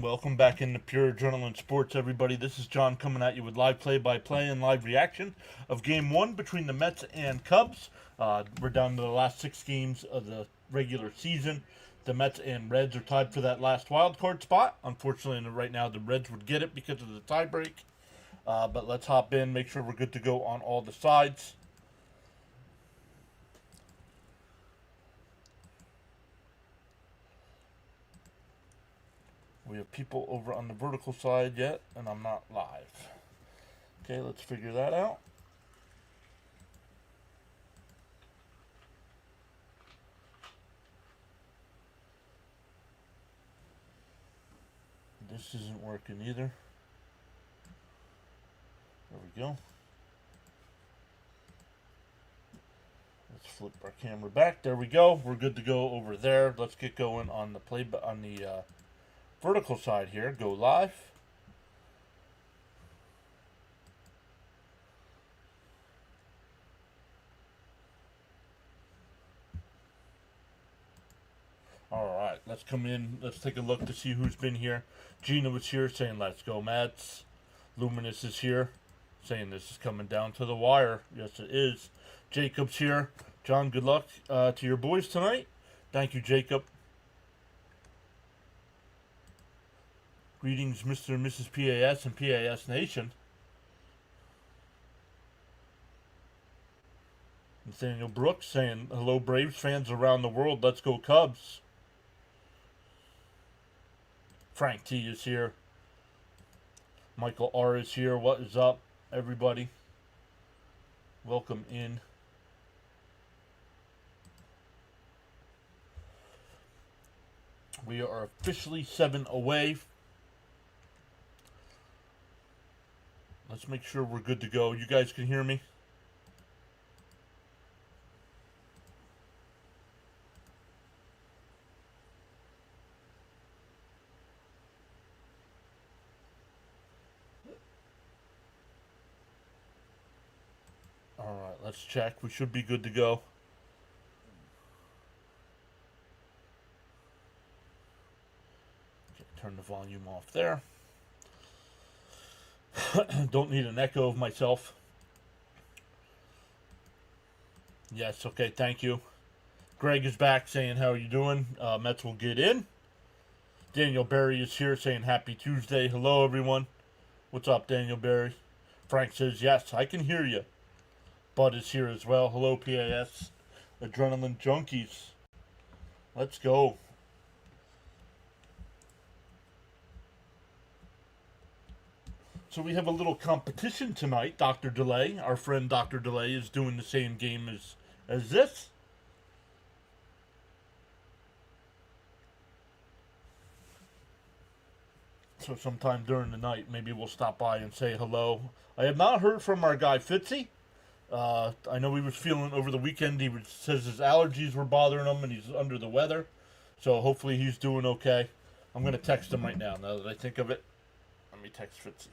welcome back into Pure Adrenaline Sports, everybody. This is John coming at you with live play-by-play and live reaction of Game 1 between the Mets and Cubs. We're down to the last 6 games of the regular season. The Mets and Reds are tied for that last wild card spot. Unfortunately, right now, the Reds would get it because of the tiebreak. But let's hop in, make sure we're good to go on all the sides. We have people over on the vertical side yet, and I'm not live. Okay, let's figure that out. This isn't working either. There we go. Let's flip our camera back. There we go. We're good to go over there. Let's get going on the vertical side here. Go live. Alright, let's come in. Let's take a look to see who's been here. Gina was here saying, let's go, Mets. Luminous is here saying this is coming down to the wire. Yes, it is. Jacob's here. John, good luck to your boys tonight. Thank you, Jacob. Greetings, Mr. and Mrs. PAS and PAS Nation. Nathaniel Brooks saying, hello, Braves fans around the world. Let's go, Cubs. Frank T is here. Michael R is here. What is up, everybody? Welcome in. We are officially 7 away. Let's make sure we're good to go. You guys can hear me? Alright, let's check. We should be good to go. Okay, turn the volume off there. Don't need an echo of myself. Yes, okay, thank you. Greg is back saying, how are you doing? Mets will get in. Daniel Berry is here saying, happy Tuesday. Hello, everyone. What's up, Daniel Berry? Frank says, yes, I can hear you. Bud is here as well. Hello, PAS. Adrenaline Junkies. Let's go. So we have a little competition tonight. Dr. Delay, our friend Dr. Delay, is doing the same game as this. So sometime during the night, maybe we'll stop by and say hello. I have not heard from our guy Fitzy. I know he was feeling over the weekend. He says his allergies were bothering him and he's under the weather. So hopefully he's doing okay. I'm going to text him right now that I think of it. Let me text Fitzy.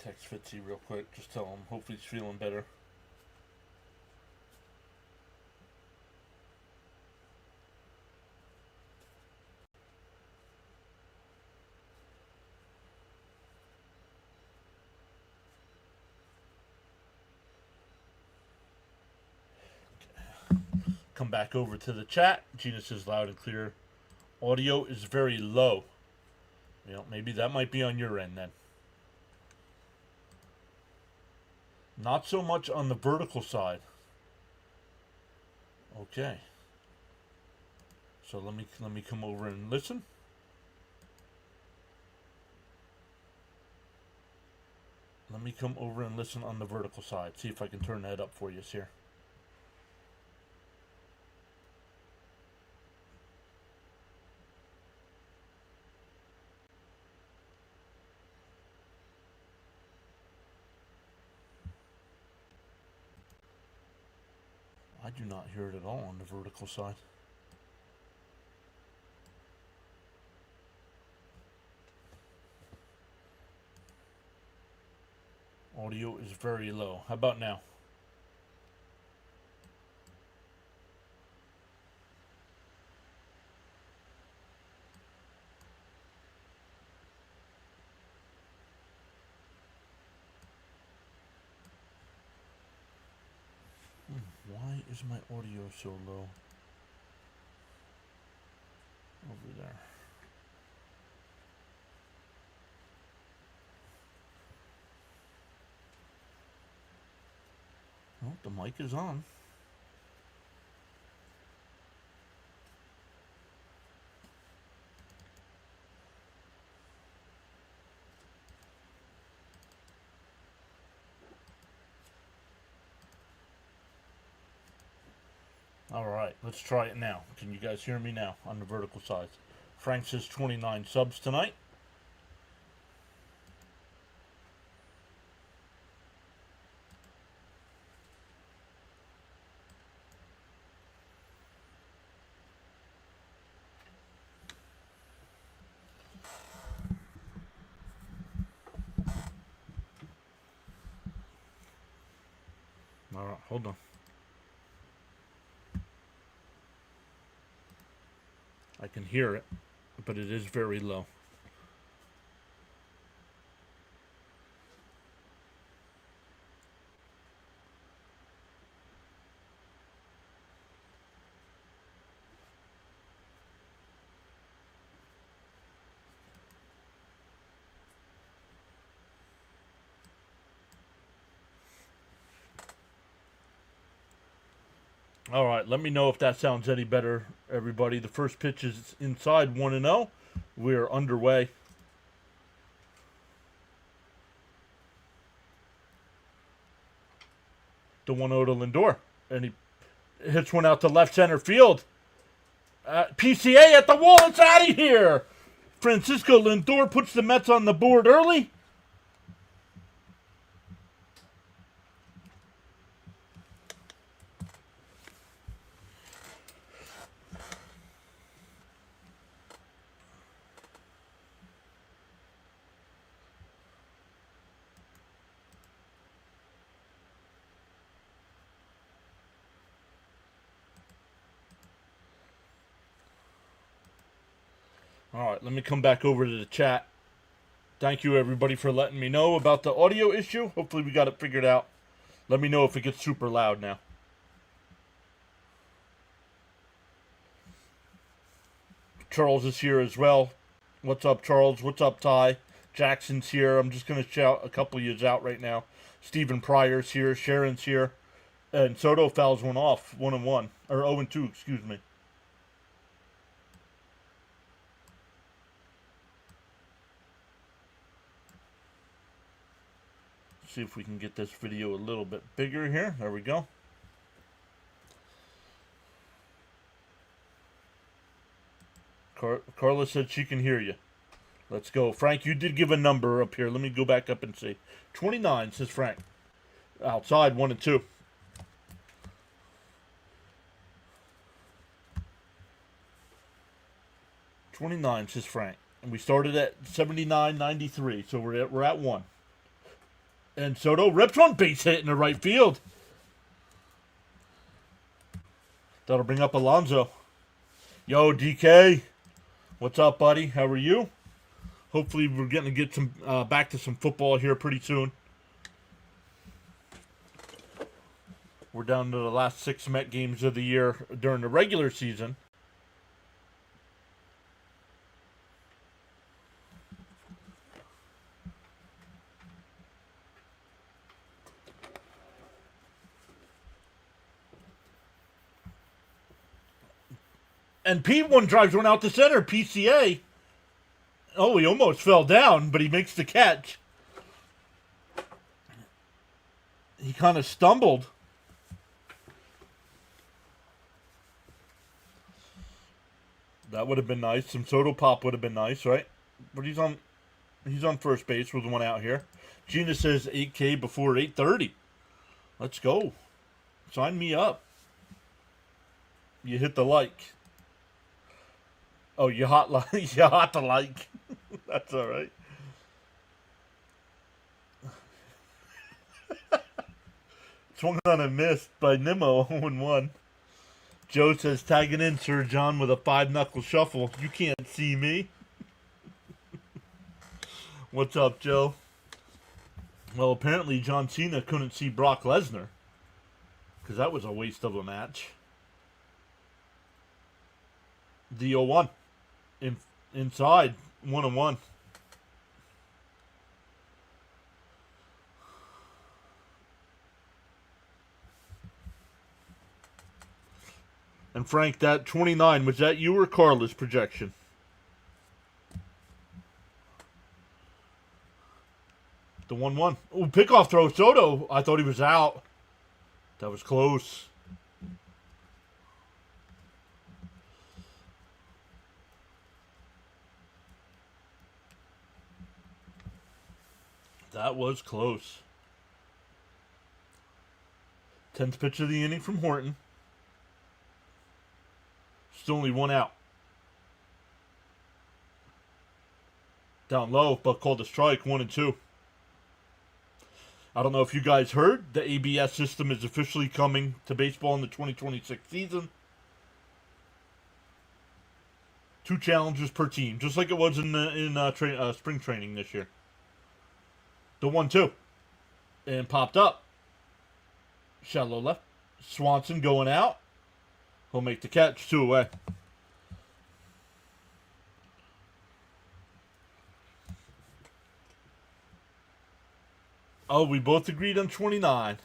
Text Fitzy real quick. Just tell him hopefully he's feeling better. Okay. Come back over to the chat. Gina says loud and clear. Audio is very low. You know, maybe that might be on your end then. Not so much on the vertical side. Okay. So let me come over and listen. Let me come over and listen on the vertical side. See if I can turn that up for you here. I do not hear it at all on the vertical side. Audio is very low. How about now? Why is my audio so low? Over there. Oh, the mic is on. Alright, let's try it now. Can you guys hear me now on the vertical side? Frank says 29 subs tonight. Alright, hold on. I can hear it, but it is very low. All right, let me know if that sounds any better, everybody. The first pitch is inside 1-0. We're underway. The 1-0 to Lindor. And he hits one out to left center field. PCA at the wall. It's out of here. Francisco Lindor puts the Mets on the board early. All right, let me come back over to the chat. Thank you, everybody, for letting me know about the audio issue. Hopefully we got it figured out. Let me know if it gets super loud now. Charles is here as well. What's up, Charles? What's up, Ty? Jackson's here. I'm just going to shout a couple of yous out right now. Stephen Pryor's here. Sharon's here. And Soto fouls one off. 1-1. Or 0-2, excuse me. See if we can get this video a little bit bigger here. There we go. Carla said she can hear you. Let's go. Frank, you did give a number up here. Let me go back up and see. 29, says Frank. Outside, 1-2. $29, says Frank. And we started at 79.93, so we're at 1. And Soto rips one base hit in the right field. That'll bring up Alonso. Yo, DK. What's up, buddy? How are you? Hopefully we're getting to get some back to some football here pretty soon. We're down to the last 6 Met games of the year during the regular season. And P1 drives one out to center. PCA. Oh, he almost fell down, but he makes the catch. He kind of stumbled. That would have been nice. Some Soto pop would have been nice, right? But he's on first base with one out here. Gina says 8K before 8:30. Let's go. Sign me up. You hit the like. Oh, you hot to like. That's all right. Swung on and missed by Nimmo, 0-1. Joe says, tagging in Sir John with a 5-knuckle shuffle. You can't see me. What's up, Joe? Well, apparently John Cena couldn't see Brock Lesnar, because that was a waste of a match. The 0-1. Inside, 1-1. And Frank, that 29, was that you or Carla's projection? The 1-1. Oh, pickoff throw. Soto. I thought he was out. That was close. That was close. 10th pitch of the inning from Horton. Still only 1 out. Down low, but called a strike, 1-2. I don't know if you guys heard, the ABS system is officially coming to baseball in the 2026 season. 2 challenges per team, just like it was in spring training this year. The 1-2. And popped up. Shallow left. Swanson going out. He'll make the catch, 2 away. Oh, we both agreed on 29.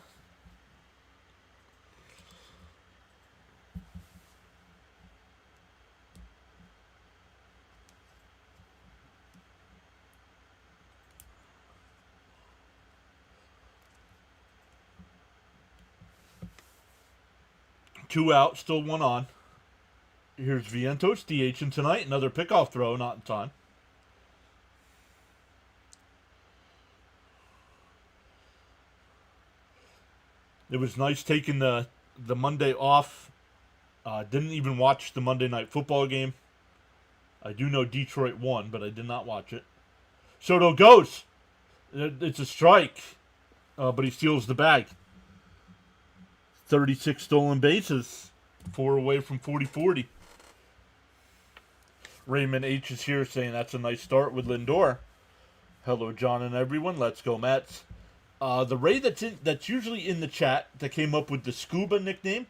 Two out, still 1 on. Here's Vientos, DHing tonight. Another pickoff throw, not in time. It was nice taking the Monday off. Didn't even watch the Monday night football game. I do know Detroit won, but I did not watch it. Soto goes. It's a strike, but he steals the bag. 36 stolen bases. 4 away from 40-40. Raymond H. is here saying that's a nice start with Lindor. Hello, John and everyone. Let's go, Mets. The Ray that's usually in the chat that came up with the Scuba nickname.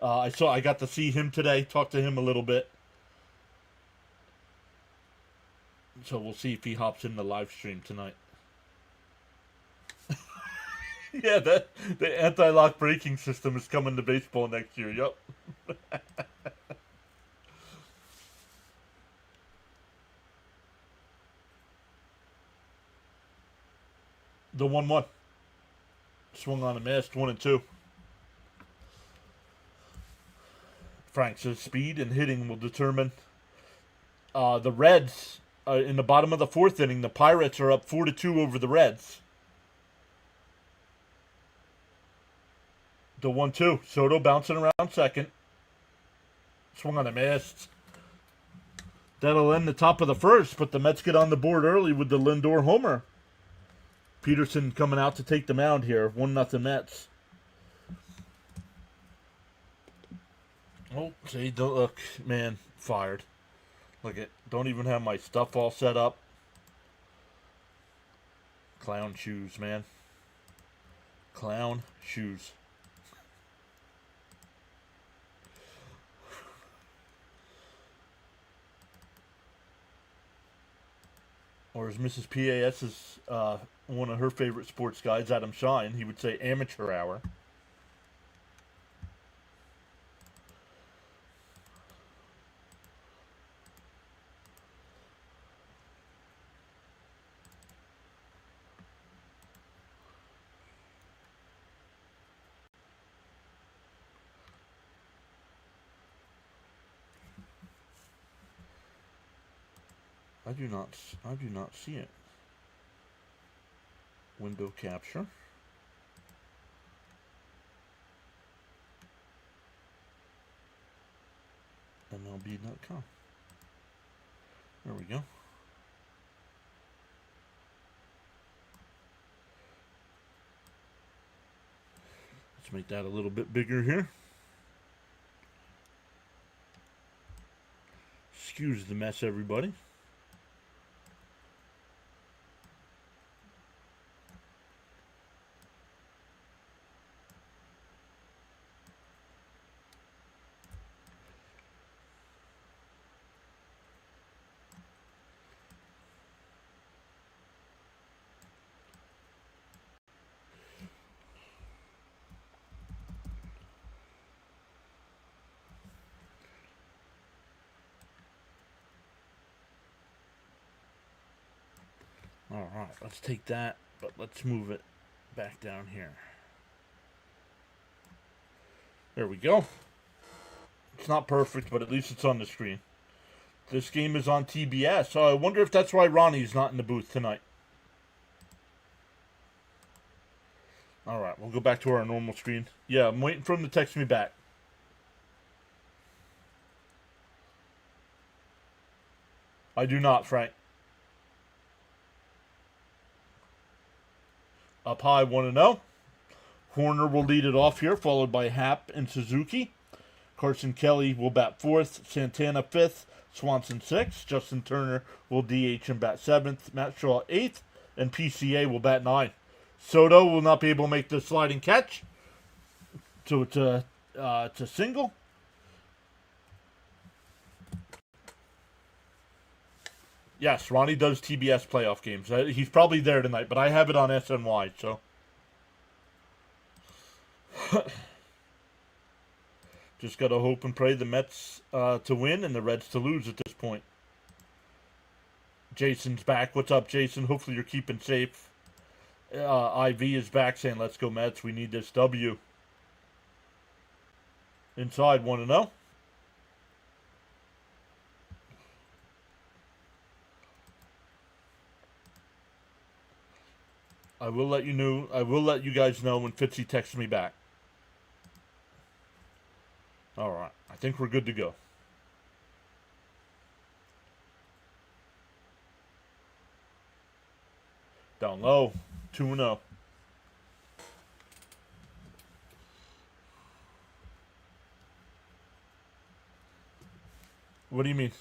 I got to see him today. Talk to him a little bit. So we'll see if he hops in the live stream tonight. Yeah, the anti-lock braking system is coming to baseball next year. Yup. The 1-1. Swung on a missed, 1-2. Frank says speed and hitting will determine. The Reds, in the bottom of the 4th inning, the Pirates are up 4-2 over the Reds. The 1-2. Soto bouncing around second. Swung on a missed. That'll end the top of the 1st, but the Mets get on the board early with the Lindor homer. Peterson coming out to take the mound here. 1-0 Mets. Oh, see, don't look, man, fired. Look at, don't even have my stuff all set up. Clown shoes, man. Clown shoes. Or as Mrs. PAS's one of her favorite sports guys, Adam Shine, he would say amateur hour. I do not see it. Window capture. MLB.com. There we go. Let's make that a little bit bigger here. Excuse the mess, everybody. All right, let's take that, but let's move it back down here. There we go. It's not perfect, but at least it's on the screen. This game is on TBS, so I wonder if that's why Ronnie's not in the booth tonight. All right, we'll go back to our normal screen. Yeah, I'm waiting for him to text me back. I do not, Frank. Up high, 1-0. Horner will lead it off here, followed by Happ and Suzuki. Carson Kelly will bat 4th. Santana 5th. Swanson 6th. Justin Turner will DH and bat 7th. Matt Shaw 8th. And PCA will bat 9. Soto will not be able to make the sliding catch. So it's a single. Yes, Ronnie does TBS playoff games. He's probably there tonight, but I have it on SNY, so. Just got to hope and pray the Mets to win and the Reds to lose at this point. Jason's back. What's up, Jason? Hopefully you're keeping safe. IV is back saying, let's go Mets. We need this W. Inside, 1-0. I will let you guys know when Fitzy texts me back. All right. I think we're good to go. Down low. 2-0. What do you mean?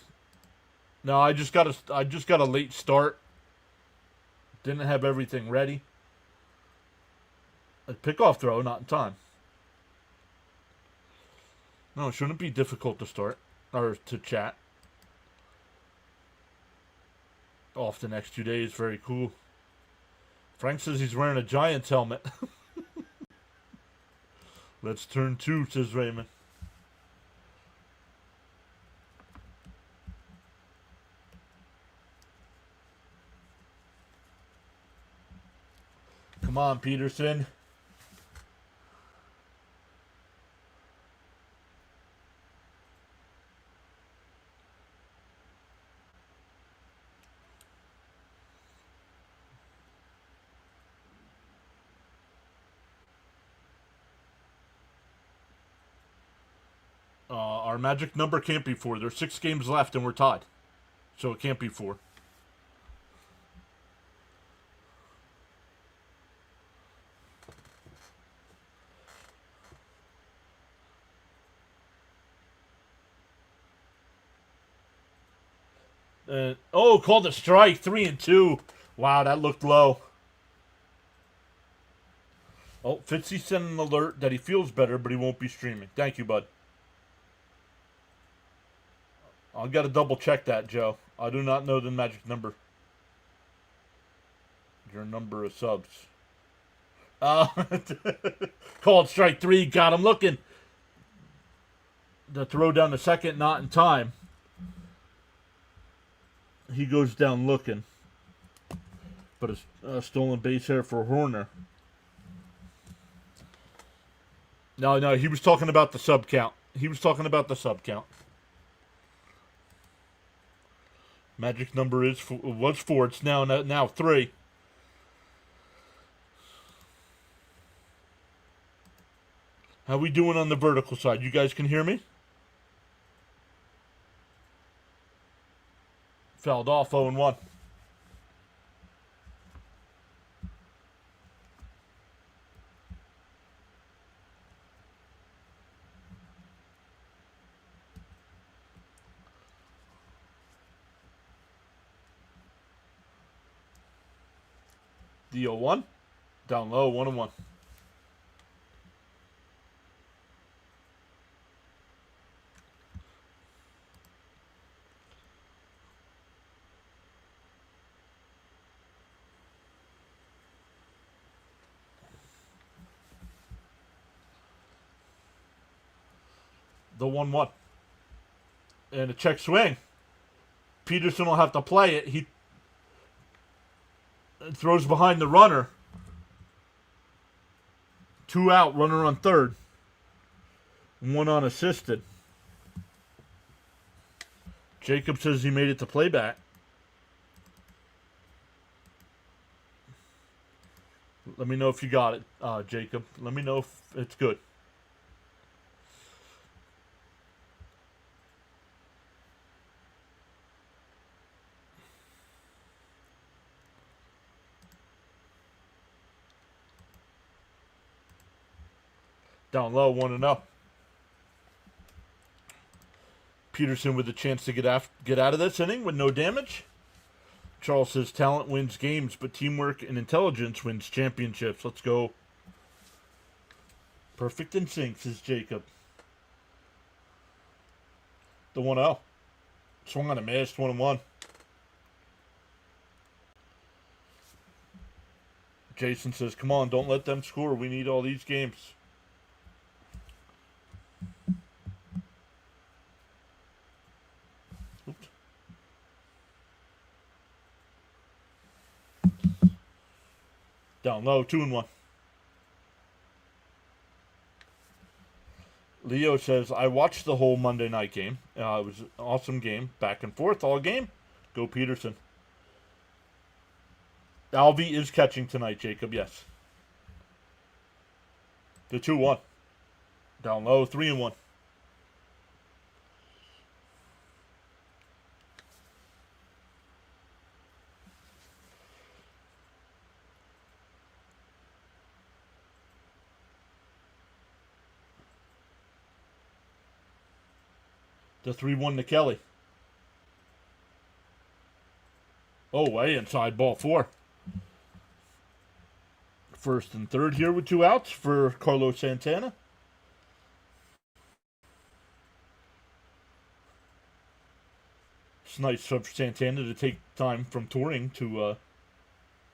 No, I just got a late start. Didn't have everything ready. A pickoff throw, not in time. No, it shouldn't be difficult to start or to chat. Off the next 2 days, very cool. Frank says he's wearing a Giants helmet. Let's turn 2, says Raymond. Come on, Peterson. Our magic number can't be 4. There's 6 games left and we're tied. So it can't be 4. Called a strike. 3-2. Wow, that looked low. Oh, Fitzy sent an alert that he feels better, but he won't be streaming. Thank you, bud. I've got to double check that, Joe. I do not know the magic number. Your number of subs. Called strike 3. Got him looking. The throw down to second, not in time. He goes down looking. But a stolen base here for Horner. No, he was talking about the sub count. Magic number was 4. It's now 3. How we doing on the vertical side? You guys can hear me? Fouled off, 0-1. The 0-1. Down low, 1-1. The 1-1. And a check swing. Peterson will have to play it. He throws behind the runner. 2 out, runner on third. 1 unassisted. Jacob says he made it to playback. Let me know if you got it, Jacob. Let me know if it's good. Down low, 1-0. Peterson with a chance to get out of this inning with no damage. Charles says talent wins games, but teamwork and intelligence wins championships. Let's go. Perfect in sync, says Jacob. The 1-0. Swung on a miss, 1-1. Jason says, come on, don't let them score. We need all these games. Oops. Down low, 2-1. Leo says, I watched the whole Monday night game. It was an awesome game. Back and forth all game. Go Peterson. Alvey is catching tonight, Jacob, yes. The 2-1. Down low, 3-1. The 3-1 to Kelly. Oh, way inside, ball 4. First and third here with 2 outs for Carlos Santana. It's nice for Santana to take time from touring to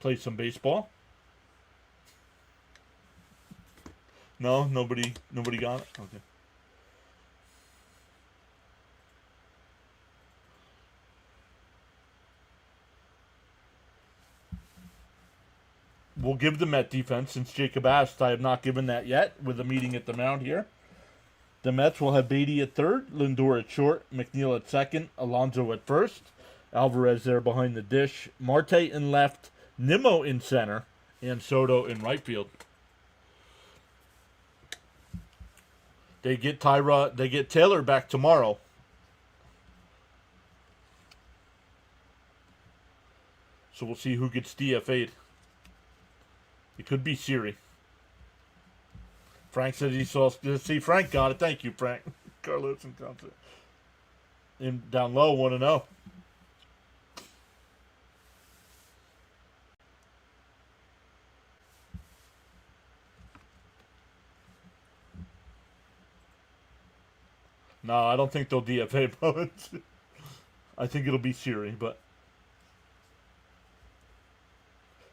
play some baseball. No, nobody got it? Okay. We'll give the Met defense, since Jacob asked. I have not given that yet with a meeting at the mound here. The Mets will have Beatty at third, Lindor at short, McNeil at second, Alonso at first, Alvarez there behind the dish, Marte in left, Nimmo in center, and Soto in right field. They get Taylor back tomorrow. So we'll see who gets DFA'd. It could be Siri. Frank said he saw. See, Frank got it. Thank you, Frank. Carlos and concert. And down low, 1-0. No, I don't think they'll DFA Bones. I think it'll be Siri, but.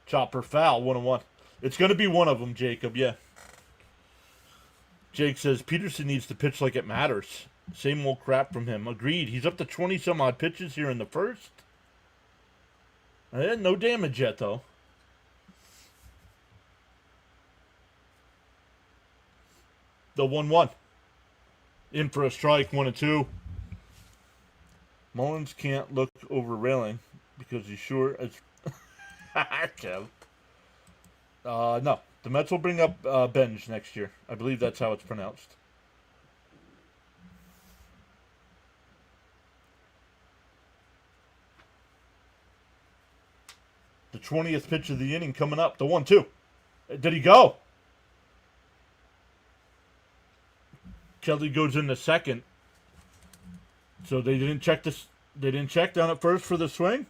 Chopper foul, 1-1. It's going to be one of them, Jacob, yeah. Jake says, Peterson needs to pitch like it matters. Same old crap from him. Agreed. He's up to 20-some-odd pitches here in the first. No damage yet, though. The 1-1. In for a strike, 1-2. Mullins can't look over railing because he's sure as... Kev. No. The Mets will bring up Benj next year. I believe that's how it's pronounced. The 20th pitch of the inning coming up. The 1-2. Did he go? Kelly goes in the second. So they didn't check this. They didn't check down at first for the swing.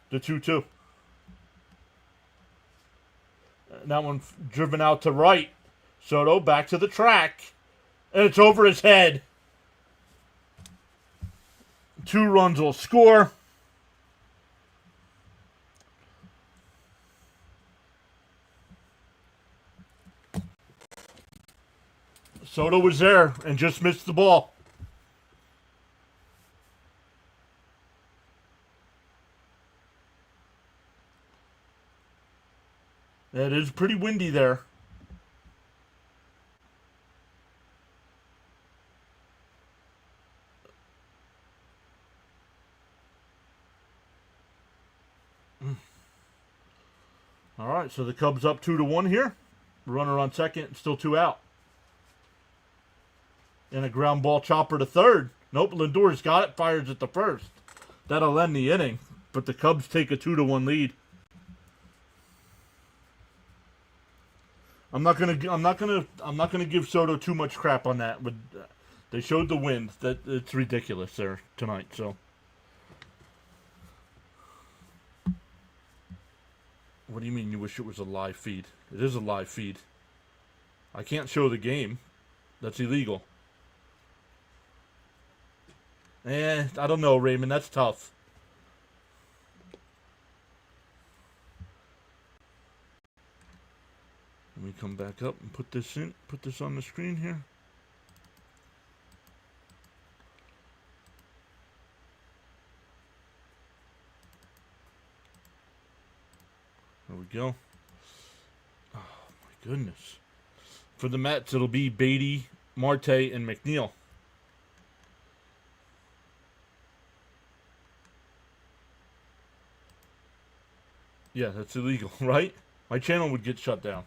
The 2-2. And that one driven out to right. Soto back to the track. And it's over his head. 2 runs will score. Soto was there and just missed the ball. It is pretty windy there. All right, so the Cubs up 2-1 here. Runner on second, still 2 out. And a ground ball chopper to third. Nope, Lindor's got it, fires at the first. That'll end the inning, but the Cubs take a 2-1 lead. I'm not gonna give Soto too much crap on that. But they showed the wind. That it's ridiculous there tonight. So. What do you mean you wish it was a live feed? It is a live feed. I can't show the game. That's illegal. I don't know, Raymond. That's tough. Let me come back up and put this on the screen here. There we go. Oh, my goodness. For the Mets, it'll be Beatty, Marte, and McNeil. Yeah, that's illegal, right? My channel would get shut down.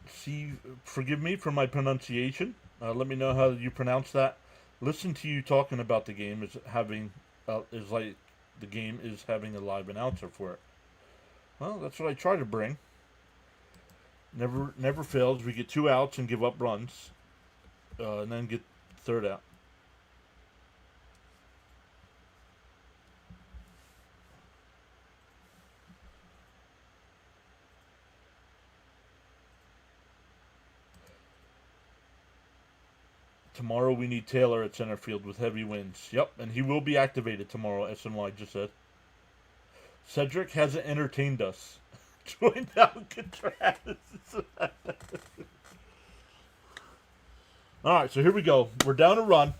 See, forgive me for my pronunciation. Let me know how you pronounce that. Listen to you talking about the game is like the game is having a live announcer for it. Well, that's what I try to bring. Never fails. We get 2 outs and give up runs, and then get third out. Tomorrow we need Taylor at center field with heavy winds. Yep, and he will be activated tomorrow, SNY just said. Cedric hasn't entertained us. Join Alcatraz. Alright, so here we go. We're down a run.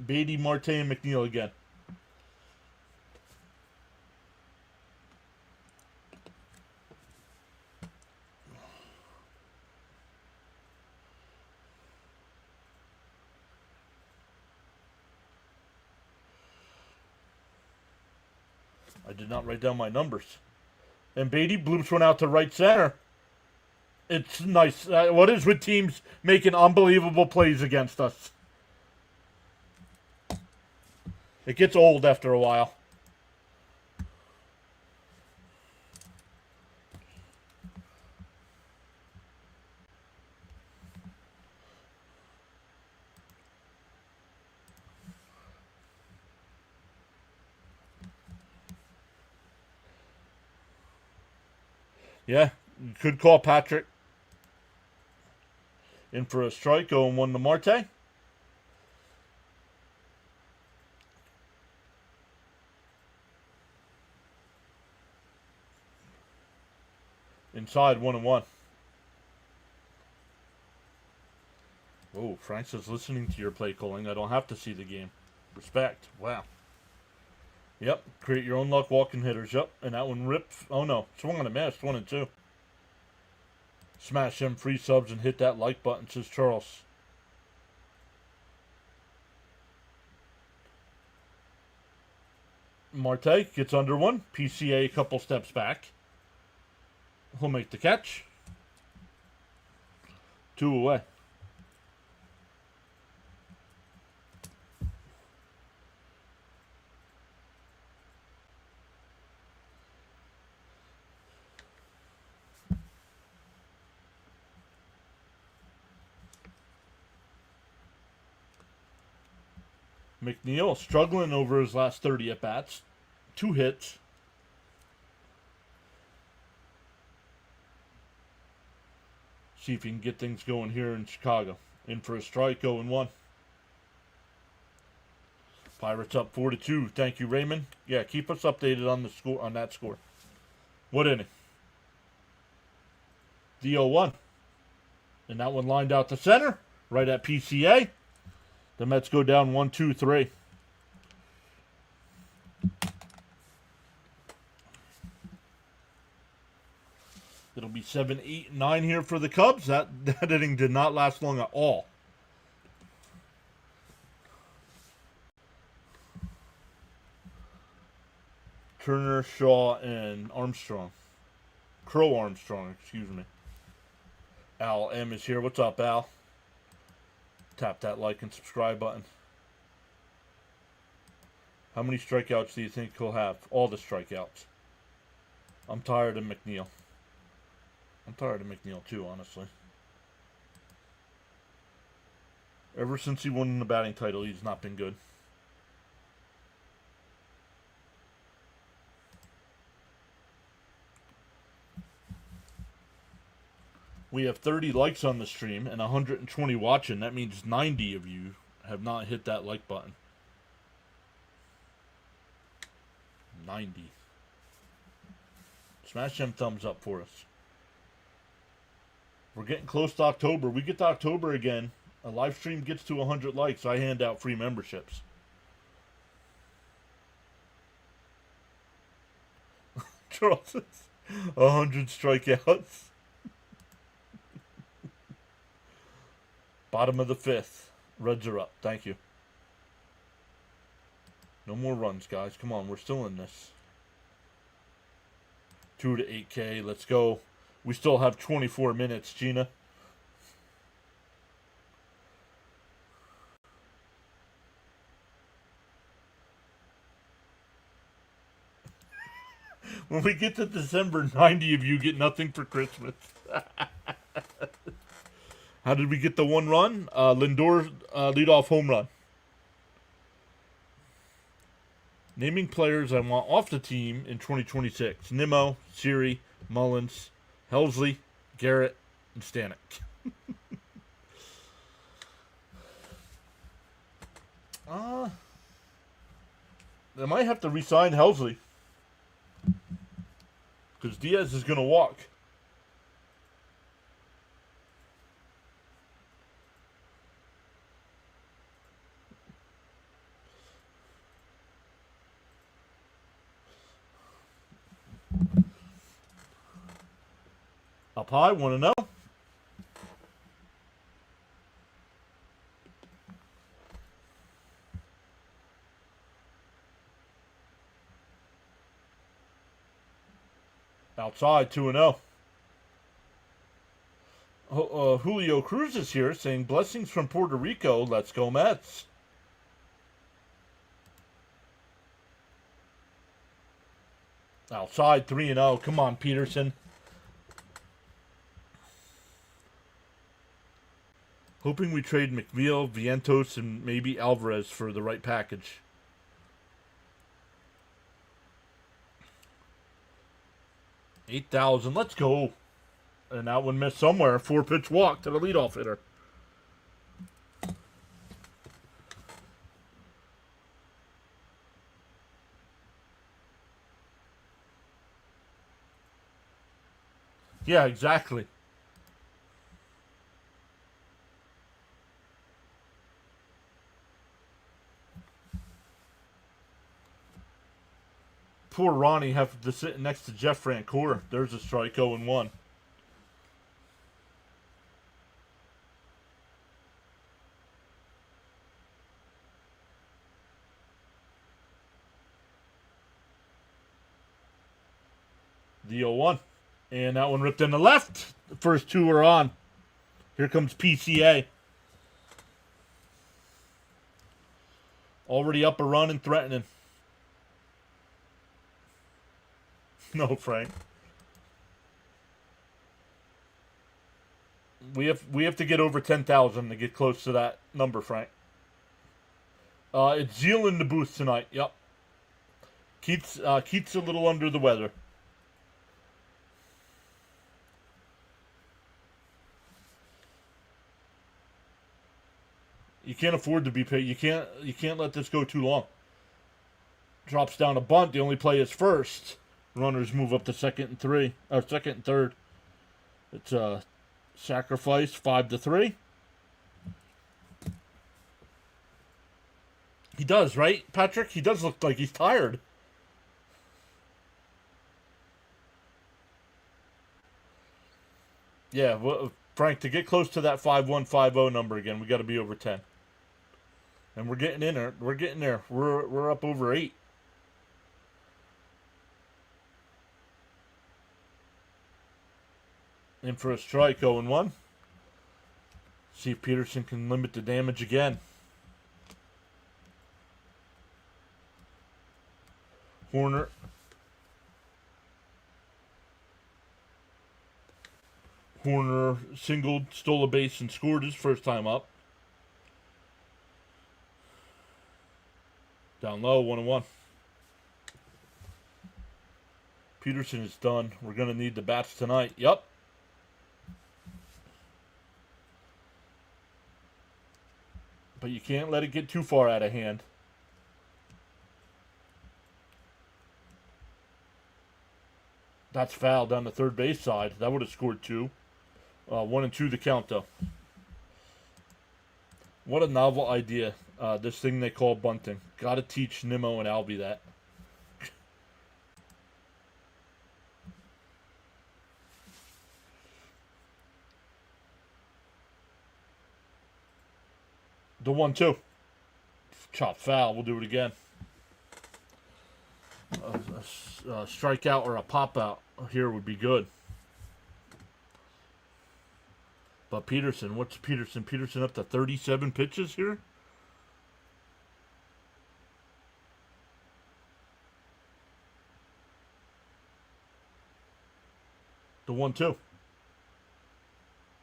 Beatty, Marte, and McNeil again. I did not write down my numbers. And Beatty bloops one out to right center. It's nice. What is with teams making unbelievable plays against us? It gets old after a while. Yeah, you could call Patrick in for a strike, 0-1 to Marte. Inside, 1-1. Oh, Frank says, listening to your play calling, I don't have to see the game. Respect. Wow. Yep, create your own luck walking hitters. Yep, and that one ripped. Oh no, swung on a miss, 1-2. Smash them free subs and hit that like button, says Charles. Marte gets under one. PCA a couple steps back. He'll make the catch. 2 away. . McNeil struggling over his last 30 at-bats. 2 hits. See if he can get things going here in Chicago. In for a strike, 0-1. Pirates up 4-2. Thank you, Raymond. Yeah, keep us updated on the score, on that score. What inning? The 0-1. And that one lined out to center, right at PCA. The Mets go down 1-2-3. It'll be 7, 8, 9 here for the Cubs. That inning did not last long at all. Turner, Shaw, and Armstrong. Crow Armstrong, excuse me. Al M is here. What's up, Al? Tap that like and subscribe button. How many strikeouts do you think he'll have? All the strikeouts. I'm tired of McNeil. I'm tired of McNeil too, honestly. Ever since he won the batting title, he's not been good. We have 30 likes on the stream and 120 watching. That means 90 of you have not hit that like button. 90. Smash them thumbs up for us. We're getting close to October. We get to October again. A live stream gets to 100 likes. I hand out free memberships. Charles, 100 strikeouts. Bottom of the 5th. Reds are up. Thank you. No more runs, guys. Come on, we're still in this. 2 to 8K. Let's go. We still have 24 minutes, Gina. When we get to December, 90 of you get nothing for Christmas. How did we get the 1 run? Lindor leadoff home run. Naming players I want off the team in 2026. Nimmo, Siri, Mullins, Helsley, Garrett, and Stanek. They might have to re-sign Helsley. Because Diaz is going to walk. Up high, want to know? Outside, 2-0. Julio Cruz is here saying, blessings from Puerto Rico. Let's go Mets. Outside, 3-0. Come on, Peterson. Hoping we trade McNeil, Vientos, and maybe Alvarez for the right package. $8,000. Let's go. And that one missed somewhere. 4-pitch walk to the leadoff hitter. Yeah, exactly. Poor Ronnie having to sit next to Jeff Francoeur. There's a strike, 0-1. The 0-1. And that one ripped in the left. The first 2 are on. Here comes PCA. Already up a run and threatening. No, Frank. We have to get over 10,000 to get close to that number, Frank. It's Zeal in the booth tonight. Yep. Keith's a little under the weather. You can't afford to be paid. You can't let this go too long. Drops down a bunt. The only play is first. Runners move up to second and third. It's a sacrifice, 5-3. He does, right, Patrick? He does look like he's tired. Yeah, well, Frank, to get close to that 5-1-5-0 number again, we got to be over 10. And we're getting in there. We're getting there. We're up over 8. In for a strike, 0-1. See if Peterson can limit the damage again. Horner. Horner singled, stole a base, and scored his first time up. Down low, 1-1. Peterson is done. We're going to need the bats tonight. Yep. But you can't let it get too far out of hand. That's foul down the third base side. That would have scored 2. 1-2 the count, though. What a novel idea. This thing they call bunting. Gotta teach Nimmo and Albie that. The 1-2. Chop foul. We'll do it again. A strikeout or a pop out here would be good. But Peterson, what's Peterson? Peterson up to 37 pitches here? The 1-2.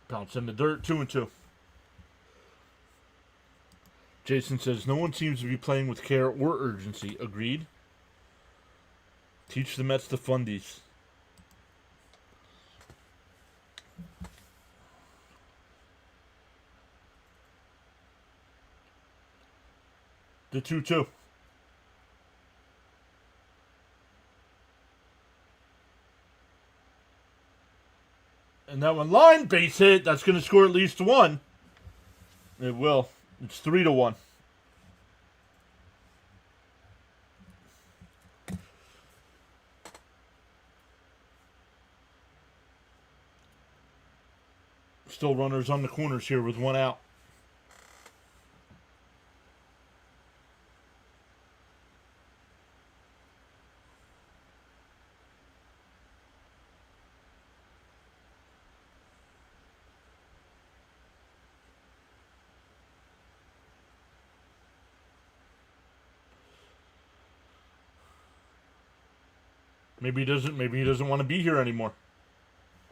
Bounce in the dirt, 2-2. Jason says, no one seems to be playing with care or urgency. Agreed. Teach the Mets the fundies. The 2-2. And that one line base hit. That's going to score at least 1. It will. It's 3-1. Still runners on the corners here with 1 out. Maybe he doesn't want to be here anymore.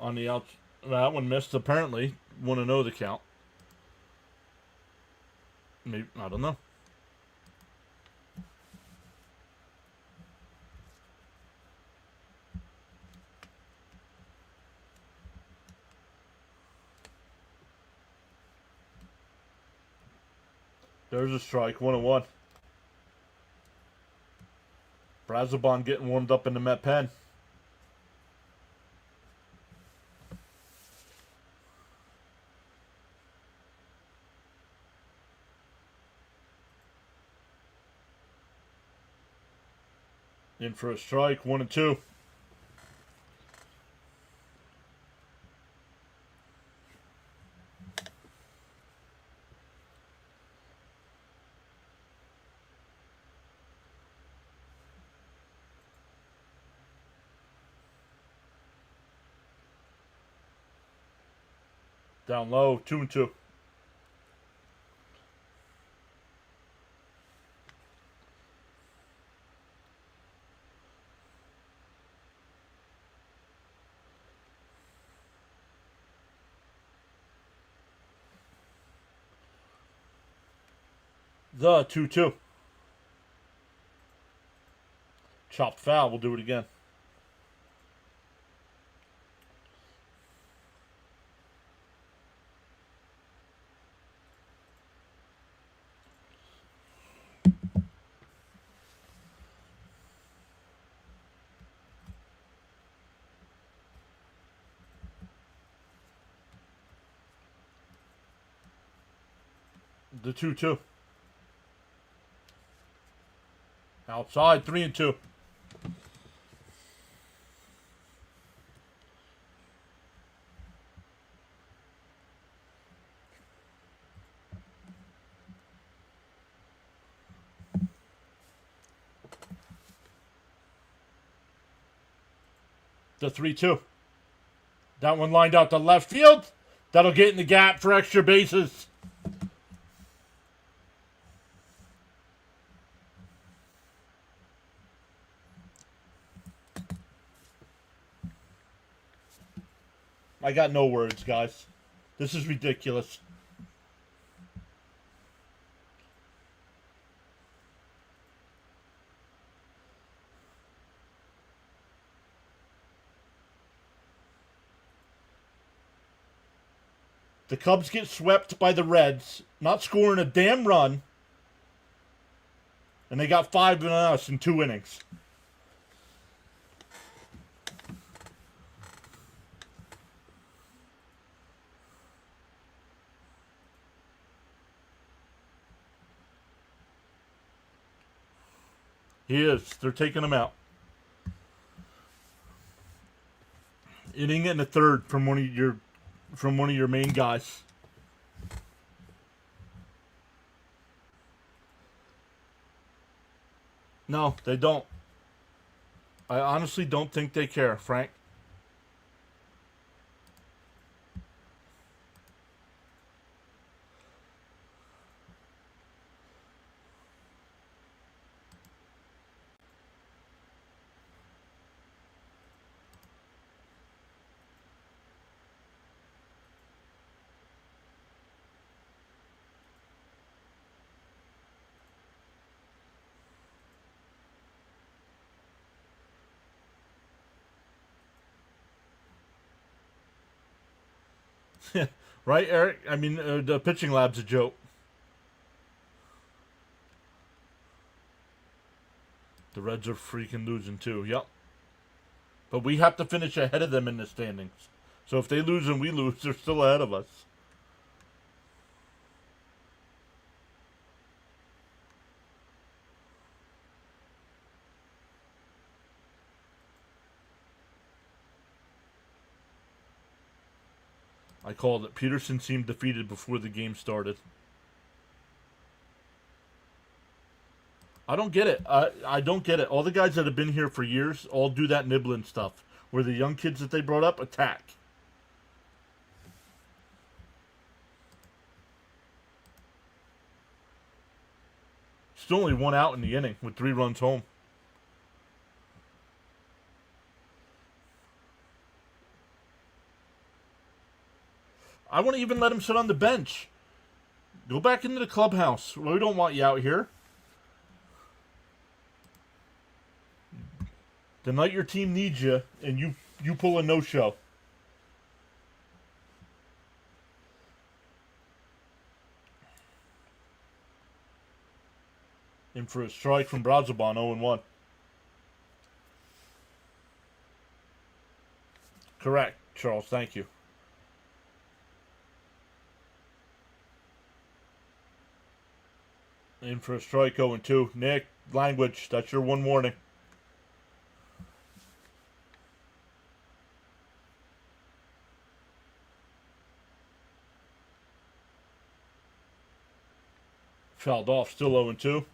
On the out, that one missed apparently. Want to know the count? Maybe, I don't know. There's a strike, 1-1. Brazoban getting warmed up in the Met pen. In for a strike, 1-2. Down low, 2-2. The 2-2. Chopped foul. We'll do it again. The 2-2. Outside, 3-2. The 3-2. That one lined out to left field. That'll get in the gap for extra bases. I got no words, guys. This is ridiculous. The Cubs get swept by the Reds, not scoring a damn run. And they got 5 on us in 2 innings. He is. They're taking him out. Inning in the third from one of your main guys. No, they don't. I honestly don't think they care, Frank. Right, Eric? I mean, the pitching lab's a joke. The Reds are freaking losing too. Yep. But we have to finish ahead of them in the standings. So if they lose and we lose, they're still ahead of us. I called it. Peterson seemed defeated before the game started. I don't get it. I don't get it. All the guys that have been here for years all do that nibbling stuff, where the young kids that they brought up attack. Still only 1 out in the inning with 3 runs home. I wouldn't even let him sit on the bench. Go back into the clubhouse. We don't want you out here. The night your team needs you, and you pull a no-show. In for a strike from Brazoban, 0-1. Correct, Charles. Thank you. In for a strike, 0-2. Nick, language. That's your one warning. Fouled off, still 0-2.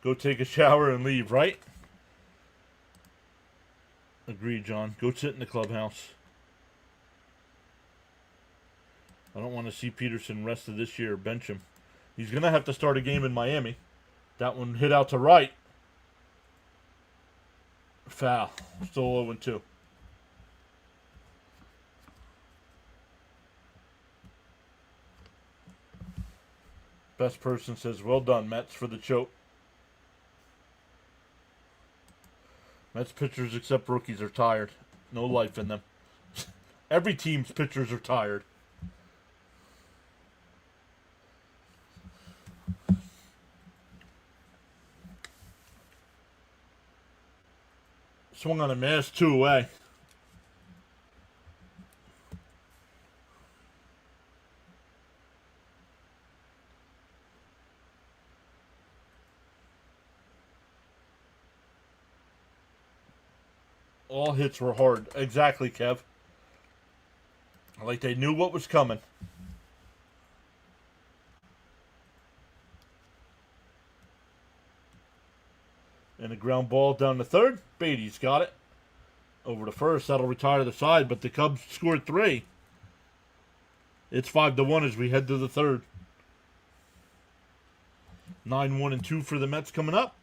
Go take a shower and leave, right? Agreed, John. Go sit in the clubhouse. I don't want to see Peterson rest of this year. Bench him. He's going to have to start a game in Miami. That one hit out to right. Foul. Still 0-2. Best person says, well done, Mets, for the choke. Mets pitchers except rookies are tired. No life in them. Every team's pitchers are tired. Swung on a miss, 2 away. All hits were hard. Exactly, Kev. Like they knew what was coming. And a ground ball down to third. Beatty's got it. Over to first. That'll retire the side, but the Cubs scored 3. It's 5-1 as we head to the third. 9-1-2 for the Mets coming up.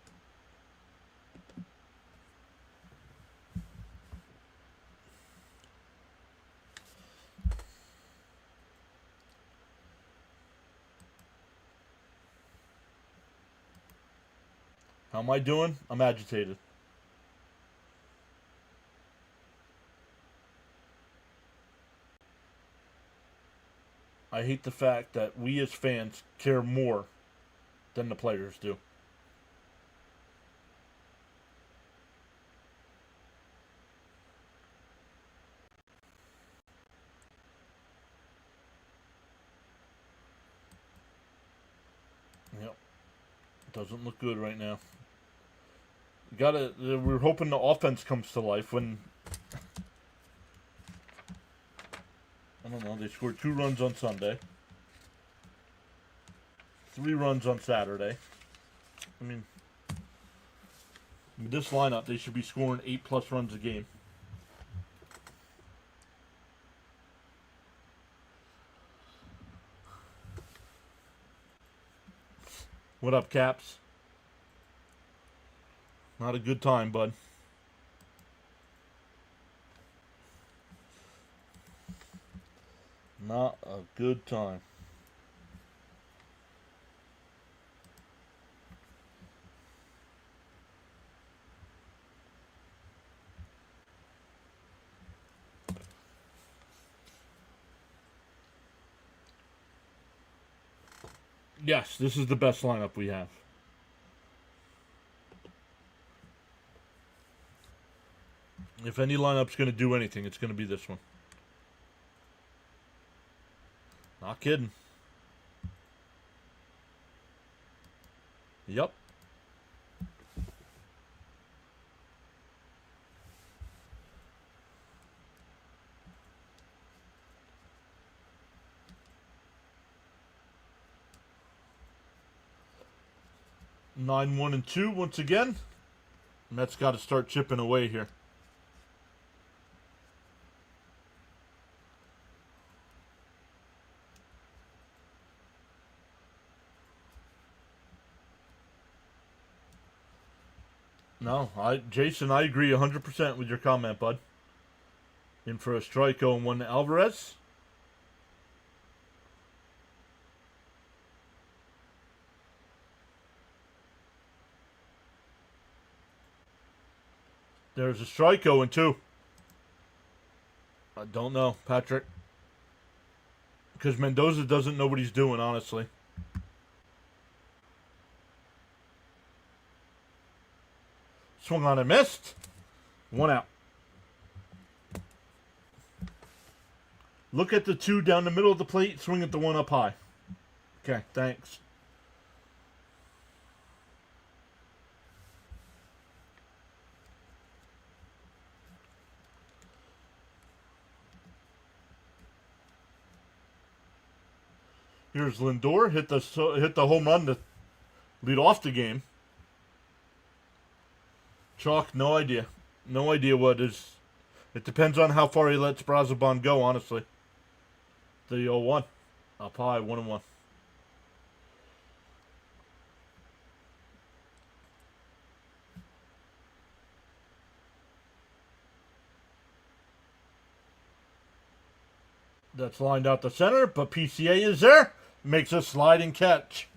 How am I doing? I'm agitated. I hate the fact that we as fans care more than the players do. Yep. Doesn't look good right now. We're hoping the offense comes to life when I don't know, they scored 2 runs on Sunday. 3 runs on Saturday. I mean, with this lineup, they should be scoring 8+ runs a game. What up, Caps? Not a good time, bud. Not a good time. Yes, this is the best lineup we have. If any lineup's going to do anything, it's going to be this one. Not kidding. Yep. Nine, 1-2 once again. Mets got to start chipping away here. No, Jason, I agree 100% with your comment, bud. In for a strike 0-1 to Alvarez. There's a strike 0-2. I don't know, Patrick. Because Mendoza doesn't know what he's doing, honestly. Swung on and missed. 1 out. Look at the 2 down the middle of the plate. Swing at the 1 up high. Okay, thanks. Here's Lindor. Hit the home run to lead off the game. Chalk, no idea. No idea what is. It depends on how far he lets Brazabon go, honestly. The 0-1. Up high, 1-1. That's lined out the center, but PCA is there. Makes a sliding catch.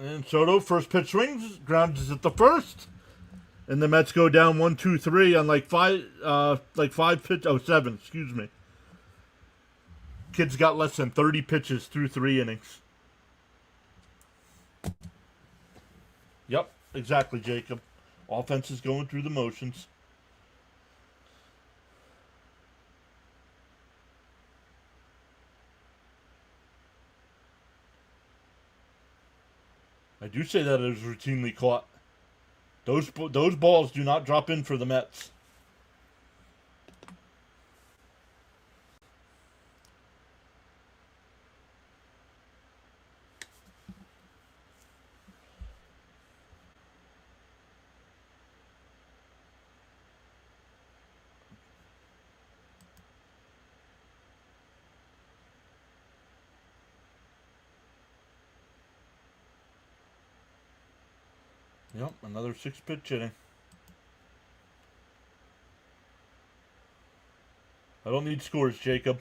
And Soto, first pitch swings, grounds at the first. And the Mets go down 1-2-3 on seven, excuse me. Kid's got less than 30 pitches through 3 innings. Yep, exactly, Jacob. Offense is going through the motions. I do say that it is routinely caught. Those balls do not drop in for the Mets. Yep, another 6-pitch inning. I don't need scores, Jacob.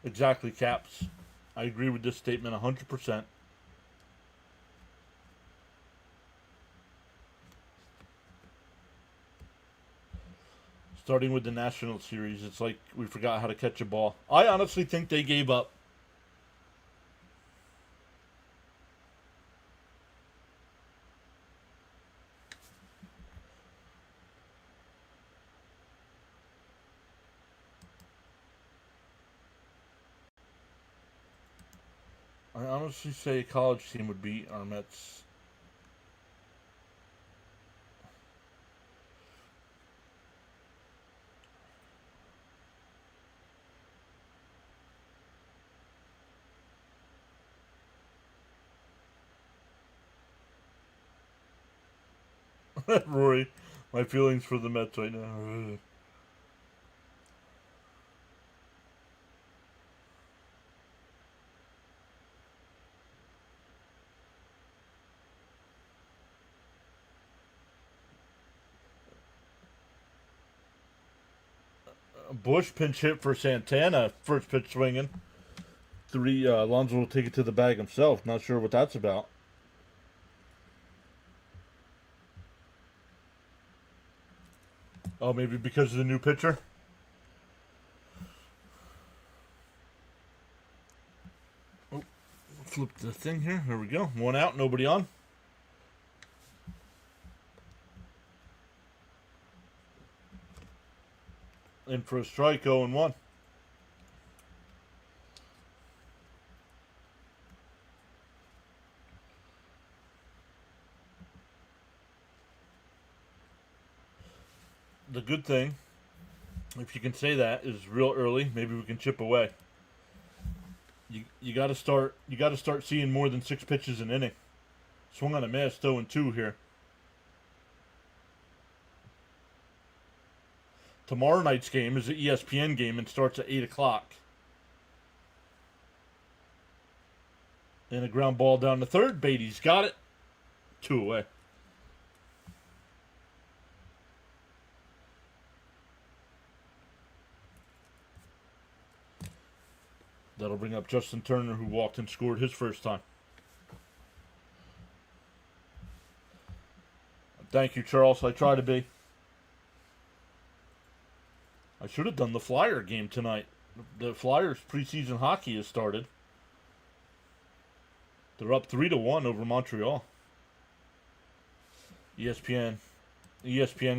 Exactly, Caps. I agree with this statement 100%. Starting with the National Series, it's like we forgot how to catch a ball. I honestly think they gave up. I honestly say a college team would beat our Mets. Rory, my feelings for the Mets right now. Bush pinch hit for Santana, first pitch swinging. Alonso will take it to the bag himself. Not sure what that's about. Oh, maybe because of the new pitcher? Oh, flip the thing here. Here we go. One out, nobody on. In for a strike, 0-1. The good thing, if you can say that, is real early. Maybe we can chip away. You got to start. You got to start seeing more than 6 pitches an inning. Swung on a miss, 0-2 here. Tomorrow night's game is an ESPN game and starts at 8 o'clock. And a ground ball down the third. Beatty's got it. 2 away. That'll bring up Justin Turner, who walked and scored his first time. Thank you, Charles. I try to be. I should have done the Flyer game tonight. The Flyers preseason hockey has started. They're up 3-1 over Montreal. ESPN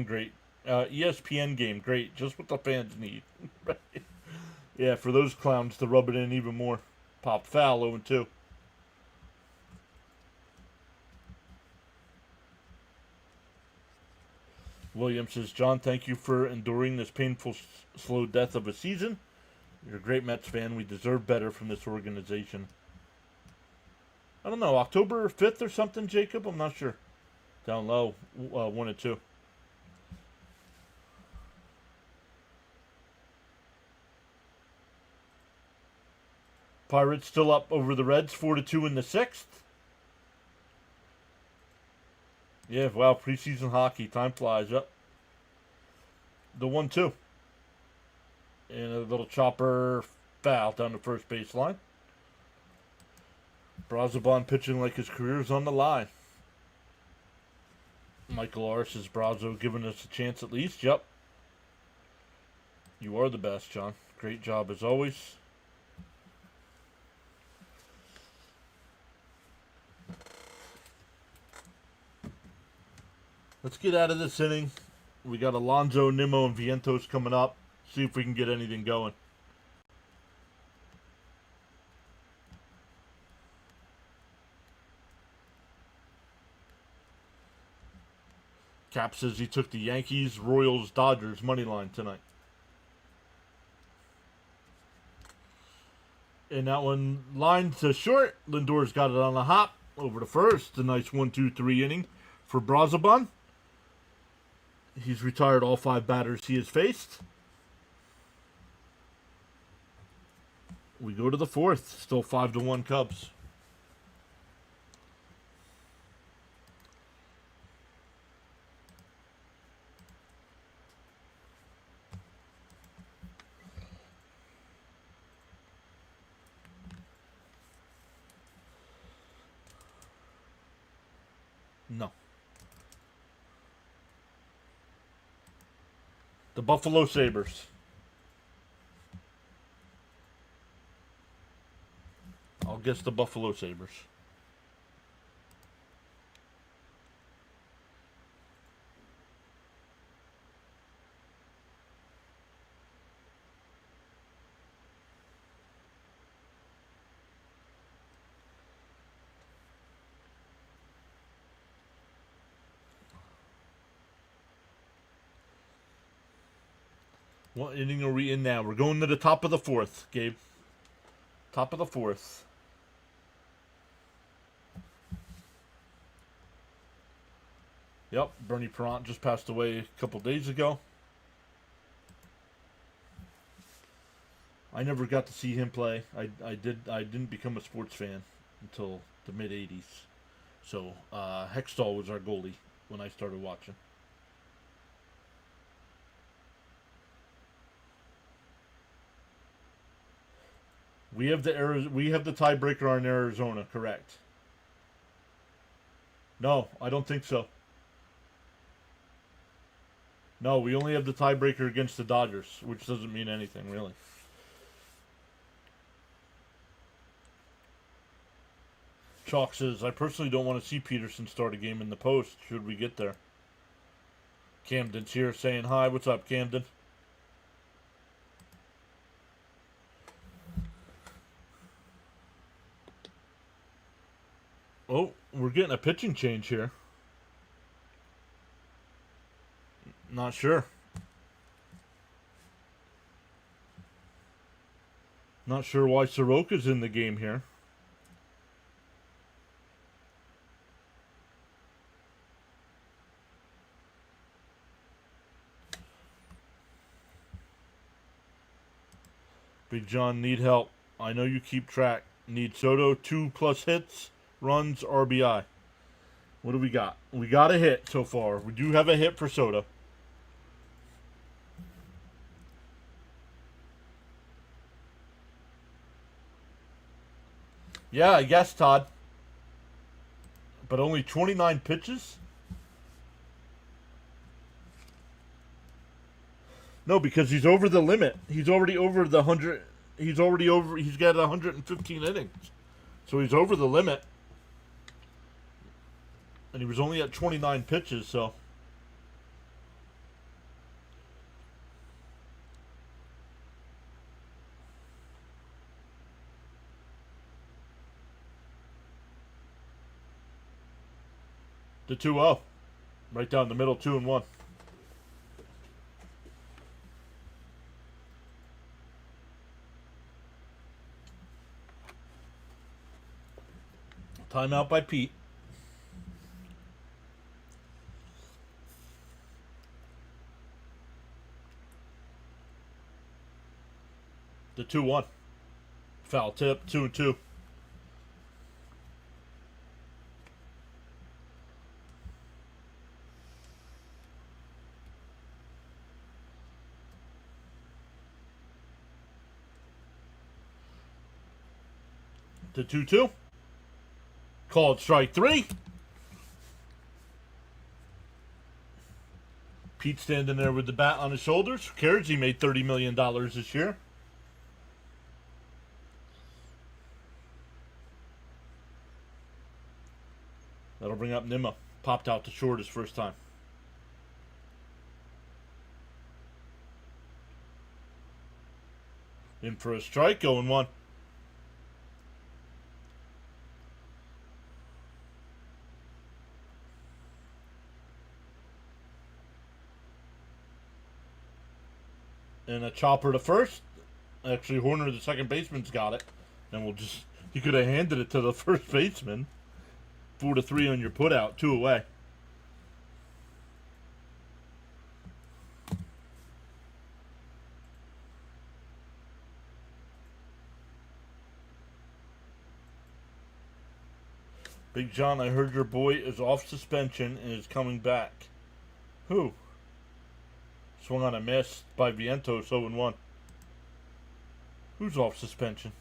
great. ESPN game great. Just what the fans need. Yeah, for those clowns to rub it in even more. Pop foul, 0-2. Williams says, John, thank you for enduring this painful, slow death of a season. You're a great Mets fan. We deserve better from this organization. I don't know, October 5th or something, Jacob? I'm not sure. Down low, 1-2. Pirates still up over the Reds, 4-2 in the 6th. Yeah, wow, preseason hockey. Time flies. Up. The 1-2. And a little chopper foul down the first baseline. Brazoban pitching like his career's on the line. Michael R. says Brazo giving us a chance at least. Yep. You are the best, John. Great job as always. Let's get out of this inning. We got Alonso, Nimmo, and Vientos coming up. See if we can get anything going. Cap says he took the Yankees, Royals, Dodgers money line tonight. And that one lined to short. Lindor's got it on the hop over to first. A nice 1-2-3 inning for Brazoban. He's retired all 5 batters he has faced. We go to the 4th. Still 5-1 Cubs. No. The Buffalo Sabres. I'll guess the Buffalo Sabres. What inning are we in now? We're going to the top of the 4th, Gabe. Top of the 4th. Yep, Bernie Perrant just passed away a couple days ago. I never got to see him play. I didn't become a sports fan until the mid '80s. So Hextall was our goalie when I started watching. We have the tiebreaker in Arizona, correct? No, I don't think so. No, we only have the tiebreaker against the Dodgers, which doesn't mean anything, really. Chalk says, I personally don't want to see Peterson start a game in the post, should we get there. Camden's here saying hi. What's up, Camden? Oh, we're getting a pitching change here. Not sure. Not sure why Soroka's in the game here. Big John, need help. I know you keep track. Need Soto, 2+ hits, runs, RBI. What do we got? We got a hit so far. We do have a hit for Soto. Yeah, I guess, Todd. But only 29 pitches? No, because he's over the limit. He's already over the 100. He's got 115 innings. So he's over the limit. And he was only at 29 pitches, so. The 2-0. Right down the middle, 2-1. Timeout by Pete. The 2-1. Foul tip, 2-2. To 2-2. Called strike 3. Pete standing there with the bat on his shoulders. Who cares? He made $30 million this year. That'll bring up Nima. Popped out to short his first time. In for a strike, 0-1. And a chopper to first. Actually, Horner, the second baseman's got it. And we'll just... You could have handed it to the first baseman. 4-3 on your putout. 2 away. Big John, I heard your boy is off suspension and is coming back. Who? Swung on a miss by Vientos, 0-1. Who's off suspension?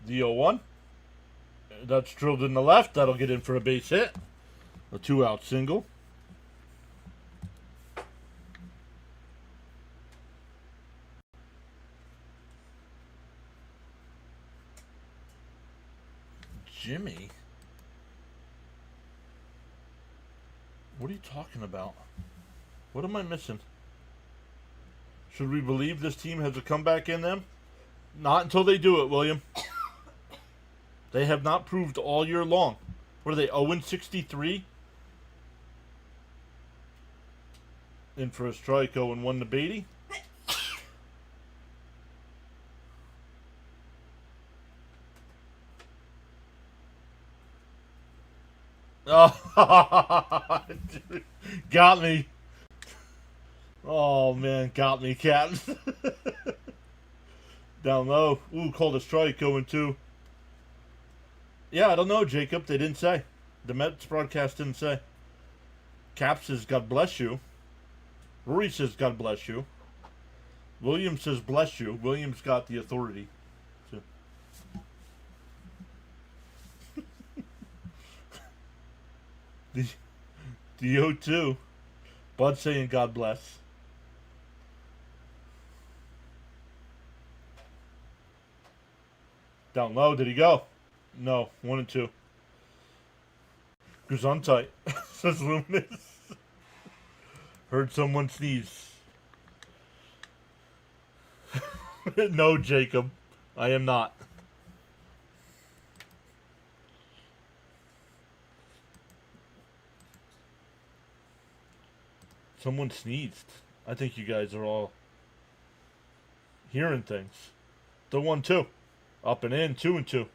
The 0-1. That's drilled in the left. That'll get in for a base hit. A 2-out single. Jimmy? What are you talking about? What am I missing? Should we believe this team has a comeback in them? Not until they do it, William. They have not proved all year long. What are they, 0-63? In for a strike, 0-1 to Beatty. Oh, got me. Oh, man, got me, Captain. Down low. Ooh, called a strike, 0-2. Yeah, I don't know, Jacob. They didn't say. The Mets broadcast didn't say. Cap says, God bless you. Rory says, God bless you. Williams says, bless you. Williams got the authority. So. the 0-2. Bud saying, God bless. Down low. Did he go? No. 1-2. Gesundheit, says Luminous. Heard someone sneeze. No, Jacob. I am not. Someone sneezed. I think you guys are all hearing things. The 1-2. Up and in. 2-2.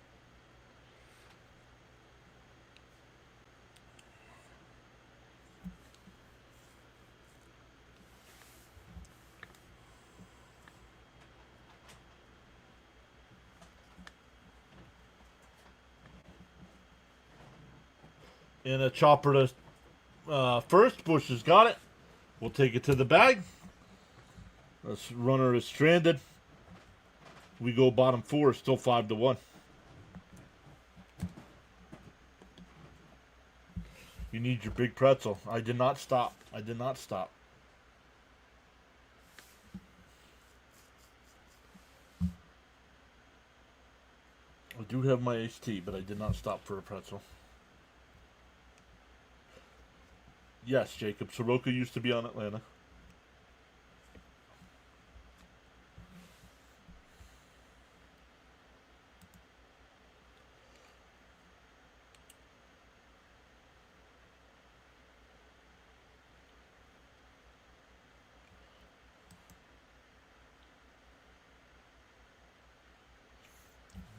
And a chopper to first. Bush has got it. We'll take it to the bag. This runner is stranded. We go bottom 4. Still 5-1. You need your big pretzel. I did not stop. I did not stop. I do have my iced tea, but I did not stop for a pretzel. Yes, Jacob. Soroka used to be on Atlanta.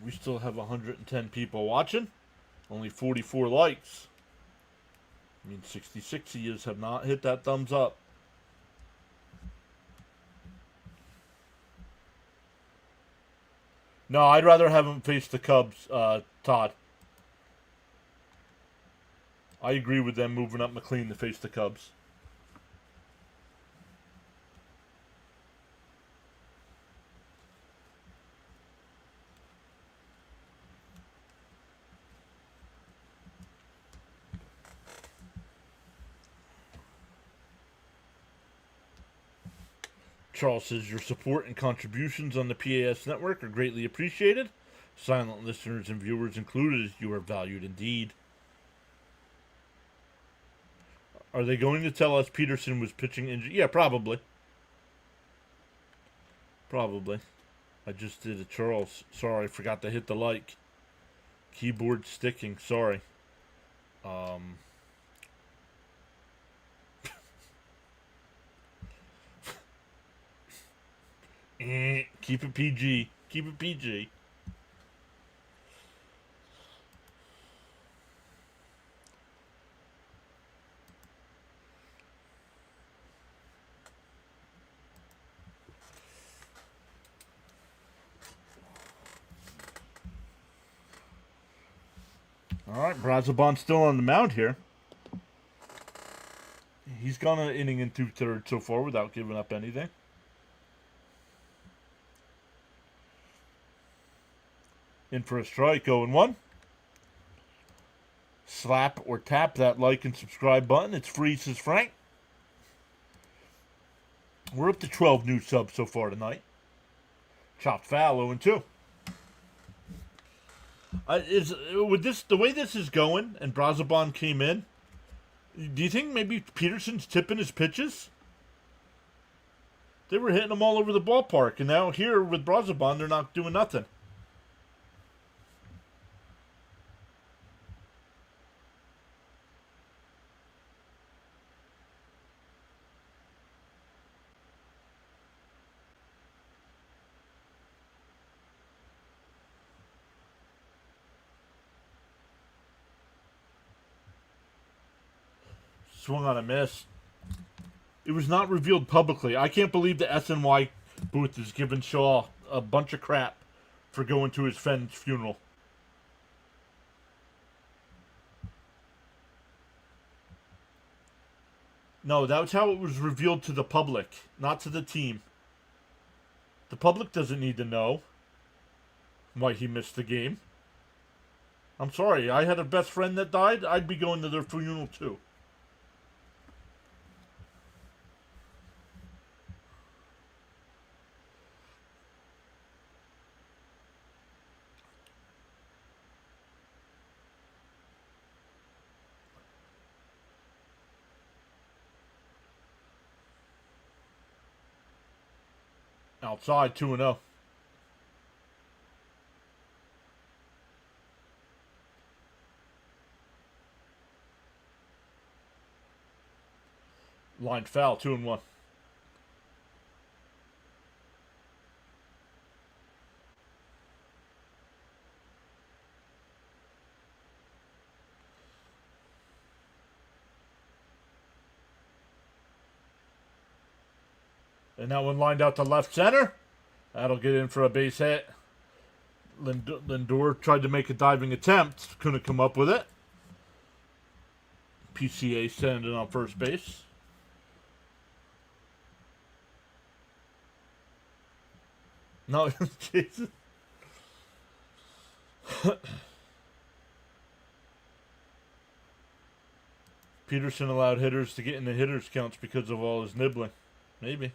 We still have 110 people watching. Only 44 likes. I mean, 66 of you have not hit that thumbs up. No, I'd rather have him face the Cubs, Todd. I agree with them moving up McLean to face the Cubs. Charles says your support and contributions on the PAS network are greatly appreciated. Silent listeners and viewers included, you are valued indeed. Are they going to tell us Peterson was pitching injured? Yeah, probably. Probably. I just did it, Charles. Sorry, I forgot to hit the like. Keyboard sticking. Sorry. Keep it PG. Keep it PG. All right, Brazoban's still on the mound here. He's gone an inning and 2/3 so far without giving up anything. In for a strike, 0-1. Slap or tap that like and subscribe button. It's free, says Frank. We're up to 12 new subs so far tonight. Chopped foul, 0-2. Is with this the way this is going, and Brazoban came in? Do you think maybe Peterson's tipping his pitches? They were hitting them all over the ballpark, and now here with Brazoban, they're not doing nothing. Swung on a miss. It was not revealed publicly. I can't believe the SNY booth is giving Shaw a bunch of crap for going to his friend's funeral. No, that was how it was revealed to the public, not to the team. The public doesn't need to know why he missed the game. I'm sorry, I had a best friend that died. I'd be going to their funeral too. Outside, 2-0. Line foul, 2-1. And that one lined out to left center. That'll get in for a base hit. Lindor tried to make a diving attempt. Couldn't come up with it. PCA standing on first base. No, Jesus. Peterson allowed hitters to get in the hitters counts because of all his nibbling. Maybe.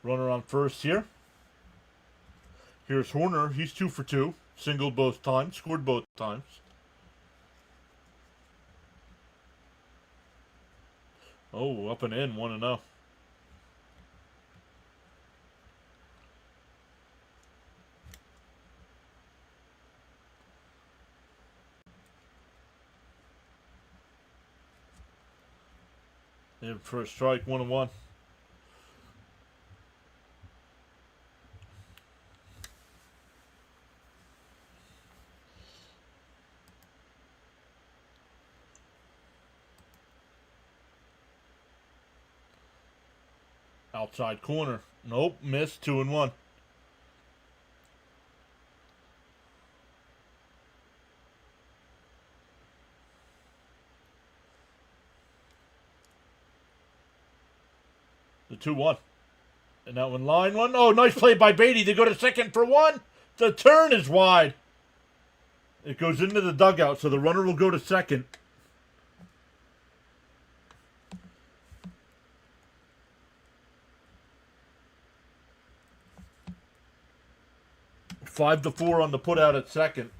Runner on first here. Here's Horner. He's 2 for 2. Singled both times. Scored both times. Oh, up and in. 1-0. In for a strike. 1-1. Outside corner. Nope, missed. 2-1. The 2-1. And that one line one. Oh, nice play by Beatty to go to second for one. The turn is wide. It goes into the dugout, so the runner will go to second. Five to 4 on the put out at second.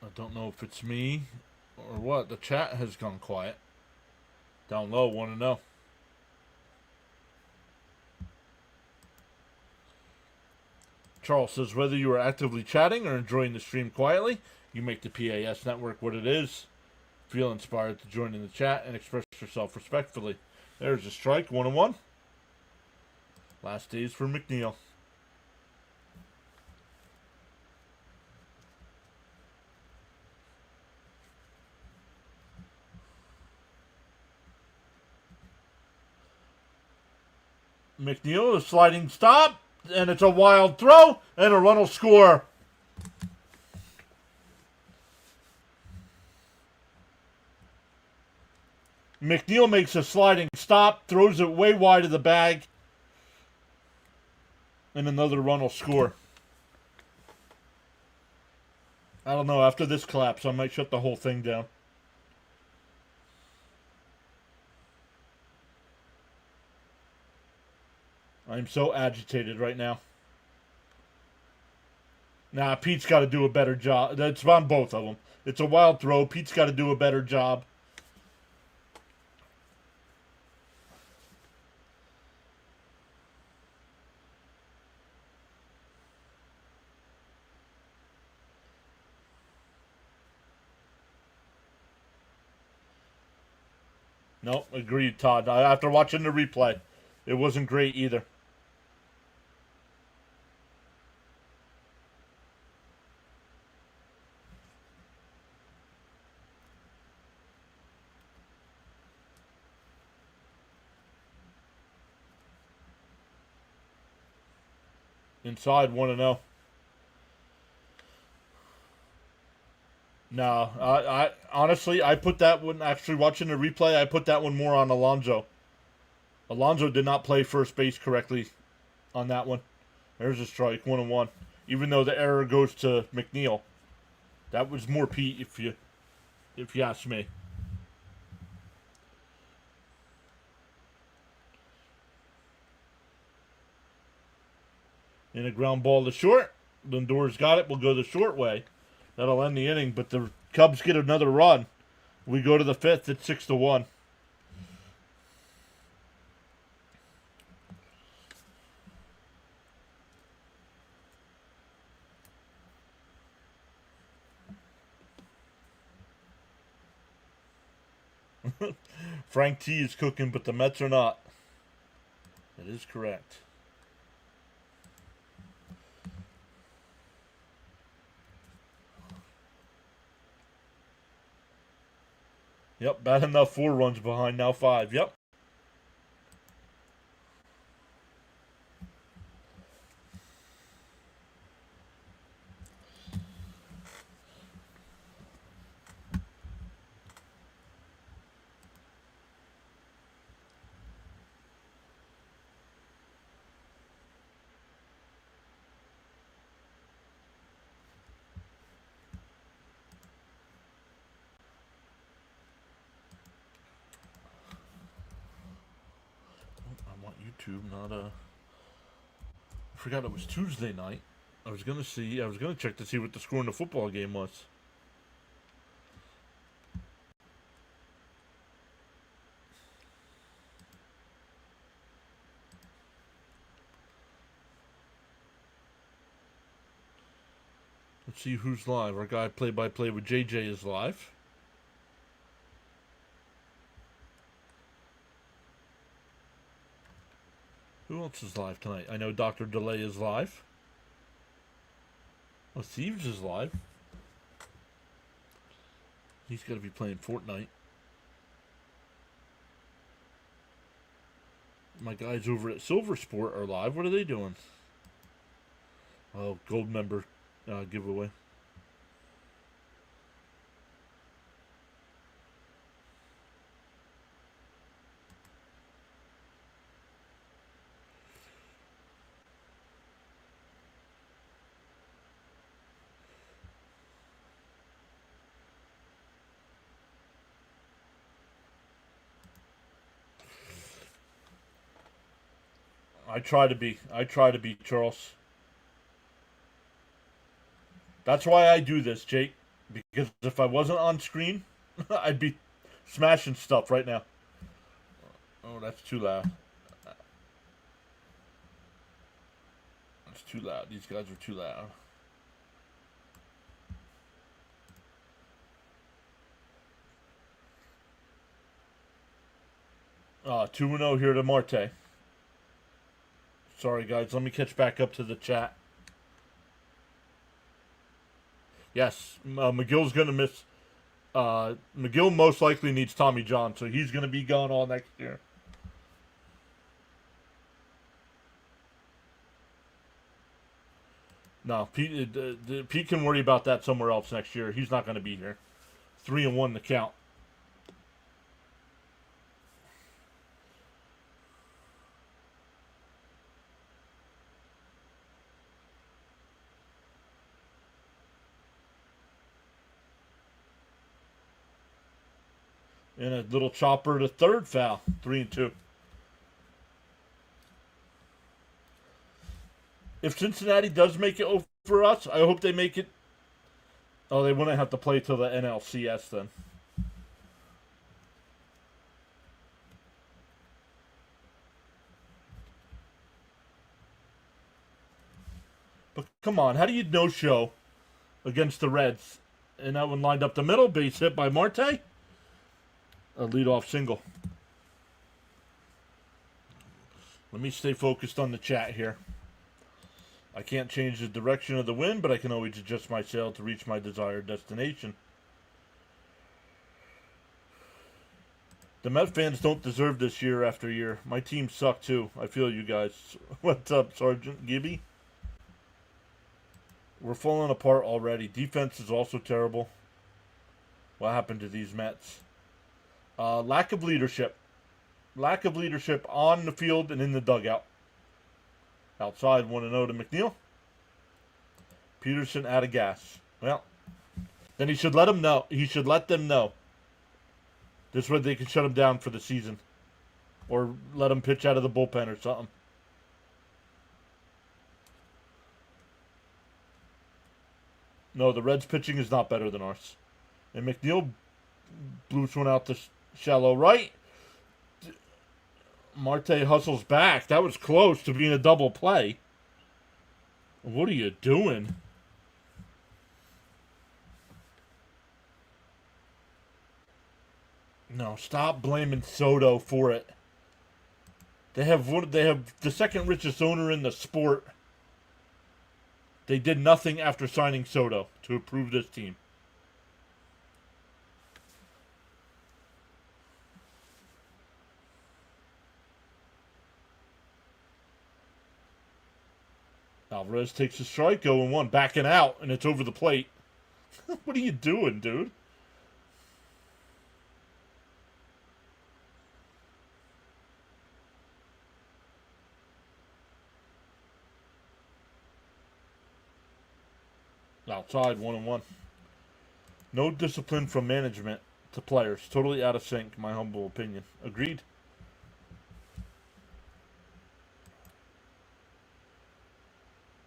I don't know if it's me or what. The chat has gone quiet. Down low, want to know. Charles says, whether you are actively chatting or enjoying the stream quietly, you make the PAS network what it is. Feel inspired to join in the chat and express yourself respectfully. There's a strike, 1-1. Last days for McNeil. McNeil, a sliding stop, and it's a wild throw, and a run will score. McNeil makes a sliding stop, throws it way wide of the bag, and another run will score. I don't know, after this collapse, I might shut the whole thing down. I'm so agitated right now. Nah, Pete's got to do a better job. That's on both of them. It's a wild throw. Pete's got to do a better job. No, agreed, Todd. After watching the replay, it wasn't great either. Inside, 1-0. No, I honestly, I put that one, actually watching the replay, I put that one more on Alonso. Alonso did not play first base correctly on that one. There's a strike, 1-1. Even though the error goes to McNeil. That was more Pete, if you ask me. In a ground ball to short. Lindor's got it. We'll go the short way. That'll end the inning, but the Cubs get another run. We go to the fifth at 6-1. Frank T is cooking, but the Mets are not. That is correct. Yep, bad enough 4 runs behind, now 5. Yep. YouTube, not I forgot it was Tuesday night. I was gonna check to see what the score in the football game was. Let's see who's live. Our guy play-by-play with JJ is live. Who else is live tonight? I know Dr. Delay is live. Oh, Thieves is live. He's got to be playing Fortnite. My guys over at Silver Sport are live. What are they doing? Oh, gold member giveaway. I try to be, Charles. That's why I do this, Jake. Because if I wasn't on screen, I'd be smashing stuff right now. Oh, that's too loud. That's too loud. These guys are too loud. Ah, 2-0 here to Marte. Sorry, guys. Let me catch back up to the chat. Yes, McGill's going to miss. McGill most likely needs Tommy John, so he's going to be gone all next year. No, Pete can worry about that somewhere else next year. He's not going to be here. 3-1 the count. And a little chopper to third foul. 3-2. If Cincinnati does make it over us, I hope they make it. Oh, they wouldn't have to play till the NLCS then. But come on, how do you no-show against the Reds? And that one lined up the middle, base hit by Marte. A leadoff single. Let me stay focused on the chat here. I can't change the direction of the wind, but I can always adjust my sail to reach my desired destination. The Met fans don't deserve this year after year. My team suck too. I feel you guys. What's up, Sergeant Gibby? We're falling apart already. Defense is also terrible. What happened to these Mets? Lack of leadership. Lack of leadership on the field and in the dugout. Outside, 1-0 to McNeil. Peterson out of gas. Well, then he should let them know. He should let them know. This way they can shut him down for the season. Or let him pitch out of the bullpen or something. No, the Reds' pitching is not better than ours. And McNeil blew one out to shallow right. Marte hustles back. That was close to being a double play. What are you doing? No, stop blaming Soto for it. They have the second richest owner in the sport. They did nothing after signing Soto to improve this team. Alvarez takes a strike, 0-1, backing out, and it's over the plate. What are you doing, dude? Outside, 1-1. No discipline from management to players. Totally out of sync, my humble opinion. Agreed?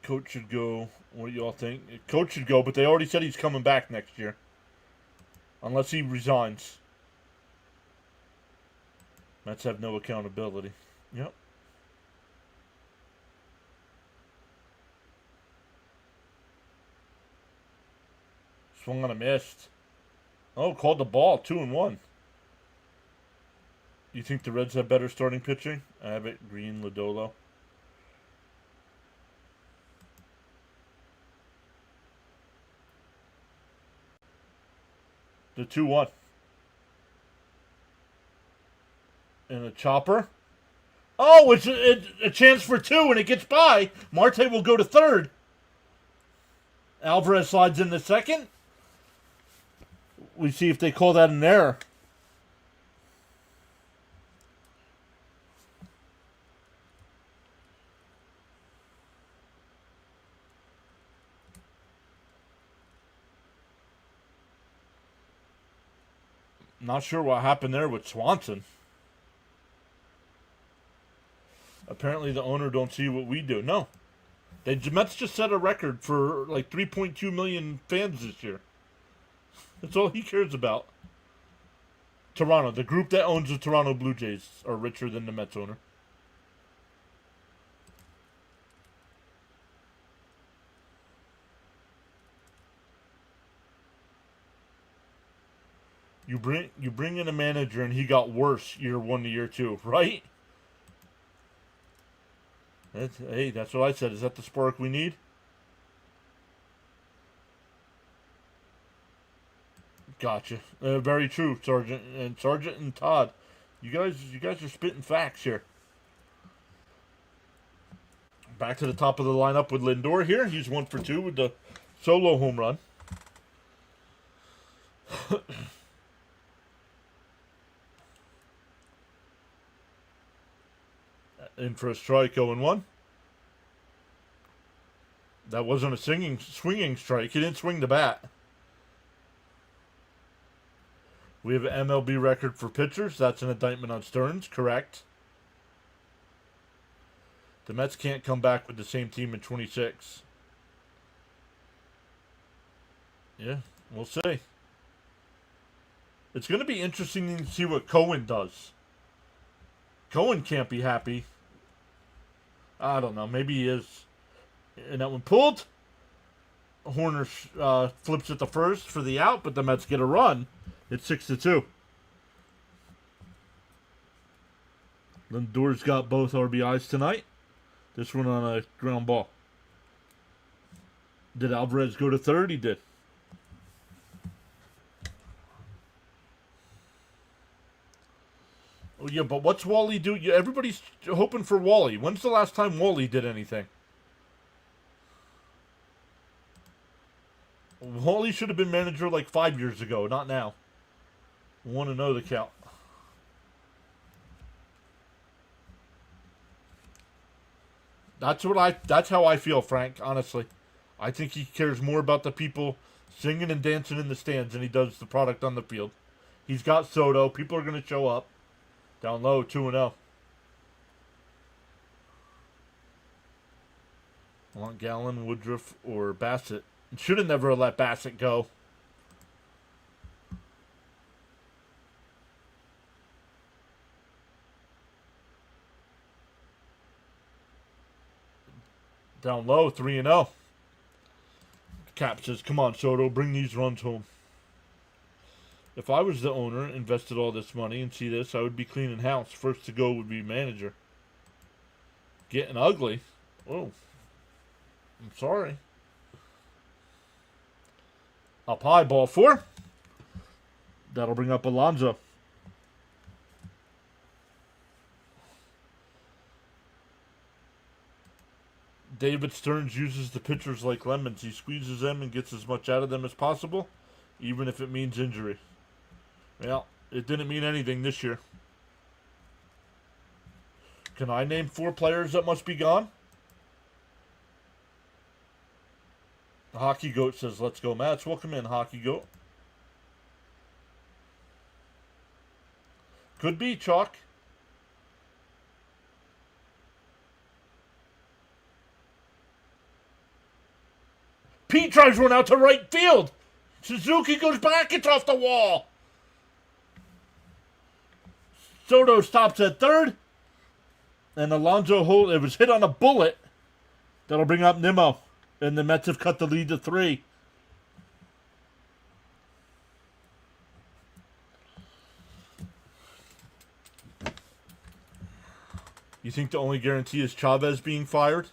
Coach should go. What do y'all think? Coach should go, but they already said he's coming back next year. Unless he resigns. Mets have no accountability. Yep. Swung on a missed. Oh, called the ball. 2-1. You think the Reds have better starting pitching? Abbott, Green, Lodolo. The 2-1. And a chopper. Oh, it's a chance for 2, and it gets by. Marte will go to third. Alvarez slides in the second. We see if they call that an error. Not sure what happened there with Swanson. Apparently the owner don't see what we do. No. The Mets just set a record for like 3.2 million fans this year. That's all he cares about. Toronto. The group that owns the Toronto Blue Jays are richer than the Mets owner. You bring in a manager and he got worse year 1 to year 2, right? Hey, that's what I said. Is that the spark we need? Gotcha. Very true, Sergeant and Todd. You guys are spitting facts here. Back to the top of the lineup with Lindor here. He's 1 for 2 with the solo home run. In for a strike, 0-1. That wasn't a swinging strike. He didn't swing the bat. We have an MLB record for pitchers. That's an indictment on Stearns, correct. The Mets can't come back with the same team in 26. Yeah, we'll see. It's going to be interesting to see what Cohen does. Cohen can't be happy. I don't know. Maybe he is. And that one pulled. Horner flips it to first for the out, but the Mets get a run. It's 6-2. Lindor's got both RBIs tonight. This one on a ground ball. Did Alvarez go to third? He did. Oh, yeah, but what's Wally do? Everybody's hoping for Wally. When's the last time Wally did anything? Wally should have been manager like 5 years ago, not now. Want to know the count. That's how I feel, Frank, honestly. I think he cares more about the people singing and dancing in the stands than he does the product on the field. He's got Soto. People are going to show up. Down low, 2-0. I want Gallen, Woodruff, or Bassett. Should have never let Bassett go. Down low, 3-0. Cap says, come on, Soto, bring these runs home. If I was the owner, invested all this money, and see this, I would be cleaning house. First to go would be manager. Getting ugly. Oh. I'm sorry. Up high, ball 4. That'll bring up Alonso. David Stearns uses the pitchers like lemons. He squeezes them and gets as much out of them as possible, even if it means injury. Well, it didn't mean anything this year. Can I name 4 players that must be gone? The Hockey Goat says, let's go, Mats. Welcome in, Hockey Goat. Could be, Chalk. Pete drives one out to right field. Suzuki goes back. It's off the wall. Soto stops at third. And Alonso it was hit on a bullet. That'll bring up Nimmo. And the Mets have cut the lead to 3. You think the only guarantee is Chavez being fired?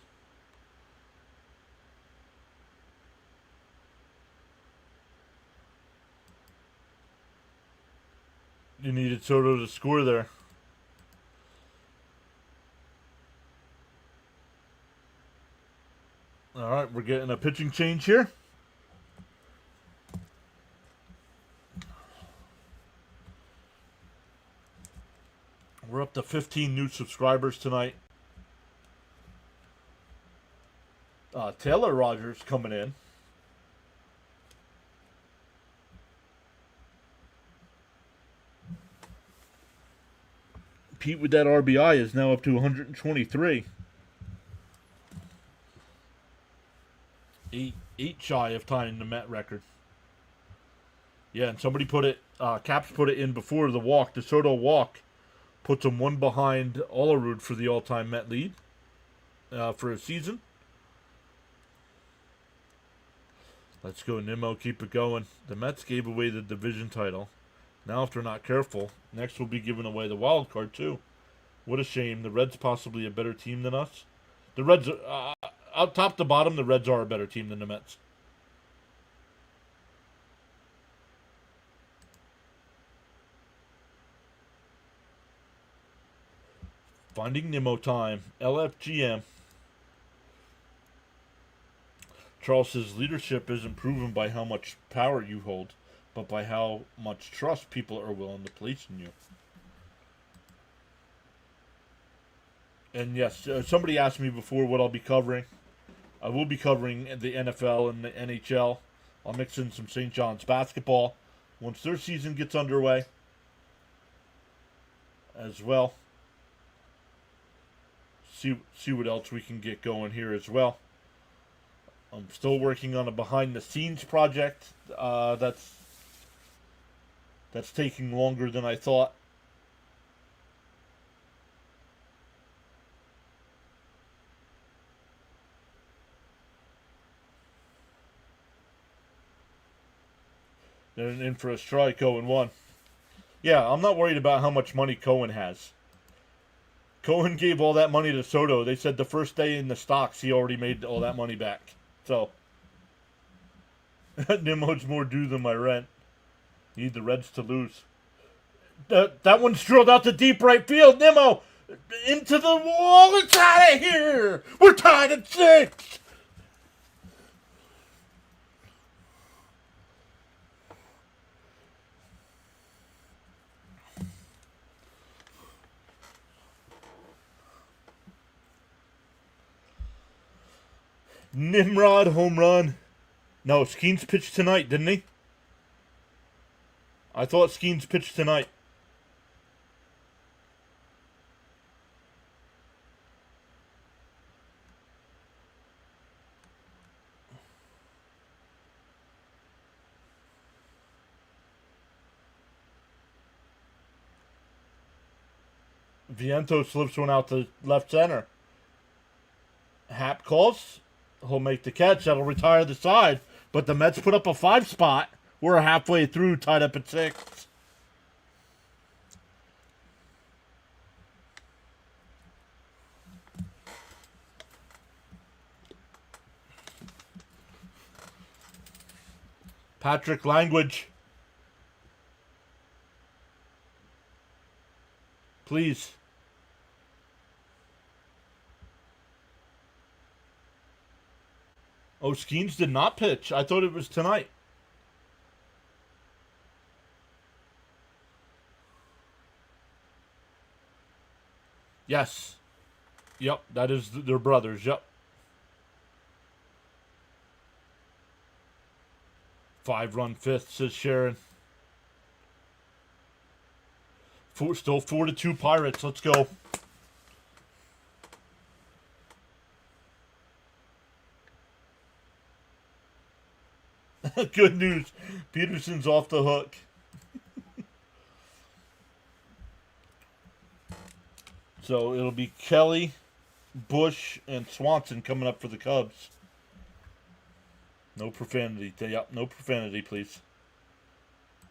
You needed Soto to score there. All right, we're getting a pitching change here. We're up to 15 new subscribers tonight. Taylor Rogers coming in. Pete with that RBI is now up to 123. Eight shy of tying the Met record. Yeah, and somebody put it, Caps put it in before the walk. The Soto walk puts him one behind Olerud for the all-time Met lead for a season. Let's go, Nimmo. Keep it going. The Mets gave away the division title. Now, if they're not careful, next we'll be giving away the wild card, too. What a shame. The Reds possibly a better team than us. The Reds, out top to bottom, the Reds are a better team than the Mets. Finding Nimmo time. LFGM. Charles says leadership isn't proven by how much power you hold, but by how much trust people are willing to place in you. And yes, somebody asked me before what I'll be covering. I will be covering the NFL and the NHL. I'll mix in some St. John's basketball once their season gets underway as well. See what else we can get going here as well. I'm still working on a behind-the-scenes project that's taking longer than I thought. They're in for a strike, 0-1. Yeah, I'm not worried about how much money Cohen has. Cohen gave all that money to Soto. They said the first day in the stocks, he already made all that money back. So, Nimmo's more due than my rent. Need the Reds to lose. That one's drilled out to deep right field. Nimmo, into the wall. It's out of here. We're tied at 6. Nimrod home run. No, Skeens pitched tonight, didn't he? I thought Skeens pitched tonight. Viento slips one out to left center. Hap calls. He'll make the catch. That'll retire the side. But the Mets put up a 5 spot. We're halfway through, tied up at 6. Patrick Language. Please. Oh, Skeens did not pitch. I thought it was tonight. Yes. Yep, that is their brothers. Yep. 5-run fifth, says Sharon. Still 4-2 Pirates. Let's go. Good news. Peterson's off the hook. So it'll be Kelly, Bush, and Swanson coming up for the Cubs. No profanity. Yep, no profanity, please.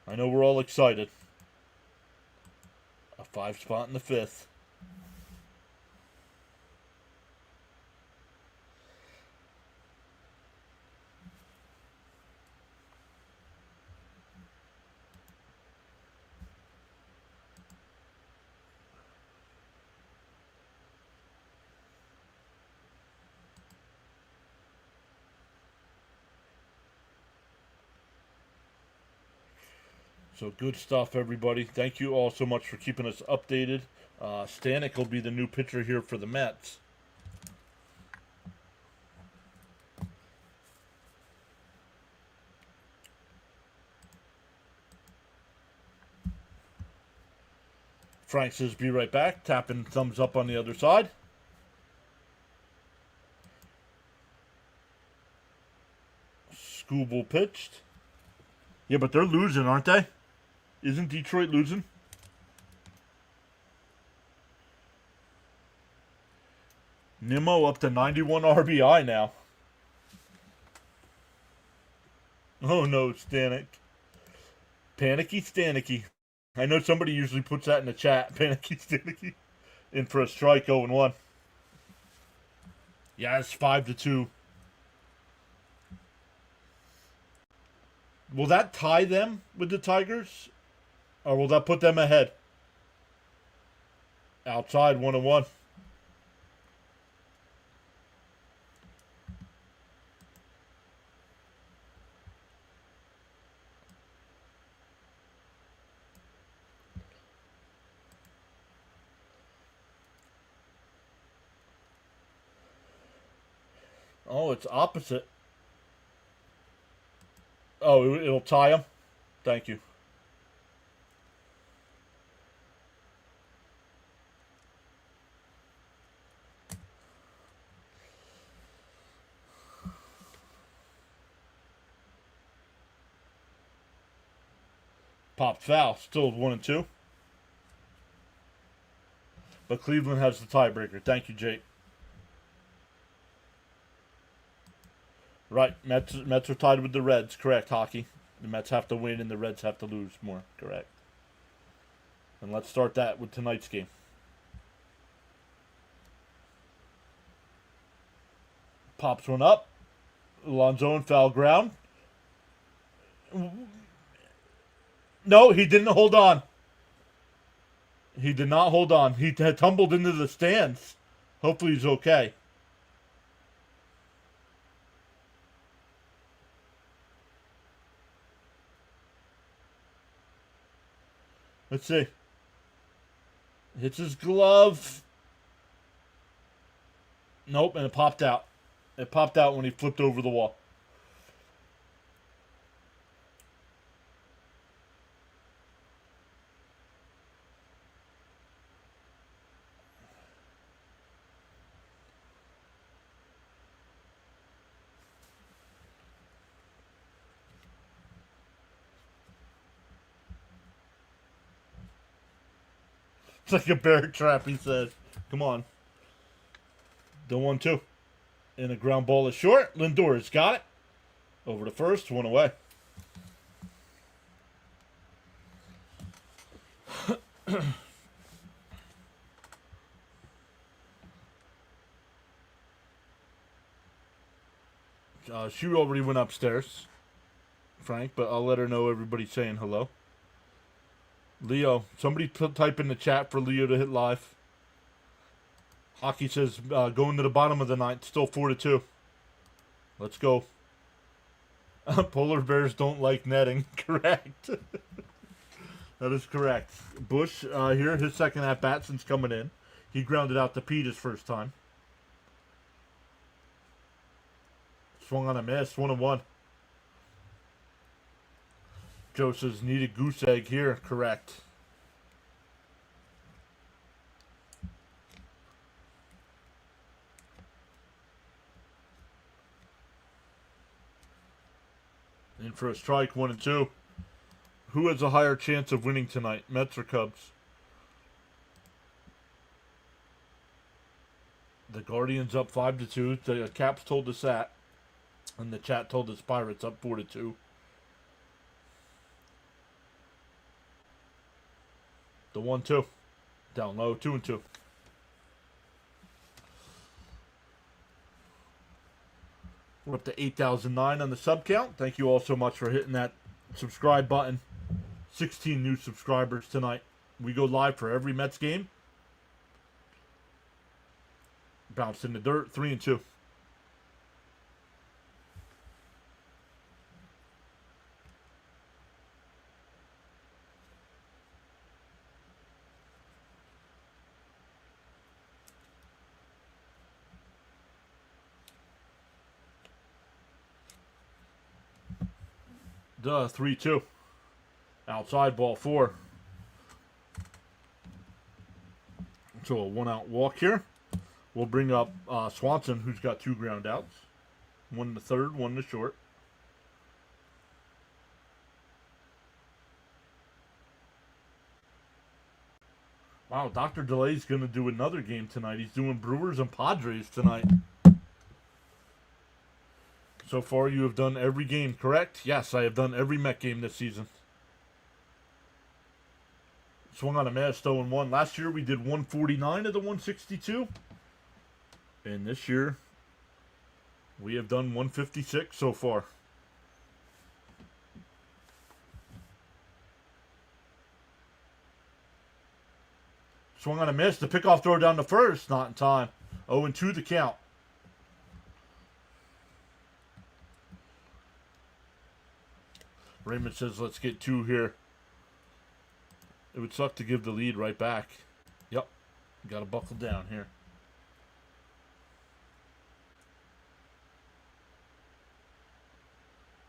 I know we're all excited. A 5 spot in the 5th. So good stuff, everybody. Thank you all so much for keeping us updated. Stanek will be the new pitcher here for the Mets. Frank says, be right back. Tapping thumbs up on the other side. Scooble pitched. Yeah, but they're losing, aren't they? Isn't Detroit losing? Nimmo up to 91 RBI now. Oh no, Stanek. Panicky Stanicky. I know somebody usually puts that in the chat. Panicky Stanicky. In for a strike, 0-1. Yeah, it's 5-2. Will that tie them with the Tigers? Or will that put them ahead? Outside, 1-1. Oh, it's opposite. Oh, it'll tie them? Thank you. Popped foul. Still 1-2. But Cleveland has the tiebreaker. Thank you, Jake. Right. Mets are tied with the Reds. Correct, Hockey. The Mets have to win and the Reds have to lose more. Correct. And let's start that with tonight's game. Pops one up. Alonso in foul ground. No, he didn't hold on. He did not hold on. He had tumbled into the stands. Hopefully he's okay. Let's see. Hits his glove. Nope, and it popped out. It popped out when he flipped over the wall. It's like a bear trap, he said. Come on. The 1-2. And a ground ball is short. Lindor's got it. Over to first, one away. She already went upstairs, Frank, but I'll let her know everybody's saying hello. Leo, somebody type in the chat for Leo to hit live. Hockey says going to the bottom of the ninth, still 4-2. Let's go. Polar bears don't like netting. Correct. That is correct. Bush here, his second at bat since coming in. He grounded out to Pete his first time. Swung on a miss, 1-1. Joe says needed goose egg here. Correct. In for a strike, 1-2. Who has a higher chance of winning tonight, Mets or Cubs? The Guardians up 5-2. The Caps told us that. And the chat told us Pirates up 4-2. The 1-2. Down low, 2-2. We're up to 8,009 on the sub count. Thank you all so much for hitting that subscribe button. 16 new subscribers tonight. We go live for every Mets game. Bounced in the dirt, 3-2. 3-2. Outside, ball 4. So a 1-out walk here. We'll bring up Swanson, who's got 2 ground outs. 1 to third, 1 to short. Wow, Dr. Delay's going to do another game tonight. He's doing Brewers and Padres tonight. So far, you have done every game, correct? Yes, I have done every Met game this season. Swung on a miss, 0-1. Last year, we did 149 of the 162. And this year, we have done 156 so far. Swung on a miss. The pickoff throw down to first. Not in time. 0-2 the count. Raymond says, let's get 2 here. It would suck to give the lead right back. Yep. Got to buckle down here.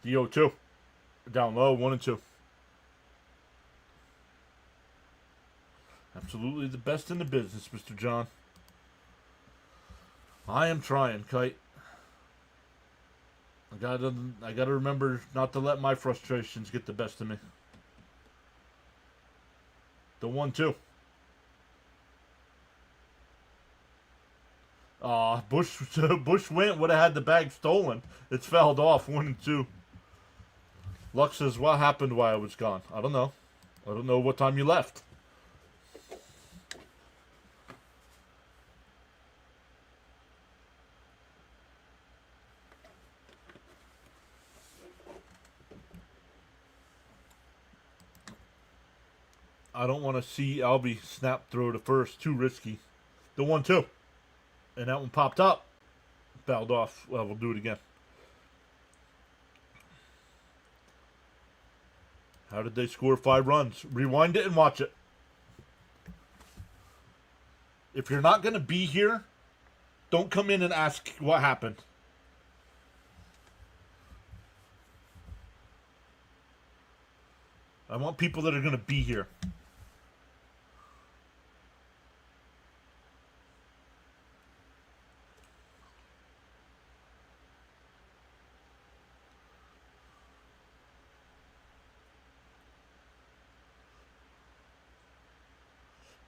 The 0-2. Down low, 1-2. Absolutely the best in the business, Mr. John. I am trying, Kite. I gotta remember not to let my frustrations get the best of me. The 1-2. Bush went, would have had the bag stolen. It's fouled off, 1-2. Luck says, what happened while I was gone? I don't know. I don't know what time you left. I don't want to see Albie snap throw to first. Too risky. The 1-2. And that one popped up. Fouled off. Well, we'll do it again. How did they score 5 runs? Rewind it and watch it. If you're not going to be here, don't come in and ask what happened. I want people that are going to be here.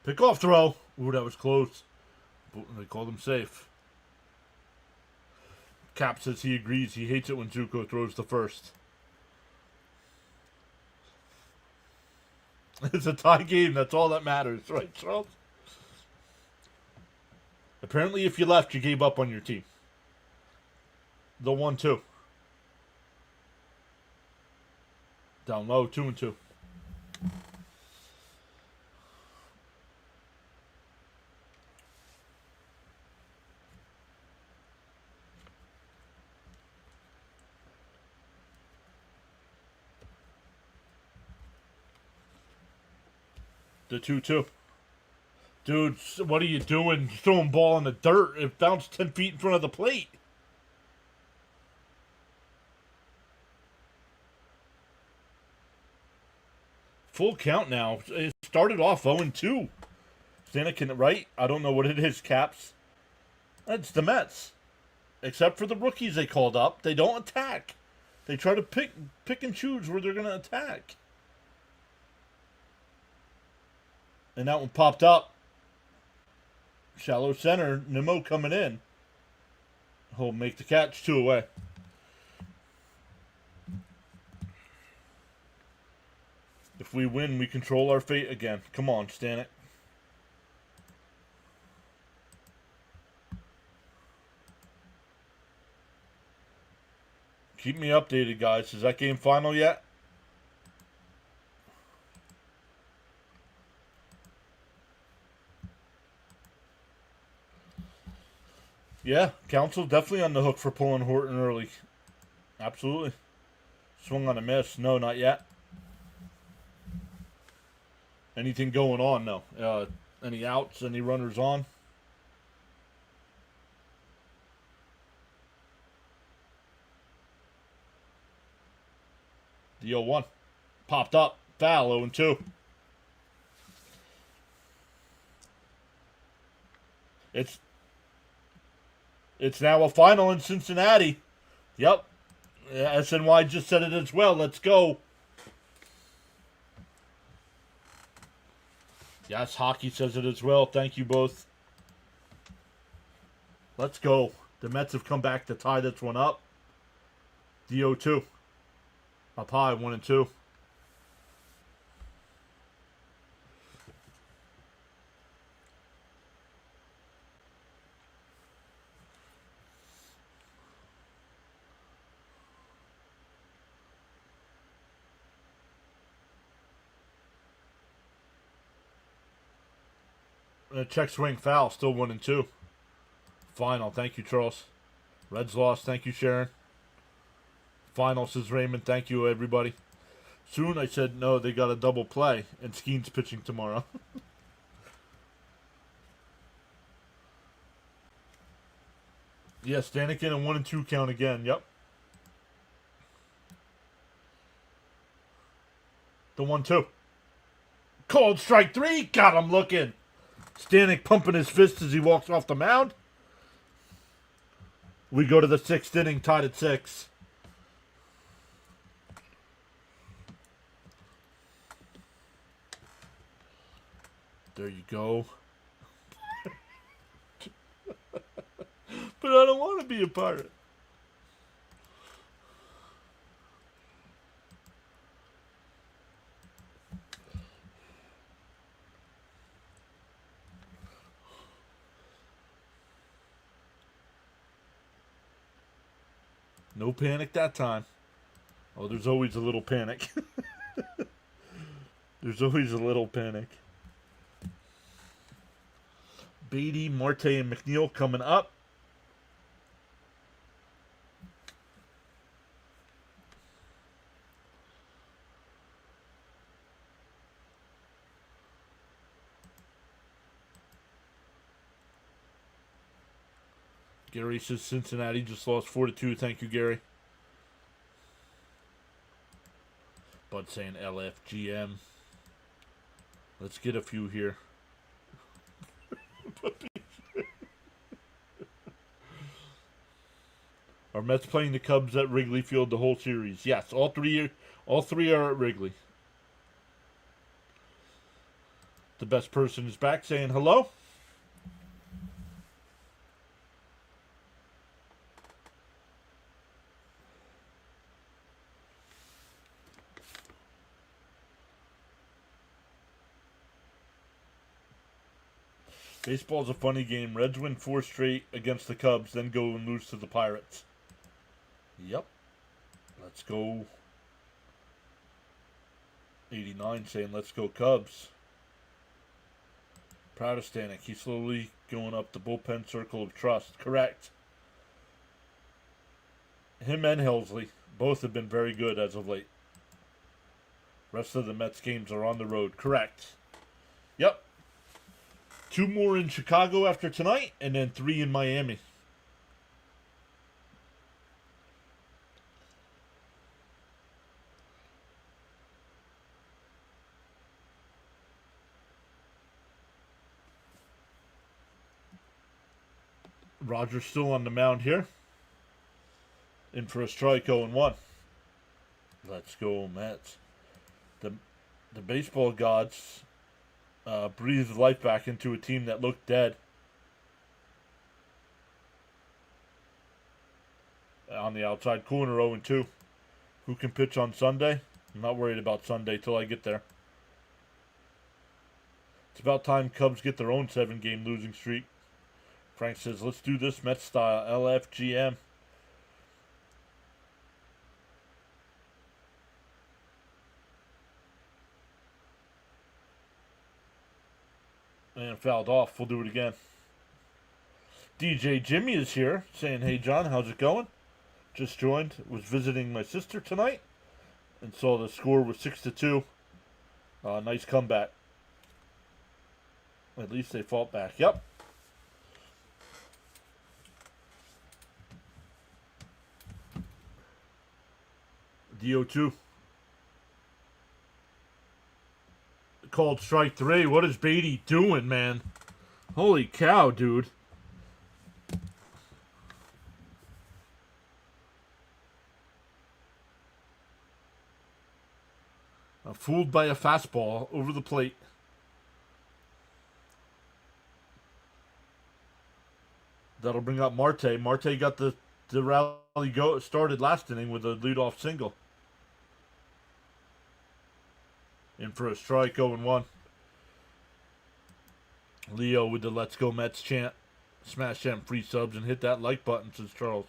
Pick-off throw. Ooh, that was close. They called him safe. Cap says he agrees. He hates it when Zuko throws the first. It's a tie game. That's all that matters. Right, Charles? Apparently, if you left, you gave up on your team. The 1-2. Down low, 2-2. The 2-2. Dude, what are you doing? You're throwing ball in the dirt. It bounced 10 feet in front of the plate. Full count now. It started off 0-2. Stanikin, right? I don't know what it is, Caps. That's the Mets. Except for the rookies they called up. They don't attack. They try to pick and choose where they're going to attack. And that one popped up. Shallow center. Nimmo coming in. He'll make the catch. 2 away. If we win, we control our fate again. Come on, Stanek. Keep me updated, guys. Is that game final yet? Yeah, Council definitely on the hook for pulling Horton early. Absolutely. Swung on a miss. No, not yet. Anything going on? No. Any outs? Any runners on? The 0-1. Popped up. Foul, 0-2. It's now a final in Cincinnati. Yep. SNY just said it as well. Let's go. Yes, hockey says it as well. Thank you both. Let's go. The Mets have come back to tie this one up. The 0-2. Up high, 1-2. A check swing foul, still 1-2. Final, thank you, Charles. Reds lost, thank you, Sharon. Final, says Raymond, thank you, everybody. Soon, I said, no, they got a double play, and Skeen's pitching tomorrow. Yes, Danikin and 1-2 count again, yep. The 1-2. Called strike 3, got him looking. Stanek pumping his fist as he walks off the mound. We go to the 6th inning, tied at 6. There you go. But I don't want to be a pirate. No panic that time. Oh, there's always a little panic. There's always a little panic. Beatty, Marte, and McNeil coming up. Gary says Cincinnati just lost 4-2. Thank you, Gary. Bud saying LFGM. Let's get a few here. Are Mets playing the Cubs at Wrigley Field the whole series? Yes, all three are at Wrigley. The best person is back saying hello. Baseball's a funny game. Reds win 4 straight against the Cubs, then go and lose to the Pirates. Yep. Let's go. 89 saying, let's go Cubs. Proud of Stanek. He's slowly going up the bullpen circle of trust. Correct. Him and Helsley both have been very good as of late. Rest of the Mets games are on the road. Correct. Yep. 2 more in Chicago after tonight, and then 3 in Miami. Rogers still on the mound here. In for a strike, 0-1. Let's go, Mets. The baseball gods breathed life back into a team that looked dead. On the outside corner, 0-2. Who can pitch on Sunday? I'm not worried about Sunday till I get there. It's about time Cubs get their own 7-game losing streak. Frank says, let's do this Mets style. LFGM. And fouled off. We'll do it again. DJ Jimmy is here saying, hey John, how's it going? Just joined. Was visiting my sister tonight and saw the score was 6-2. Nice comeback. At least they fought back. Yep. DO2. called strike 3. What is Beatty doing, man? Holy cow, dude. I'm fooled by a fastball over the plate. That'll bring up Marte. Marte got the rally started last inning with a leadoff single. In for a strike, 0-1. Leo with the Let's Go Mets chant. Smash them free subs and hit that like button, says Charles.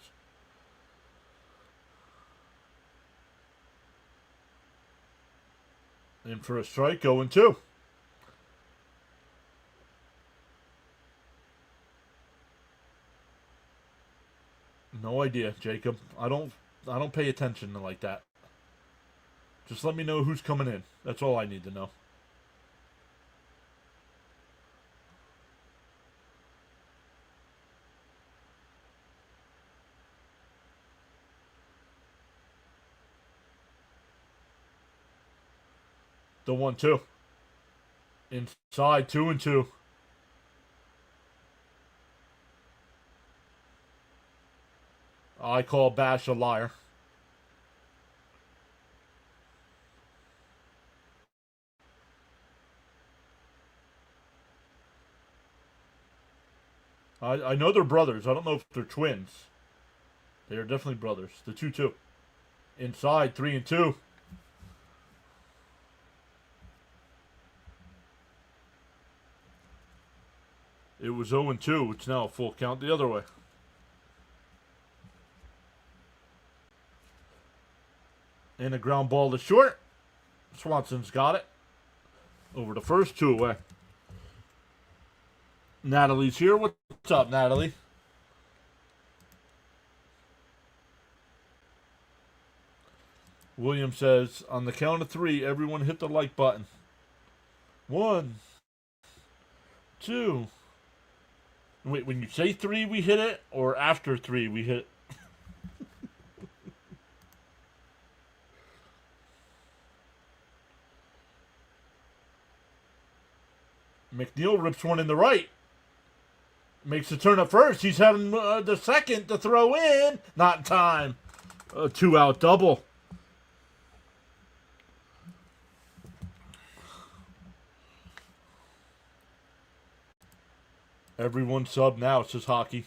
In for a strike, 0-2. No idea, Jacob. I don't pay attention to like that. Just let me know who's coming in. That's all I need to know. The 1-2. Inside, 2-2. I call Bash a liar. I know they're brothers. I don't know if they're twins. They are definitely brothers. The 2-2. Inside, 3-2. It was 0-2. It's now a full count the other way. And a ground ball to short. Swanson's got it. Over to first, 2 away. Natalie's here. What's up, Natalie? William says, on the count of 3, everyone hit the like button. 1, 2. Wait, when you say 3, we hit it? Or after 3, we hit it? McNeil rips one in the right. Makes the turn at first. He's having the second to throw in. Not in time. A 2-out double. Everyone sub now, says Hockey.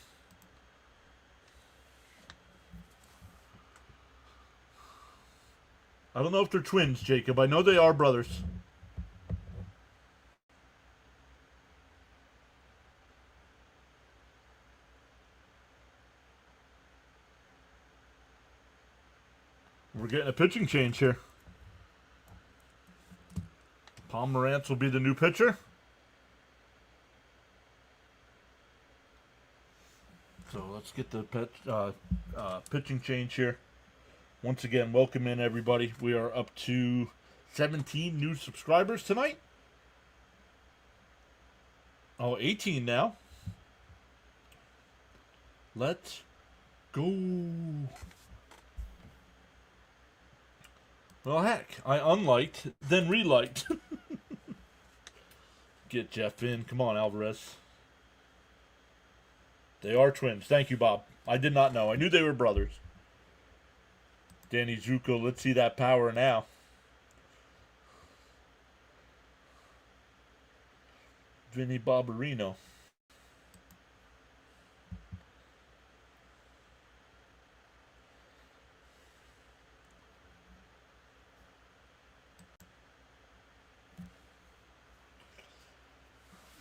I don't know if they're twins, Jacob. I know they are brothers. We're getting a pitching change here. Pomerantz will be the new pitcher. So let's get the pitching change here. Once again, welcome in everybody. We are up to 17 new subscribers tonight. Oh, 18 now. Let's go. Well, heck, I unliked, then reliked. Get Jeff in. Come on, Alvarez. They are twins. Thank you, Bob. I did not know. I knew they were brothers. Danny Zuko, let's see that power now. Vinny Barbarino.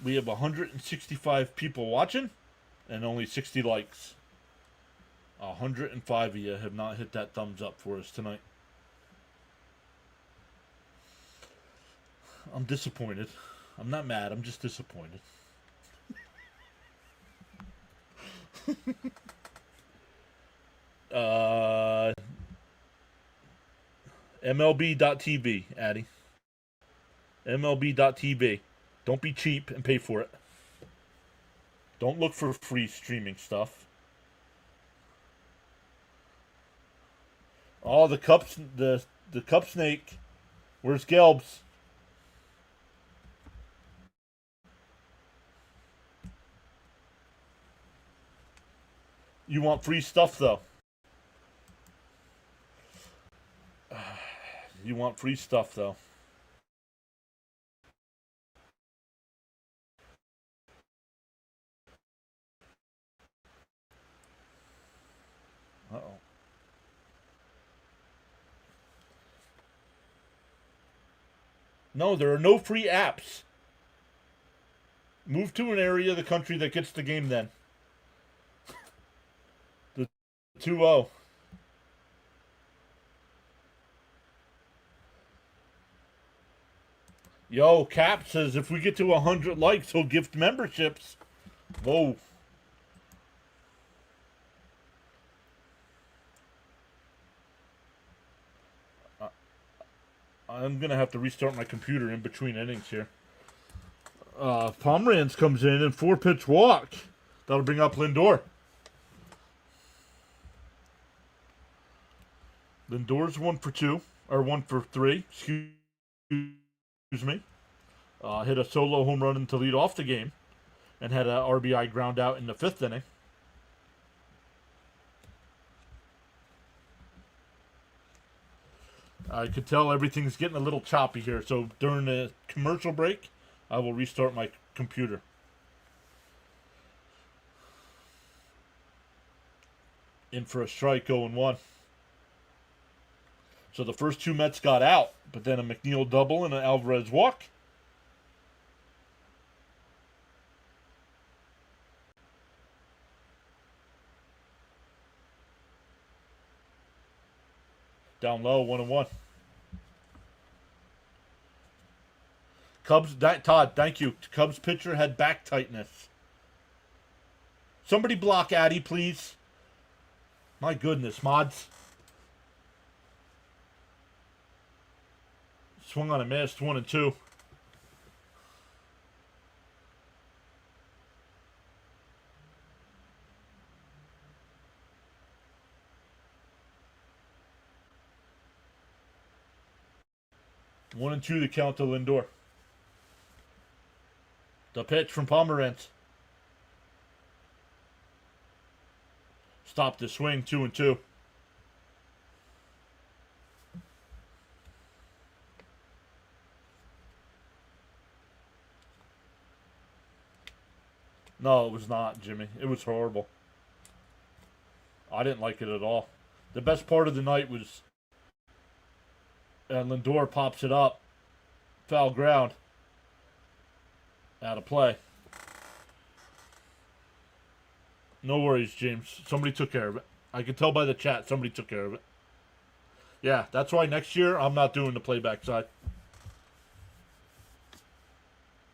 We have 165 people watching and only 60 likes. 105 of you have not hit that thumbs up for us tonight. I'm disappointed. I'm not mad. I'm just disappointed. MLB.TV, Addy. MLB.TV. Don't be cheap and pay for it. Don't look for free streaming stuff. Oh, the cup snake. Where's Gelbs? You want free stuff, though. You want free stuff, though. Uh-oh. No, there are no free apps. Move to an area of the country that gets the game then. The 2-0. Yo, Cap says if we get to 100 likes, he'll gift memberships. Whoa. I'm going to have to restart my computer in between innings here. Pomeranz comes in and 4-pitch walk. That'll bring up Lindor. Lindor's 1 for 2, or 1 for 3. Excuse me. Hit a solo home run to lead off the game, and had a RBI ground out in the 5th inning. I could tell everything's getting a little choppy here, so during the commercial break, I will restart my computer. In for a strike, 0-1. So the first 2 Mets got out, but then a McNeil double and an Alvarez walk. Down low, 1-1. Cubs, Todd, thank you. Cubs pitcher had back tightness. Somebody block Addy, please. My goodness, mods. Swung on a missed, 1-2. One and two to count to Lindor. The pitch from Pomeranz. Stop the swing, 2-2. No, it was not, Jimmy. It was horrible. I didn't like it at all. The best part of the night was Lindor pops it up. Foul ground. Out of play. No worries, James. Somebody took care of it. I can tell by the chat somebody took care of it. Yeah, that's why next year I'm not doing the playback side.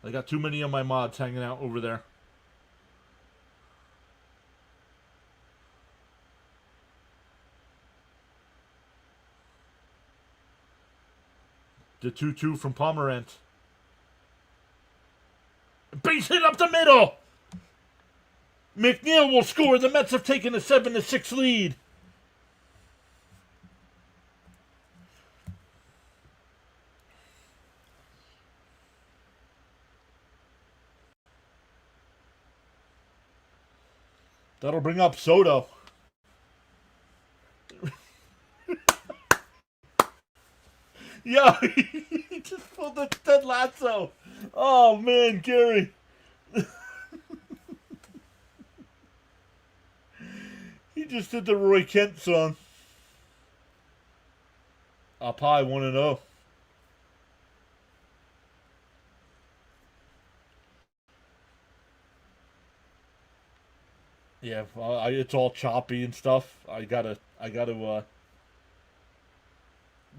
I got too many of my mods hanging out over there. The 2-2 from Pomeranz. Base hit up the middle. McNeil will score. The Mets have taken a 7-6 lead. That'll bring up Soto. Yeah, he just pulled the Ted Lasso. Oh, man, Gary. He just did the Roy Kent song. Up high, 1-0. Yeah, it's all choppy and stuff. I gotta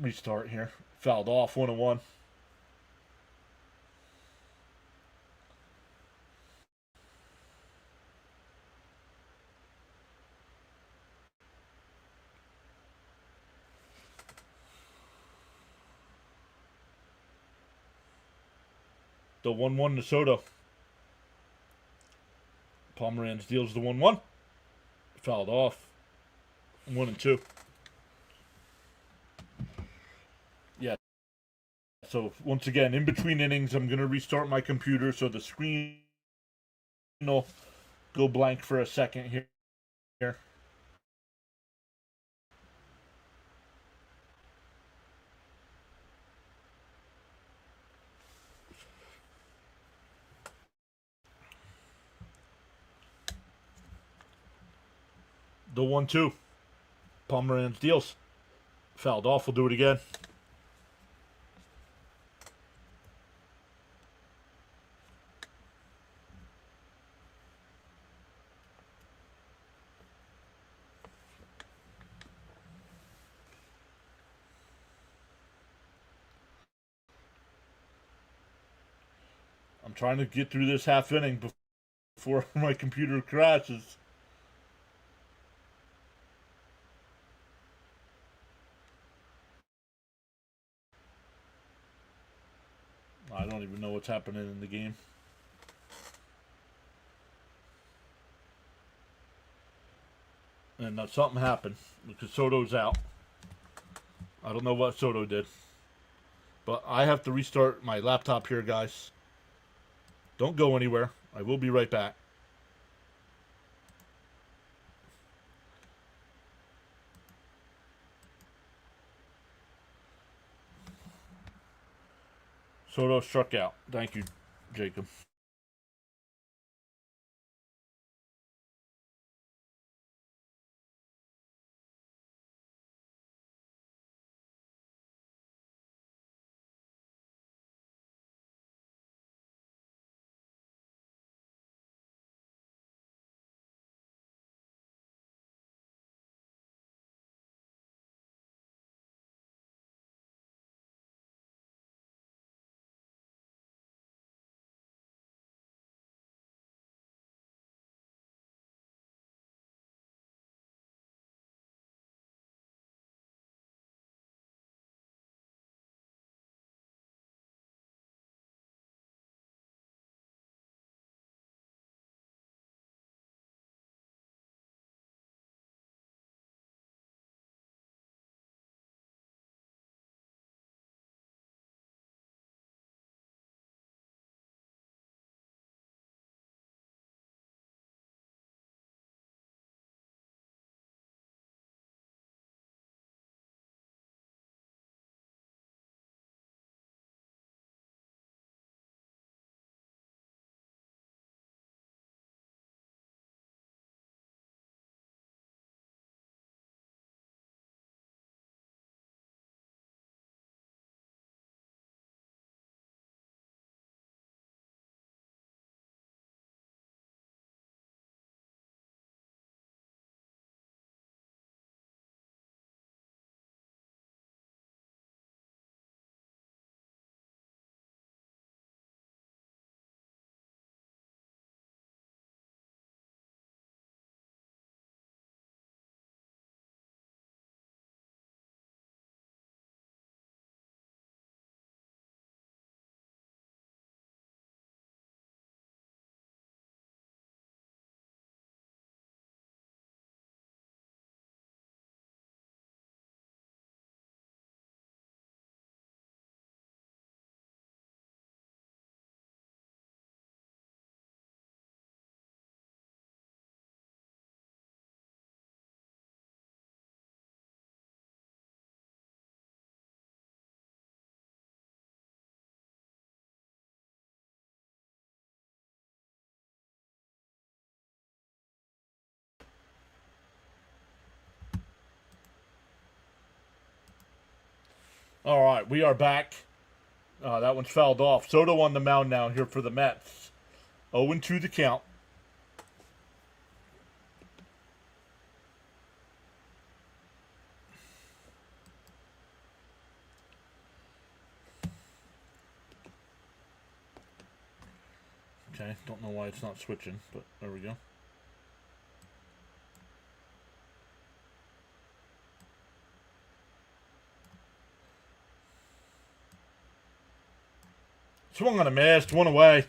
restart here. Fouled off, 1-1. The 1-1 to Soto. Pomeranz deals the 1-1. Fouled off. 1-2. Yeah. So, once again, in between innings, I'm going to restart my computer, so the screen will go blank for a second here. The 1-2. Pomeranz deals. Fouled off. We'll do it again. I'm trying to get through this half inning before my computer crashes. I don't even know what's happening in the game. And something happened because Soto's out. I don't know what Soto did. But I have to restart my laptop here, guys. Don't go anywhere. I will be right back. Soto struck out. Thank you, Jacob. All right, we are back. That one's fouled off. Soto on the mound now here for the Mets. 0-2 the count. Okay, don't know why it's not switching, but there we go. Swung on a miss, one away.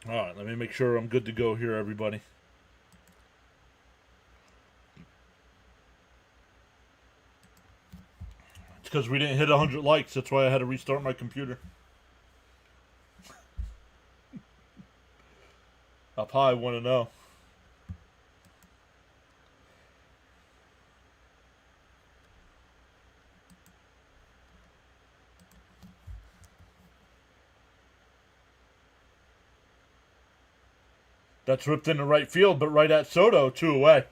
All right, let me make sure I'm good to go here, everybody. Let's because we didn't hit 100 likes. That's why I had to restart my computer. Up high, want to know. That's ripped into right field, but right at Soto, 2 away.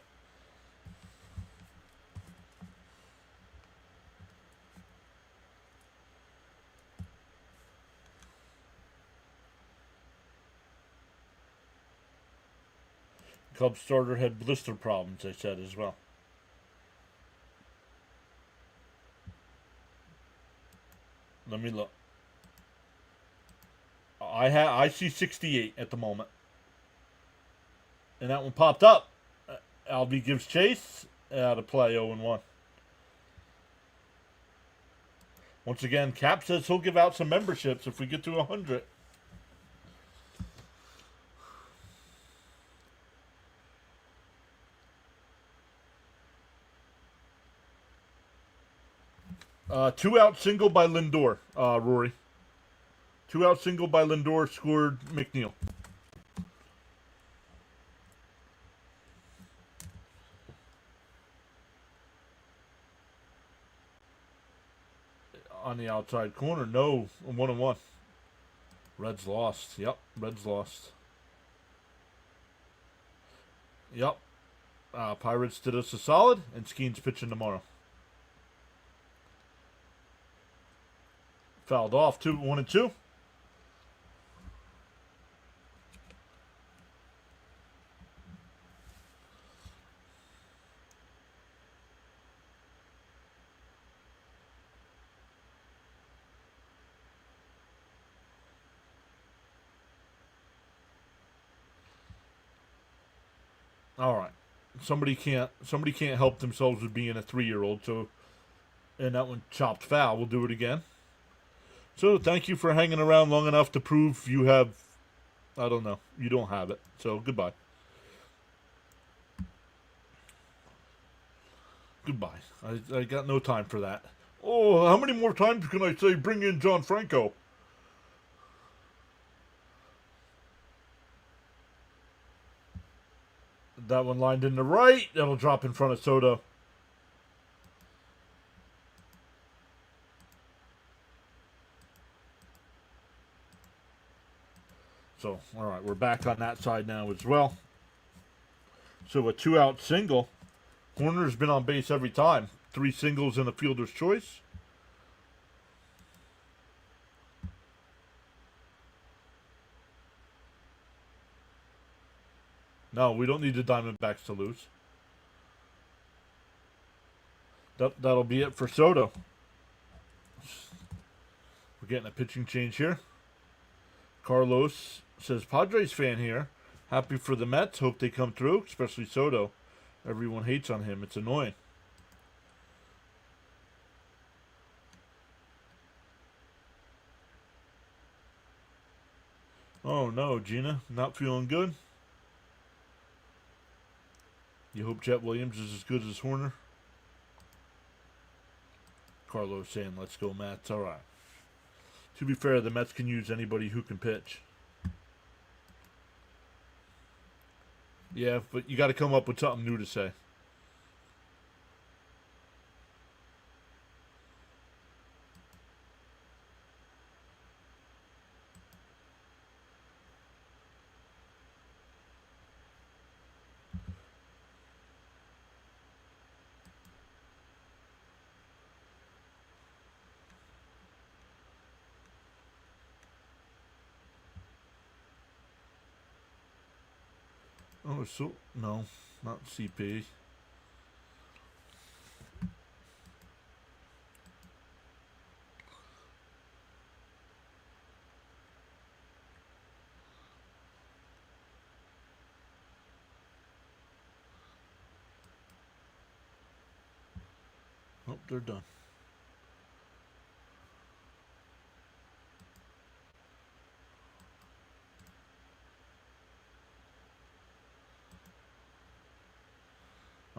Cubs starter had blister problems, they said as well. Let me look. I see 68 at the moment. And that one popped up. Albie gives chase. Out of play, 0-1. Once again, Cap says he'll give out some memberships if we get to 100. Two out single by Lindor, Rory. 2 out single by Lindor, scored McNeil. On the outside corner, no, 1-1. Reds lost. Yep, Reds lost. Yep. Pirates did us a solid, and Skeen's pitching tomorrow. Fouled off, 1-2. All right. Somebody can't help themselves with being a 3-year-old, so and that one chopped foul. We'll do it again. So thank you for hanging around long enough to prove you have, I don't know, you don't have it. So goodbye. Goodbye. I got no time for that. Oh, how many more times can I say bring in John Franco? That one lined in the right. That'll drop in front of Soto. So, all right, we're back on that side now as well. So a 2-out single. Horner's been on base every time. 3 singles and a fielder's choice. No, we don't need the Diamondbacks to lose. That'll be it for Soto. We're getting a pitching change here. Carlos says, Padres fan here. Happy for the Mets. Hope they come through, especially Soto. Everyone hates on him. It's annoying. Oh no, Gina. Not feeling good. You hope Jet Williams is as good as Horner? Carlos saying, let's go Mets. All right. To be fair, the Mets can use anybody who can pitch. Yeah, but you got to come up with something new to say. Oh, so no, not CP. Oh, they're done.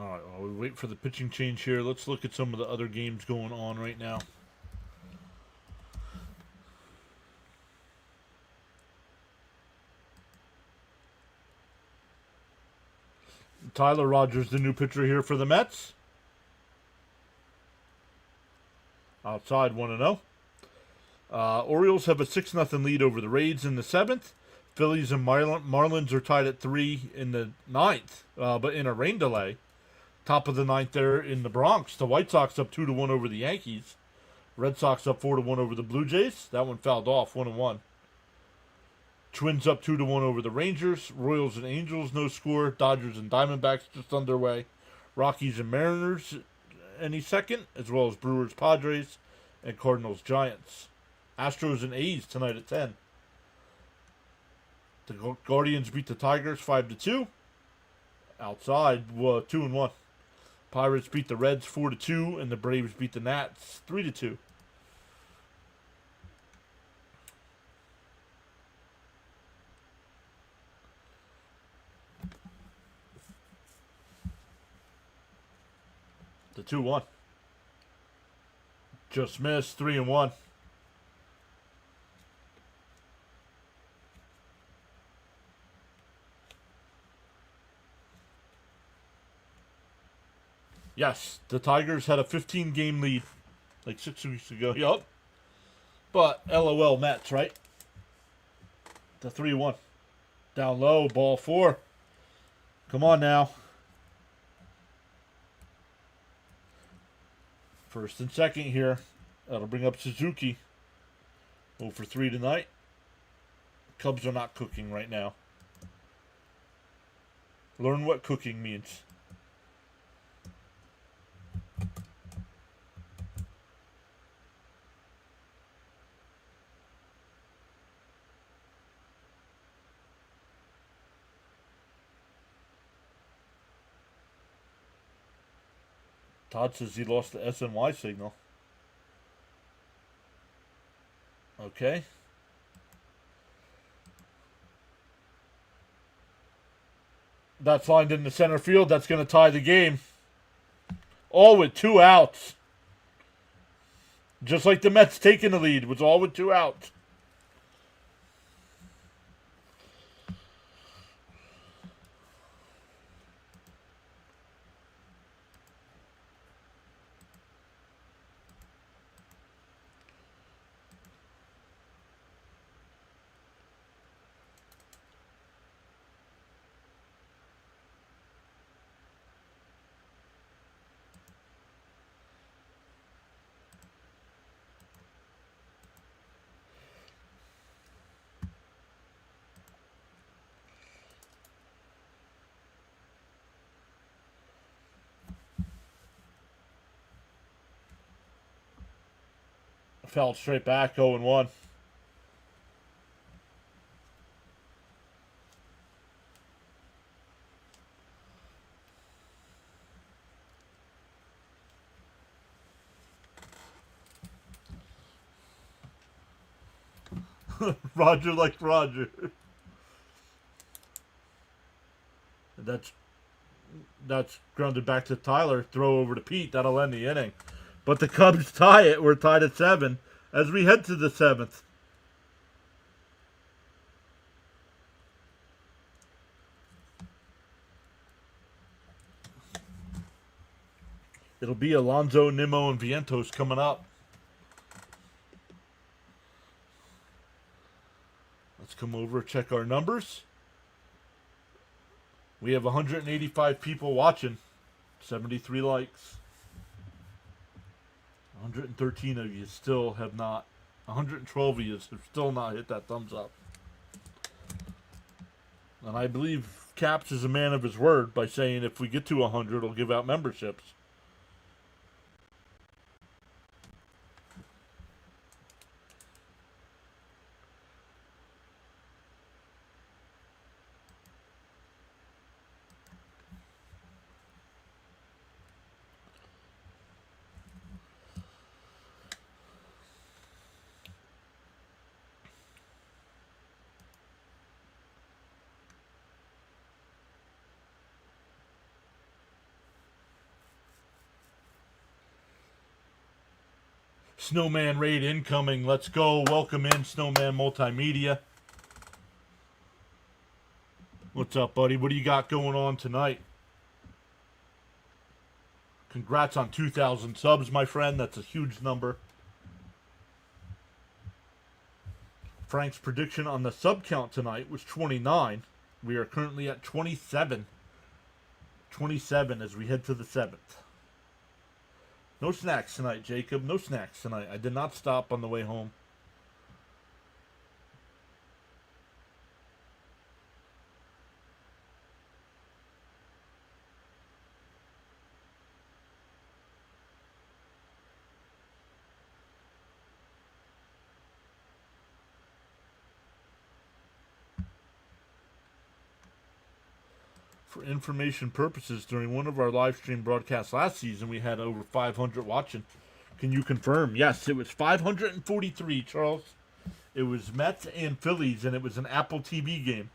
All right, while we wait for the pitching change here, let's look at some of the other games going on right now. Tyler Rogers, the new pitcher here for the Mets. Outside 1-0. Orioles have a 6-0 lead over the Rays in the 7th. Phillies and Marlins are tied at 3 in the 9th, but in a rain delay. Top of the 9th there in the Bronx. The White Sox up 2-1 over the Yankees. Red Sox up 4-1 over the Blue Jays. That one fouled off, 1-1. Twins up 2-1 over the Rangers. Royals and Angels, no score. Dodgers and Diamondbacks just underway. Rockies and Mariners any second, as well as Brewers, Padres, and Cardinals, Giants. Astros and A's tonight at 10. The Guardians beat the Tigers 5-2. Outside, 2-1. Pirates beat the Reds 4-2, and the Braves beat the Nats 3-2. The 2-1. Just missed 3-1. Yes, the Tigers had a 15-game lead like 6 weeks ago. Yup. But LOL Mets, right? The 3-1. Down low, ball 4. Come on now. First and second here. That'll bring up Suzuki. 0 for 3 tonight. Cubs are not cooking right now. Learn what cooking means. Todd says he lost the SNY signal. Okay. That's lined in the center field. That's going to tie the game. All with 2 outs. Just like the Mets taking the lead. It was all with 2 outs. Fell straight back, 0-1. Roger like Roger. That's grounded back to Tyler. Throw over to Pete. That'll end the inning. But the Cubs tie it. We're tied at 7 as we head to the 7th. It'll be Alonso, Nimmo, and Vientos coming up. Let's come over, check our numbers. We have 185 people watching. 73 likes. 113 of you still have not. 112 of you have still not hit that thumbs up. And I believe Caps is a man of his word by saying if we get to 100, he'll give out memberships. Snowman raid incoming. Let's go. Welcome in, Snowman Multimedia. What's up, buddy? What do you got going on tonight? Congrats on 2,000 subs, my friend. That's a huge number. Frank's prediction on the sub count tonight was 29. We are currently at 27. 27 as we head to the 7th. No snacks tonight, Jacob. No snacks tonight. I did not stop on the way home. For information purposes, during one of our live stream broadcasts last season, we had over 500 watching. Can you confirm? Yes, it was 543, Charles. It was Mets and Phillies, and it was an Apple TV game.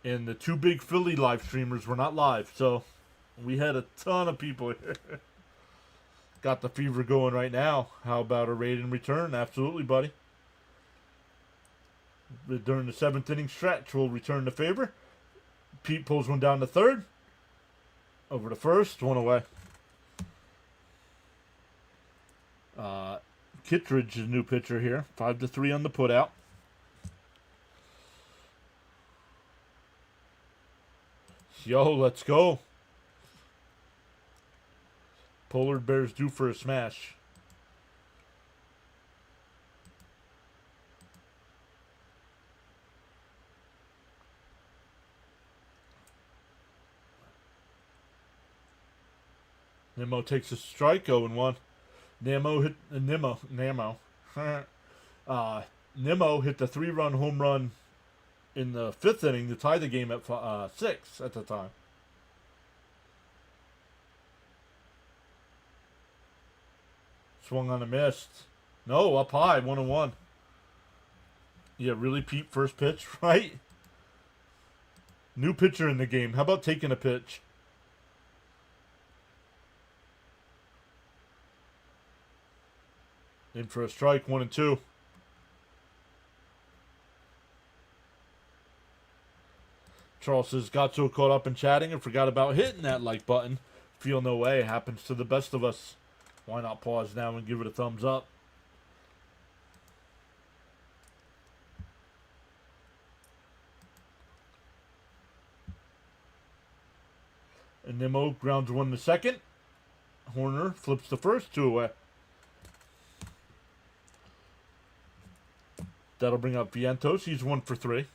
And the two big Philly live streamers were not live, so we had a ton of people here. Got the fever going right now. How about a raid and return? Absolutely, buddy. During the 7th inning stretch, we'll return the favor. Pete pulls one down to third. Over to first. One away. Kittredge is a new pitcher here. 5-3 on the putout. Yo, let's go. Polar Bears due for a smash. Nimmo takes a strike, 0-1. Nimmo hit Nimmo Nimmo hit the 3-run home run in the 5th inning to tie the game at 6 at the time. Swung on a missed. No, up high, 1-1. Yeah, really, Pete, first pitch, right? New pitcher in the game. How about taking a pitch? In for a strike, 1-2. Charles says, got so caught up in chatting and forgot about hitting that like button. Feel no way. Happens to the best of us. Why not pause now and give it a thumbs up? And Nimmo grounds one to second. Horner flips the first, 2 away. That'll bring up Vientos. He's 1 for 3.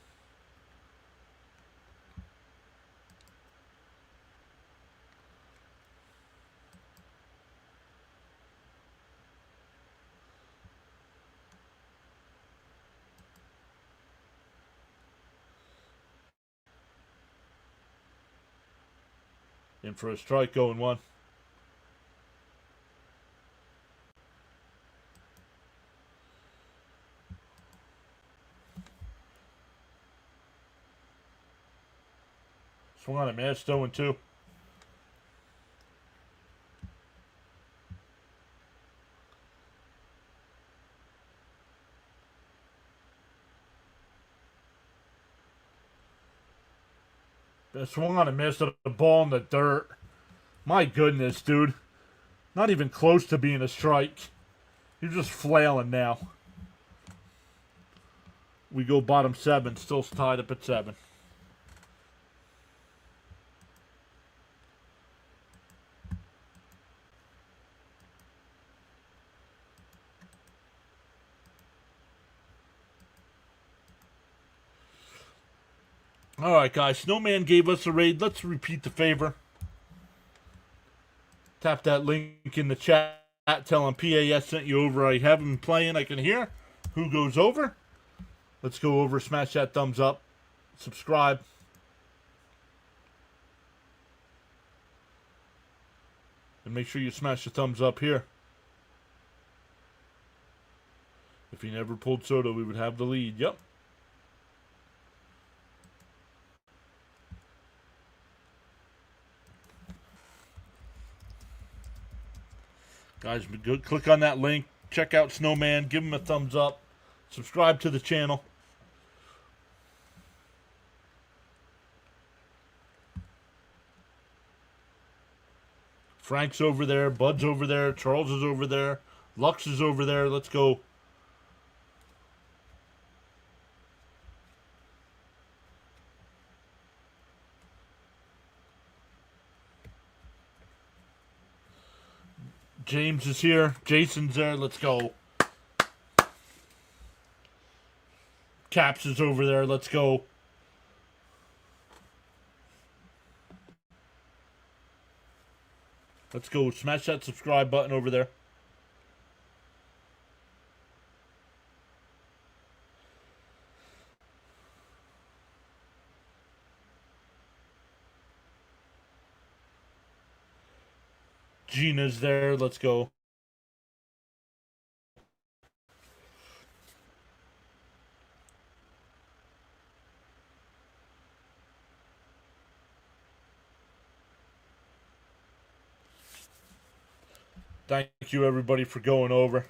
In for a strike, 0-1. Swung on a miss, 0-2. Swung on a miss at the ball in the dirt. My goodness, dude. Not even close to being a strike. You're just flailing now. We go bottom 7, still tied up at 7. All right, guys. Snowman gave us a raid. Let's repeat the favor. Tap that link in the chat. Tell him PAS sent you over. I have him playing. I can hear. Who goes over? Let's go over. Smash that thumbs up. Subscribe. And make sure you smash the thumbs up here. If he never pulled Soto, we would have the lead. Yep. Guys, go click on that link. Check out Snowman. Give him a thumbs up. Subscribe to the channel. Frank's over there. Bud's over there. Charles is over there. Lux is over there. Let's go. James is here. Jason's there. Let's go. Caps is over there. Let's go. Let's go. Smash that subscribe button over there. Gina's there. Let's go. Thank you, everybody, for going over.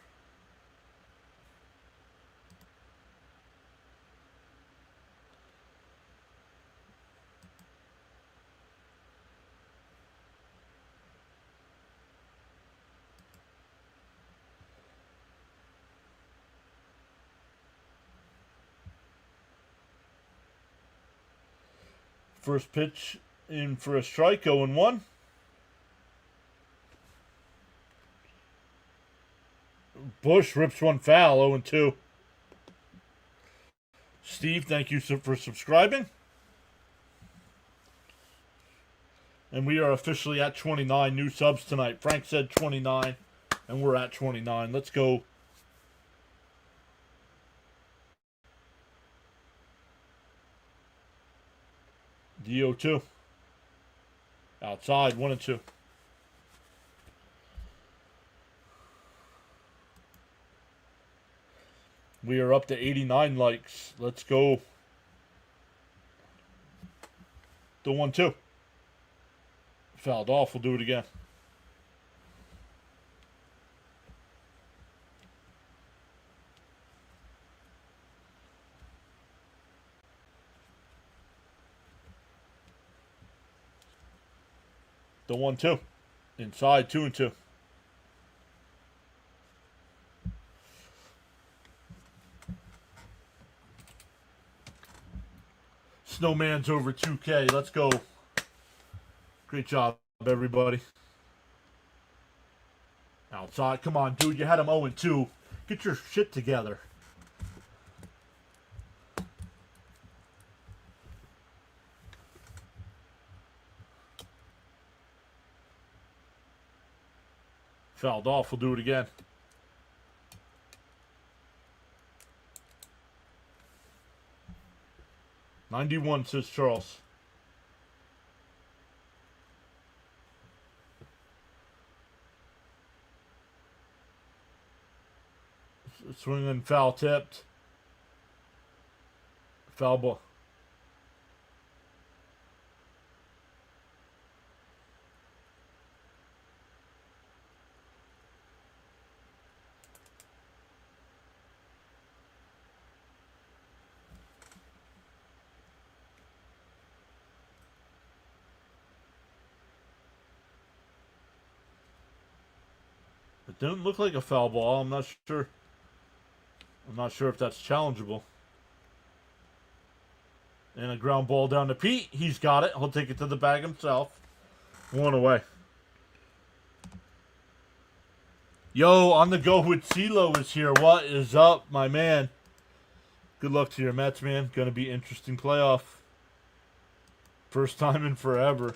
First pitch in for a strike, 0-1. Bush rips one foul, 0-2. Steve, thank you for subscribing. And we are officially at 29 new subs tonight. Frank said 29, and we're at 29. Let's go. DO2. Outside, 1-2. We are up to 89 likes. Let's go. The 1-2. Fouled off. We'll do it again. The 1-2. Inside, 2-2. Snowman's over 2K. Let's go. Great job, everybody. Outside. Come on, dude. You had him 0-2. Get your shit together. Fouled off. We'll do it again. "91, says Charles. Swinging foul tipped. Foul ball. It didn't look like a foul ball. I'm not sure. I'm not sure if that's challengeable. And a ground ball down to Pete. He's got it. He'll take it to the bag himself. 1 away. Yo, on the go with CeeLo is here. What is up, my man? Good luck to your Mets, man. Gonna be interesting playoff. First time in forever.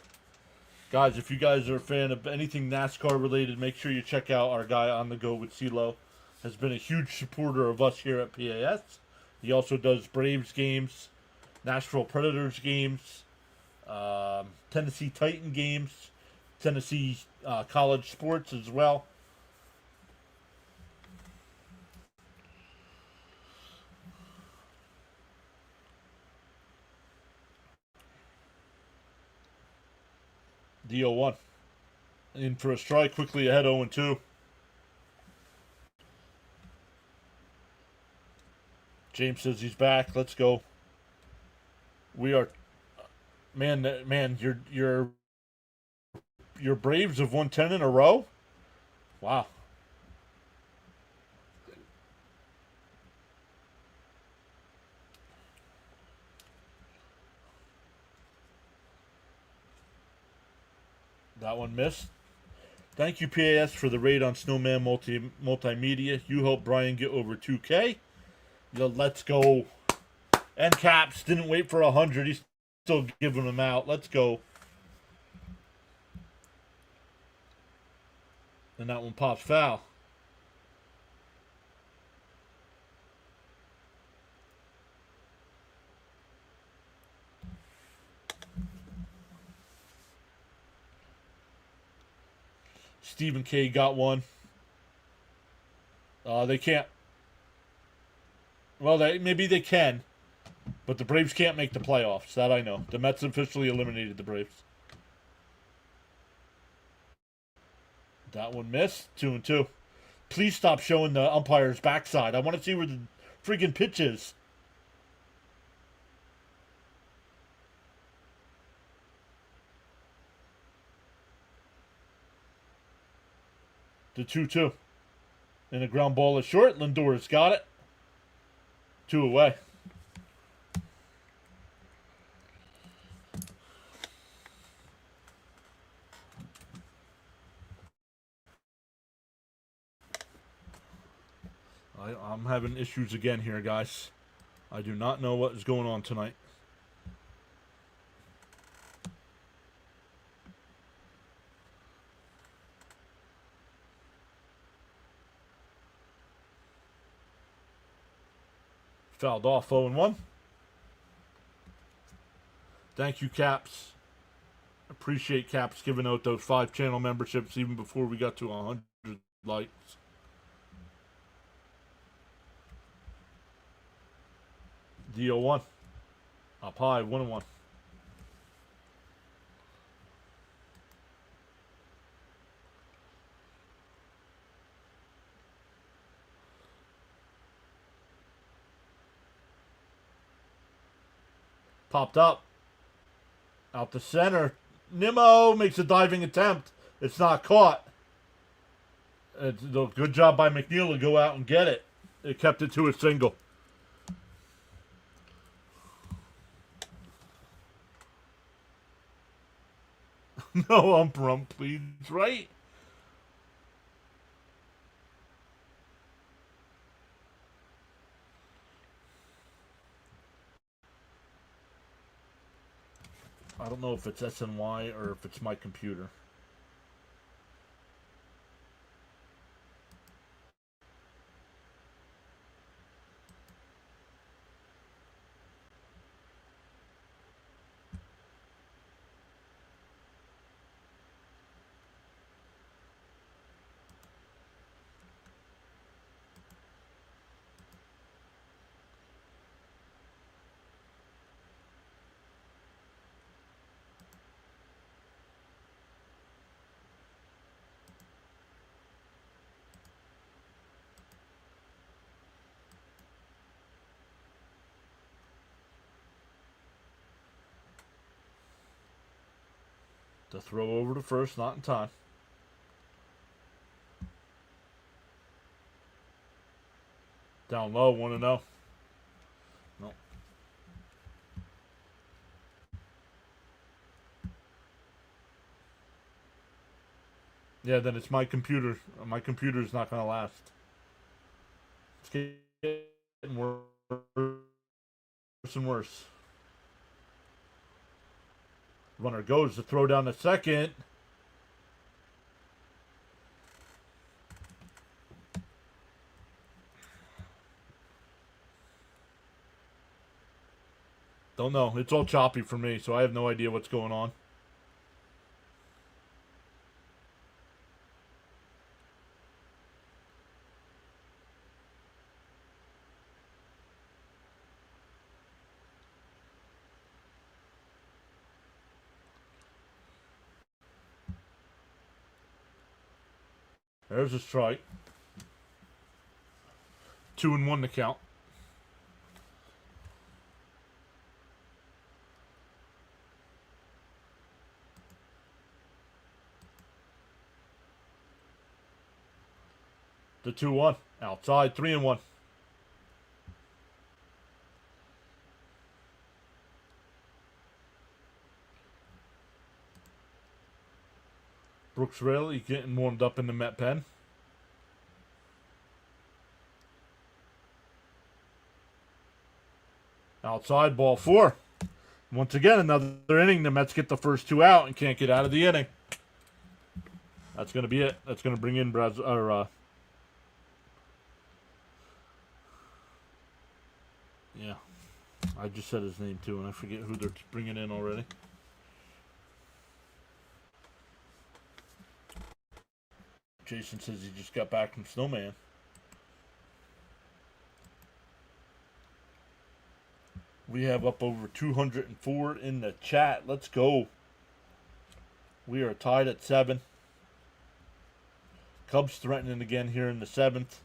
Guys, if you guys are a fan of anything NASCAR related, make sure you check out our guy on the go with CeeLo. Has been a huge supporter of us here at PAS. He also does Braves games, Nashville Predators games, Tennessee Titan games, Tennessee college sports as well. DO1. In for a strike, quickly ahead, 0-2. James says he's back. Let's go. We are, man. Your Braves have won 10 in a row. Wow. That one missed. Thank you, PAS, for the raid on Snowman Multimedia. You helped Brian get over 2K. Let's go. And Caps didn't wait for 100. He's still giving them out. Let's go. And that one pops foul. Stephen K got one. They can't. Well, maybe they can. But the Braves can't make the playoffs. That I know. The Mets officially eliminated the Braves. That one missed. 2-2. Please stop showing the umpire's backside. I want to see where the freaking pitch is. The 2-2. And a ground ball is short. Lindor's got it. 2 away. I'm having issues again here, guys. I do not know what is going on tonight. Fouled off 0-1. Thank you, Caps. Appreciate Caps giving out those 5 channel memberships even before we got to 100 likes. DO1. Up high, 1-1. Popped up. Out the center. Nimmo makes a diving attempt. It's not caught. It's a good job by McNeil to go out and get it. It kept it to a single. No ump, please, right? I don't know if it's SNY or if it's my computer. The throw over to first, not in time. Down low, 1-0. No. Yeah, then it's my computer. My computer's not going to last. It's getting worse and worse. Runner goes to throw down the second. Don't know. It's all choppy for me, so I have no idea what's going on. There's a strike. 2-1 to count. 2-1. Outside, 3-1. Brooks Raley getting warmed up in the Met pen. Outside, ball 4. Once again, another inning. The Mets get the first 2 out and can't get out of the inning. That's going to be it. That's going to bring in yeah. I just said his name too, and I forget who they're bringing in already. Jason says he just got back from Snowman. We have up over 204 in the chat. Let's go. We are tied at 7. Cubs threatening again here in the 7th.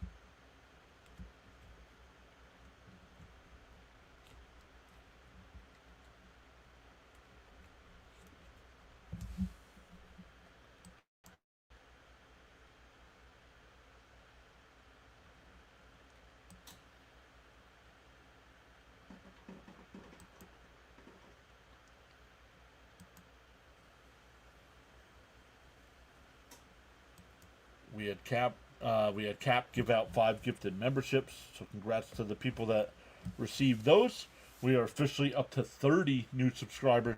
We had Cap give out 5 gifted memberships, so congrats to the people that received those. We are officially up to 30 new subscribers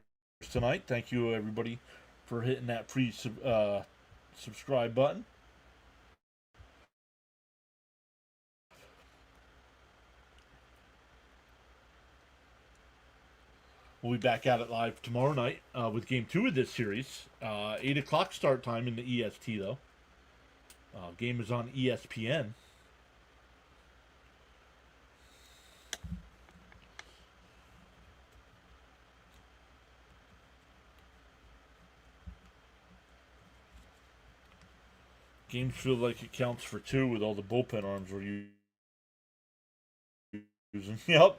tonight. Thank you, everybody, for hitting that free subscribe button. We'll be back at it live tomorrow night with Game 2 of this series. 8 o'clock start time in the EST, though. Game is on ESPN. Games feel like it counts for 2 with all the bullpen arms we're using. Yep.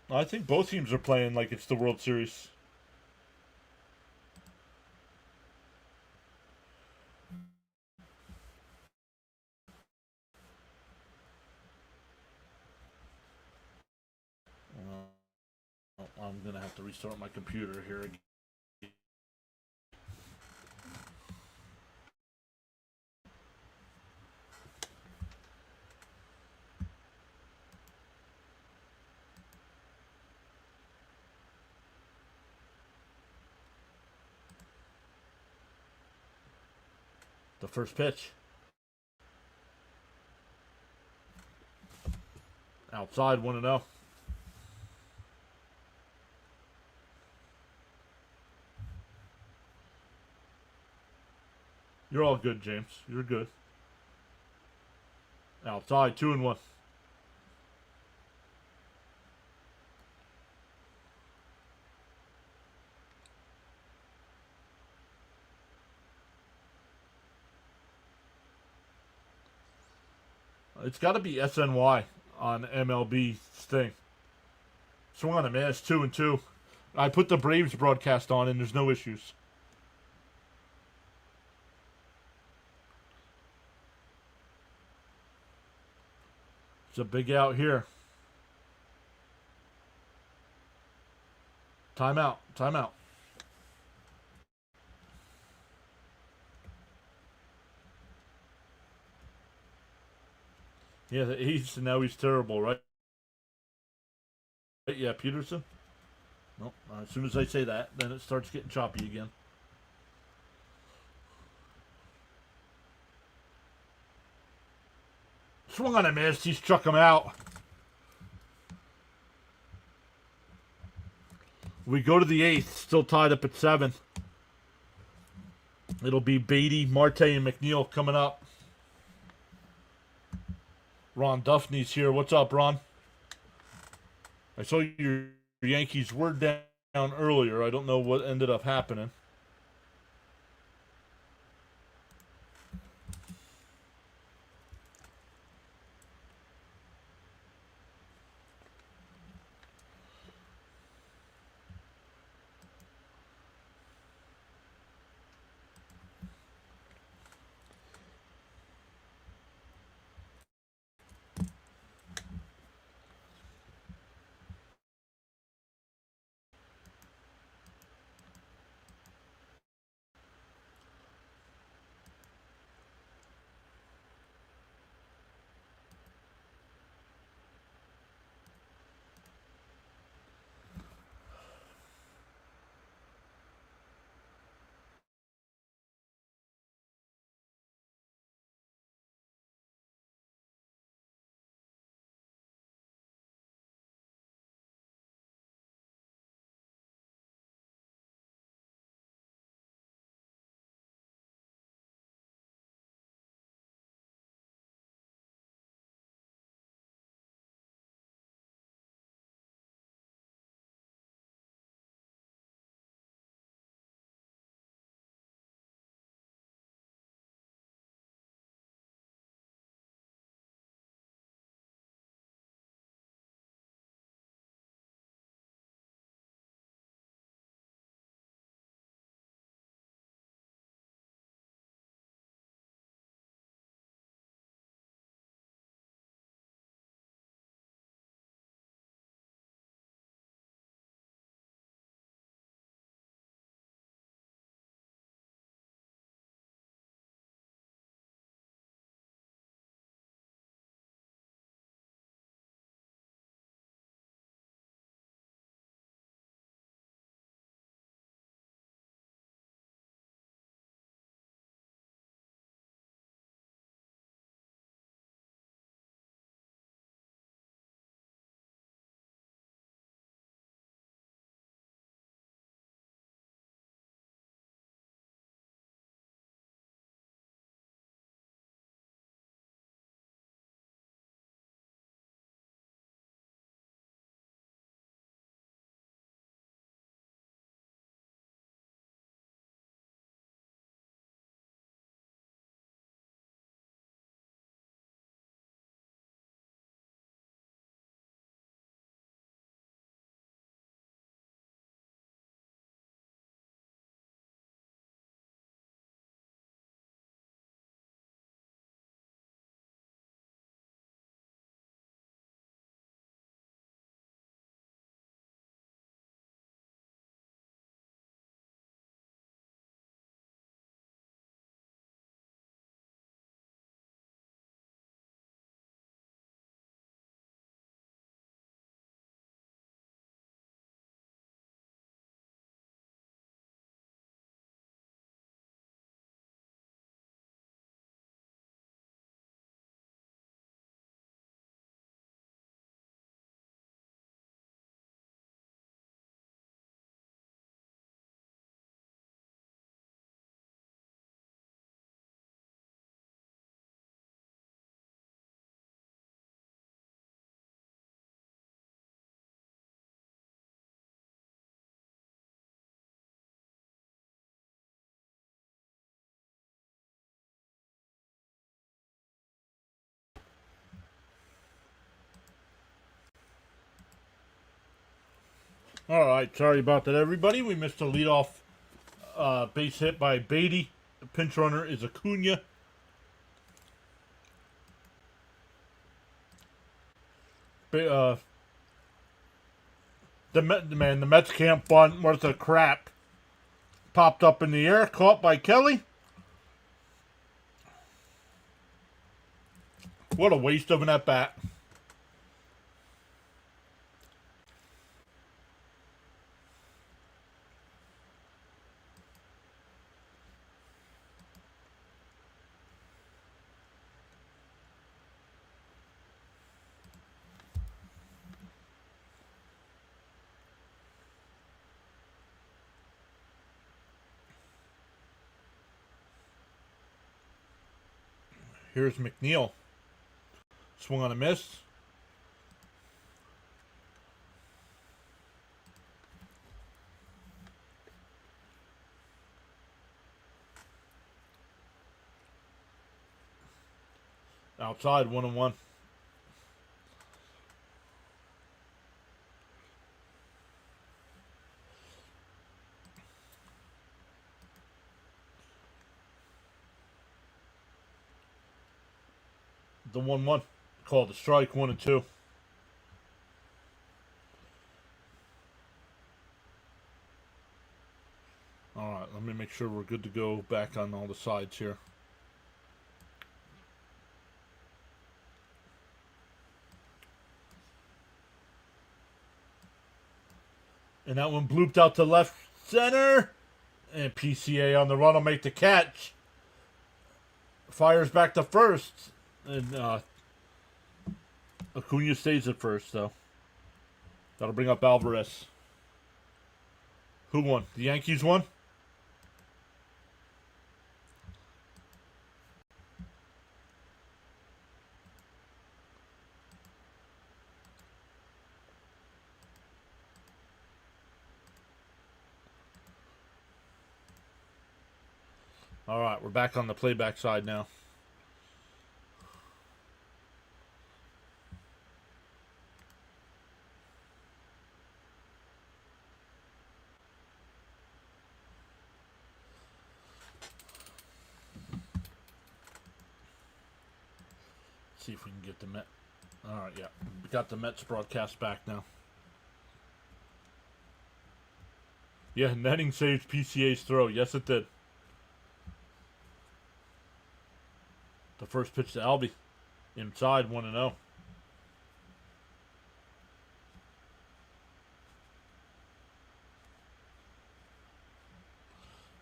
I think both teams are playing like it's the World Series. I'm going to have to restart my computer here again. The first pitch. Outside, 1-0. You're all good, James. You're good. Outside, 2-1. It's got to be SNY on MLB thing. Swung on a miss, 2-2. I put the Braves broadcast on, and there's no issues. It's a big out here. Timeout. Timeout. Yeah, now he's terrible, right? Yeah, Peterson. Nope. As soon as I say that, then it starts getting choppy again. Swung on a miss. He struck him out. We go to the 8th. Still tied up at 7. It'll be Beatty, Marte, and McNeil coming up. Ron Duffney's here. What's up, Ron? I saw your Yankees were down earlier. I don't know what ended up happening. All right, sorry about that, everybody. We missed a leadoff base hit by Beatty. The pinch runner is Acuna. The Mets can't bunt worth of crap. Popped up in the air, caught by Kelly. What a waste of an at bat. Here's McNeil. Swung on a miss. Outside, 1-1. The 1-1. Called a strike, 1-2. All right, let me make sure we're good to go back on all the sides here. And that one blooped out to left center. And PCA on the run will make the catch. Fires back to first. And Acuna stays at first, though. That'll bring up Alvarez. Who won? The Yankees won? All right, we're back on the playback side now. See if we can get the Mets. All right, yeah. We got the Mets broadcast back now. Yeah, netting saved PCA's throw. Yes, it did. The first pitch to Albie. Inside, 1-0.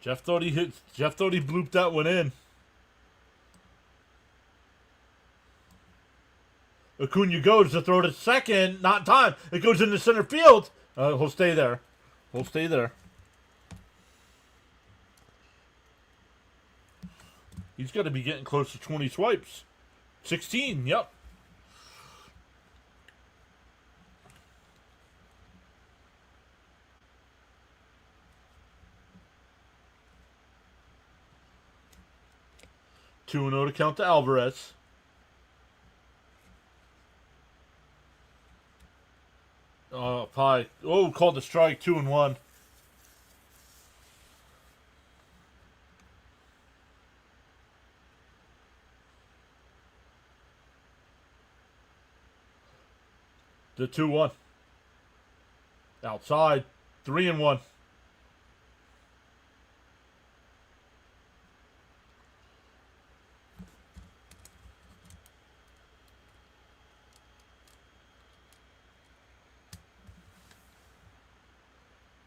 Jeff thought he blooped that one in. Acuna goes to throw to second. Not time. It goes into center field. He'll stay there. He'll stay there. He's got to be getting close to 20 swipes. 16, yep. Two and 0 to count to Alvarez. Pie. Oh, called the strike. 2-1. The 2-1. Outside. 3-1.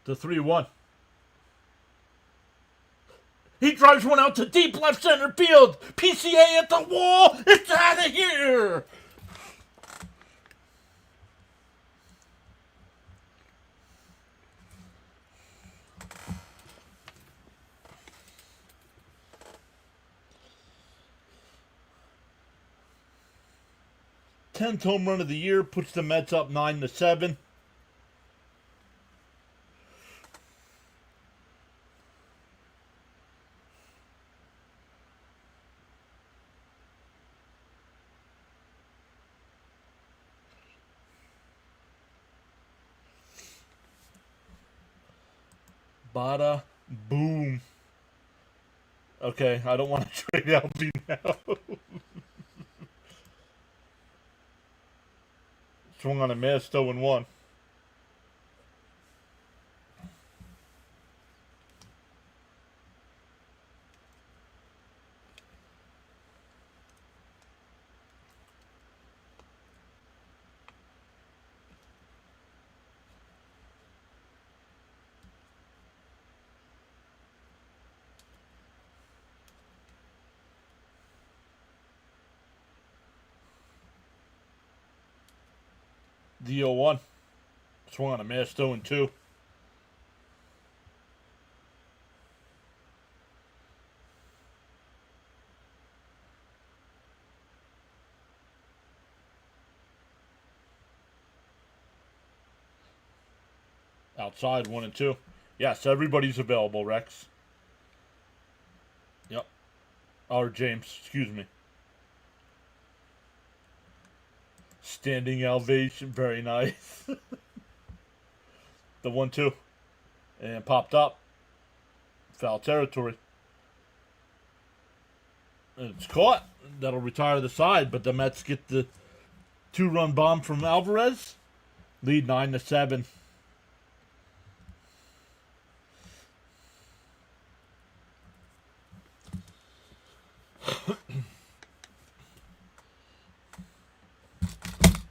The 3-1. He drives one out to deep left center field. PCA at the wall. It's out of here. Tenth home run of the year puts the Mets up 9-7. Bada boom. Okay, I don't want to trade LB now. Swung on a miss, 0-1. The 0-1. Swung on a miss, 0-2. Outside, 1-2. Yes, everybody's available, Rex. Yep. Or James, excuse me. Standing elevation, very nice. The 1-2. And popped up. Foul territory. And it's caught. That'll retire the side, but the Mets get the 2-run bomb from Alvarez. Lead 9-7.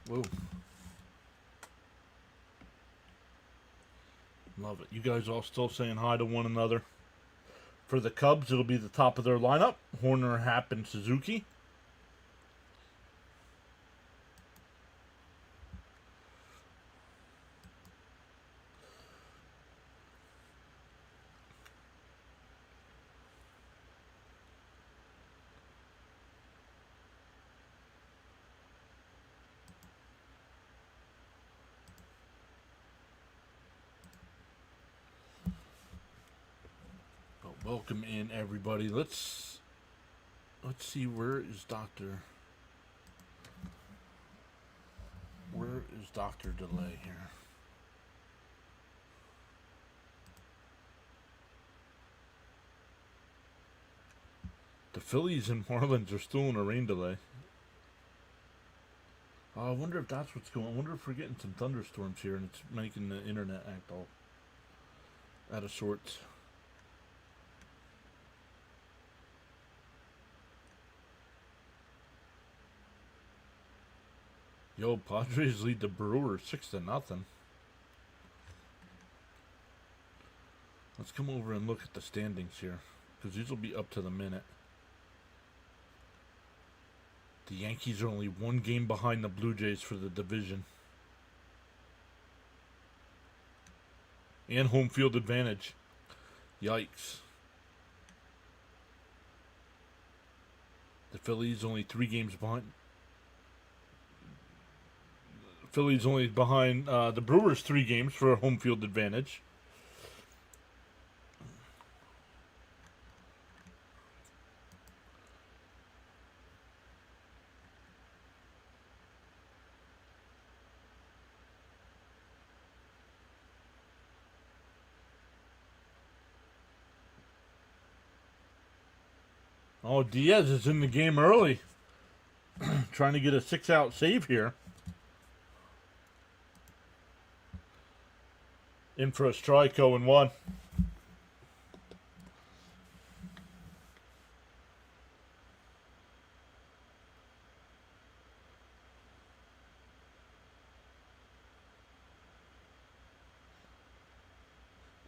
Whoa. Love it. You guys all still saying hi to one another. For the Cubs, it'll be the top of their lineup. Horner, Happ, and Suzuki. Welcome in, everybody. Let's see, where is Dr. Delay here? The Phillies and Marlins are still in a rain delay. I wonder if that's what's going on. I wonder if we're getting some thunderstorms here and it's making the internet act all out of sorts. Yo, Padres lead the Brewers 6-0. Let's come over and look at the standings here, because these will be up to the minute. The Yankees are only one game behind the Blue Jays for the division. And home field advantage. Yikes. The Phillies only 3 games behind. Phillies only behind the Brewers 3 games for a home field advantage. Oh, Diaz is in the game early. Trying to get a 6-out save here. In for a strike, 0-1.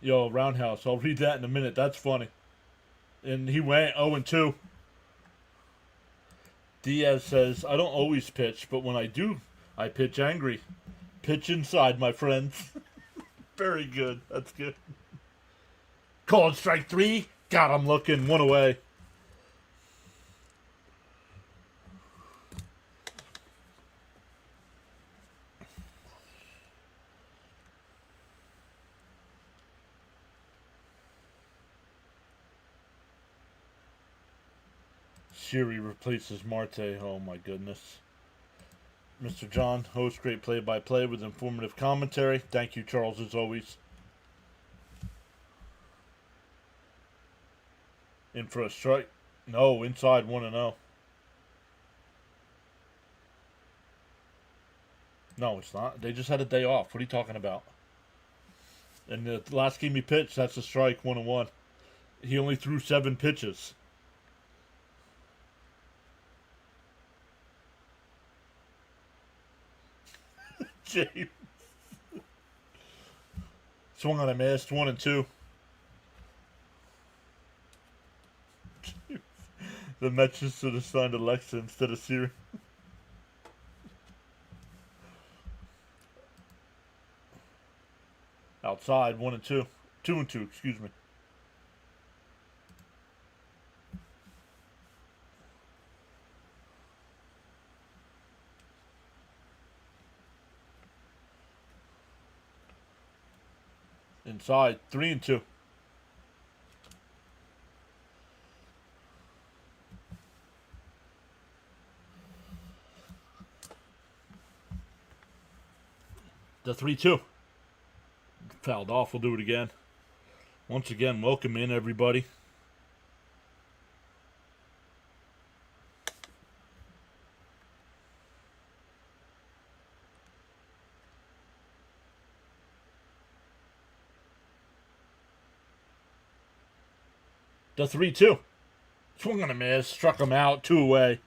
Yo, Roundhouse, I'll read that in a minute. That's funny. And he went 0-2. Diaz says, I don't always pitch, but when I do, I pitch angry. Pitch inside, my friends. Very good. That's good. Called strike 3. Got him looking. 1 away. Siri replaces Marte. Oh my goodness. Mr. John, host, great play-by-play with informative commentary. Thank you, Charles, as always. In for a strike. No, inside 1-0. No, it's not. They just had a day off. What are you talking about? And the last game he pitched, that's a strike, 1-1. He only threw 7 pitches. James. Swung on a miss, 1-2. The Mets just should have signed Alexa instead of Siri. Outside, 1-2. 2-2, excuse me. Inside, 3-2. The 3-2. Fouled off. We'll do it again. Once again, welcome in, everybody. The 3-2. Swung on a miss. Struck him out. 2 away.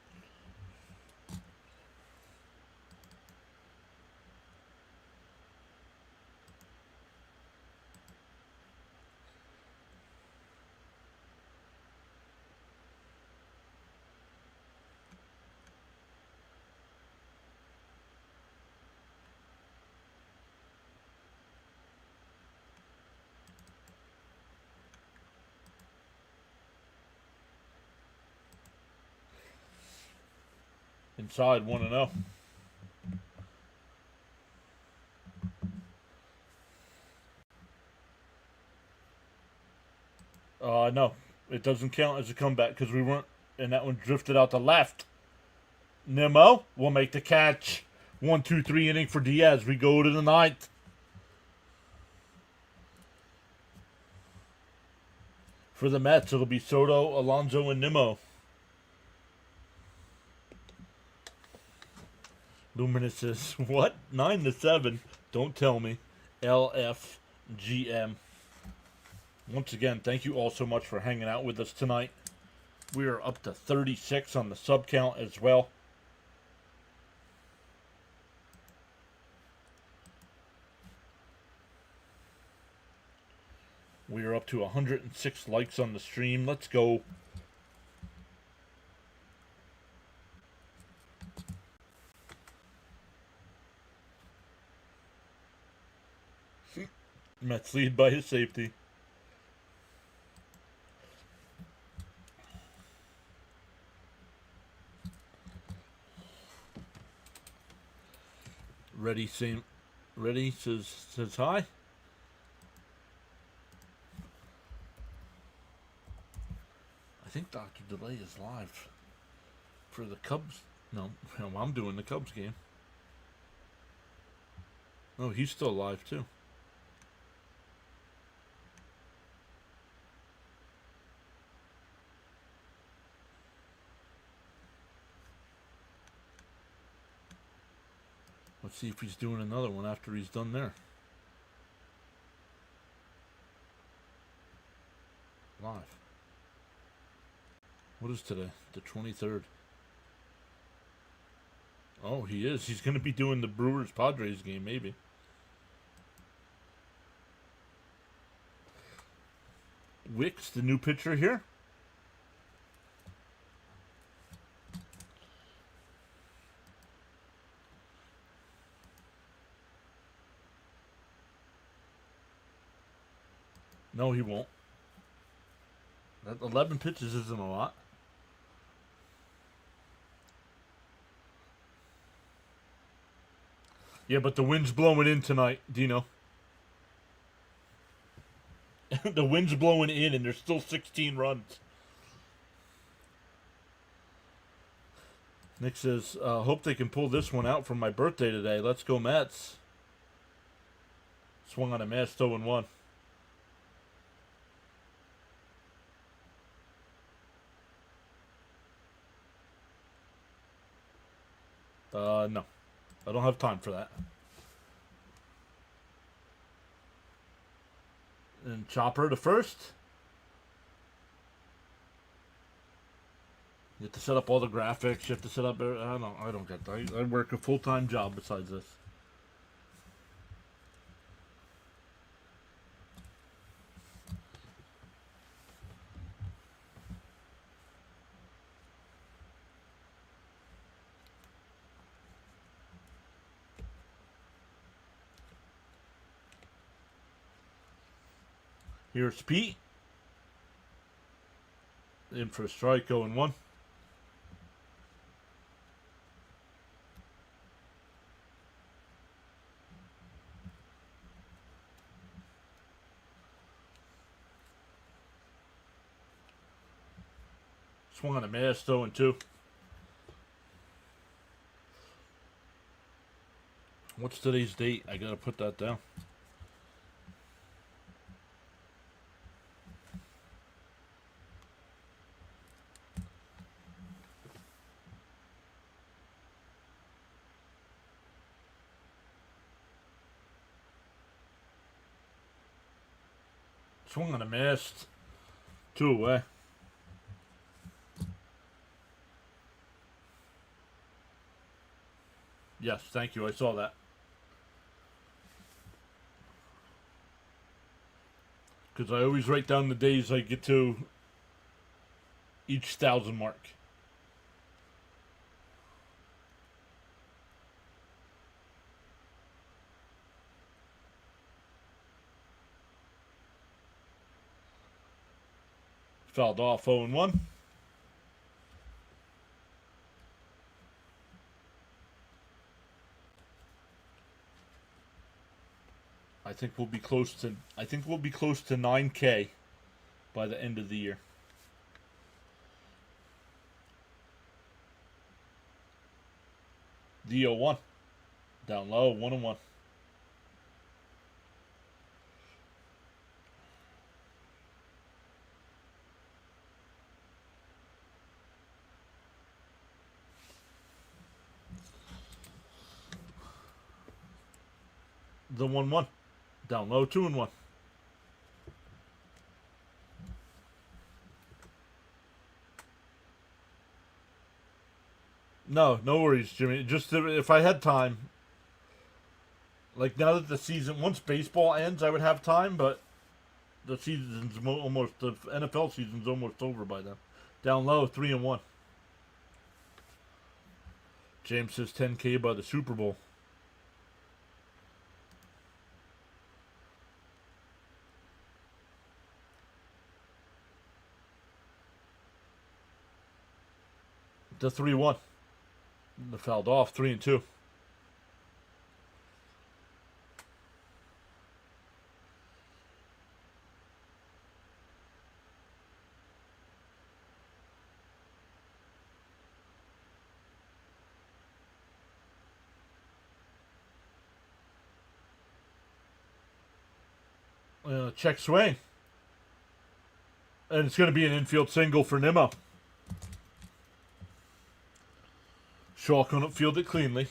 Inside 1-0. No, it doesn't count as a comeback because we weren't, and that one drifted out to left. Nimmo will make the catch. 1-2-3 inning for Diaz. We go to the 9th. For the Mets, it'll be Soto, Alonso, and Nimmo. Luminous says, what? 9-7? Don't tell me. LFGM. Once again, thank you all so much for hanging out with us tonight. We are up to 36 on the sub count as well. We are up to 106 likes on the stream. Let's go. Mets lead by his safety. Ready, same. Ready says hi. I think Dr. Delay is live for the Cubs. No, I'm doing the Cubs game. Oh, he's still live too. Let's see if he's doing another one after he's done there. Live. What is today? The 23rd. Oh, he is. He's going to be doing the Brewers-Padres game, maybe. Wicks, the new pitcher here. No, he won't. That 11 pitches isn't a lot. Yeah, but the wind's blowing in tonight, Dino. The wind's blowing in, and there's still 16 runs. Nick says, hope they can pull this one out for my birthday today. Let's go, Mets. Swung on a miss, 0-1. No. I don't have time for that. And Chopper to first. You have to set up all the graphics. You have to set up. I don't get that. I work a full-time job besides this. Here's Pete. In for a strike, 0-1. Swung on a miss, 0-2. What's today's date? I gotta put that down. Swung on a miss. 2 away. Yes, thank you. I saw that. Because I always write down the days I get to each 1,000 mark. Fouled off, 0-1. I think we'll be close to 9K by the end of the year. The 0-1. Down low, 1-1. The 1-1. Down low, 2-1. No worries, Jimmy. Just if I had time. Like now that the season, once baseball ends, I would have time, but the season's almost, the NFL season's almost over by then. Down low, 3-1. James says 10K by the Super Bowl. The 3-1. The fouled off, 3-2. Check swing. And it's going to be an infield single for Nimmo. Shaw couldn't field it cleanly.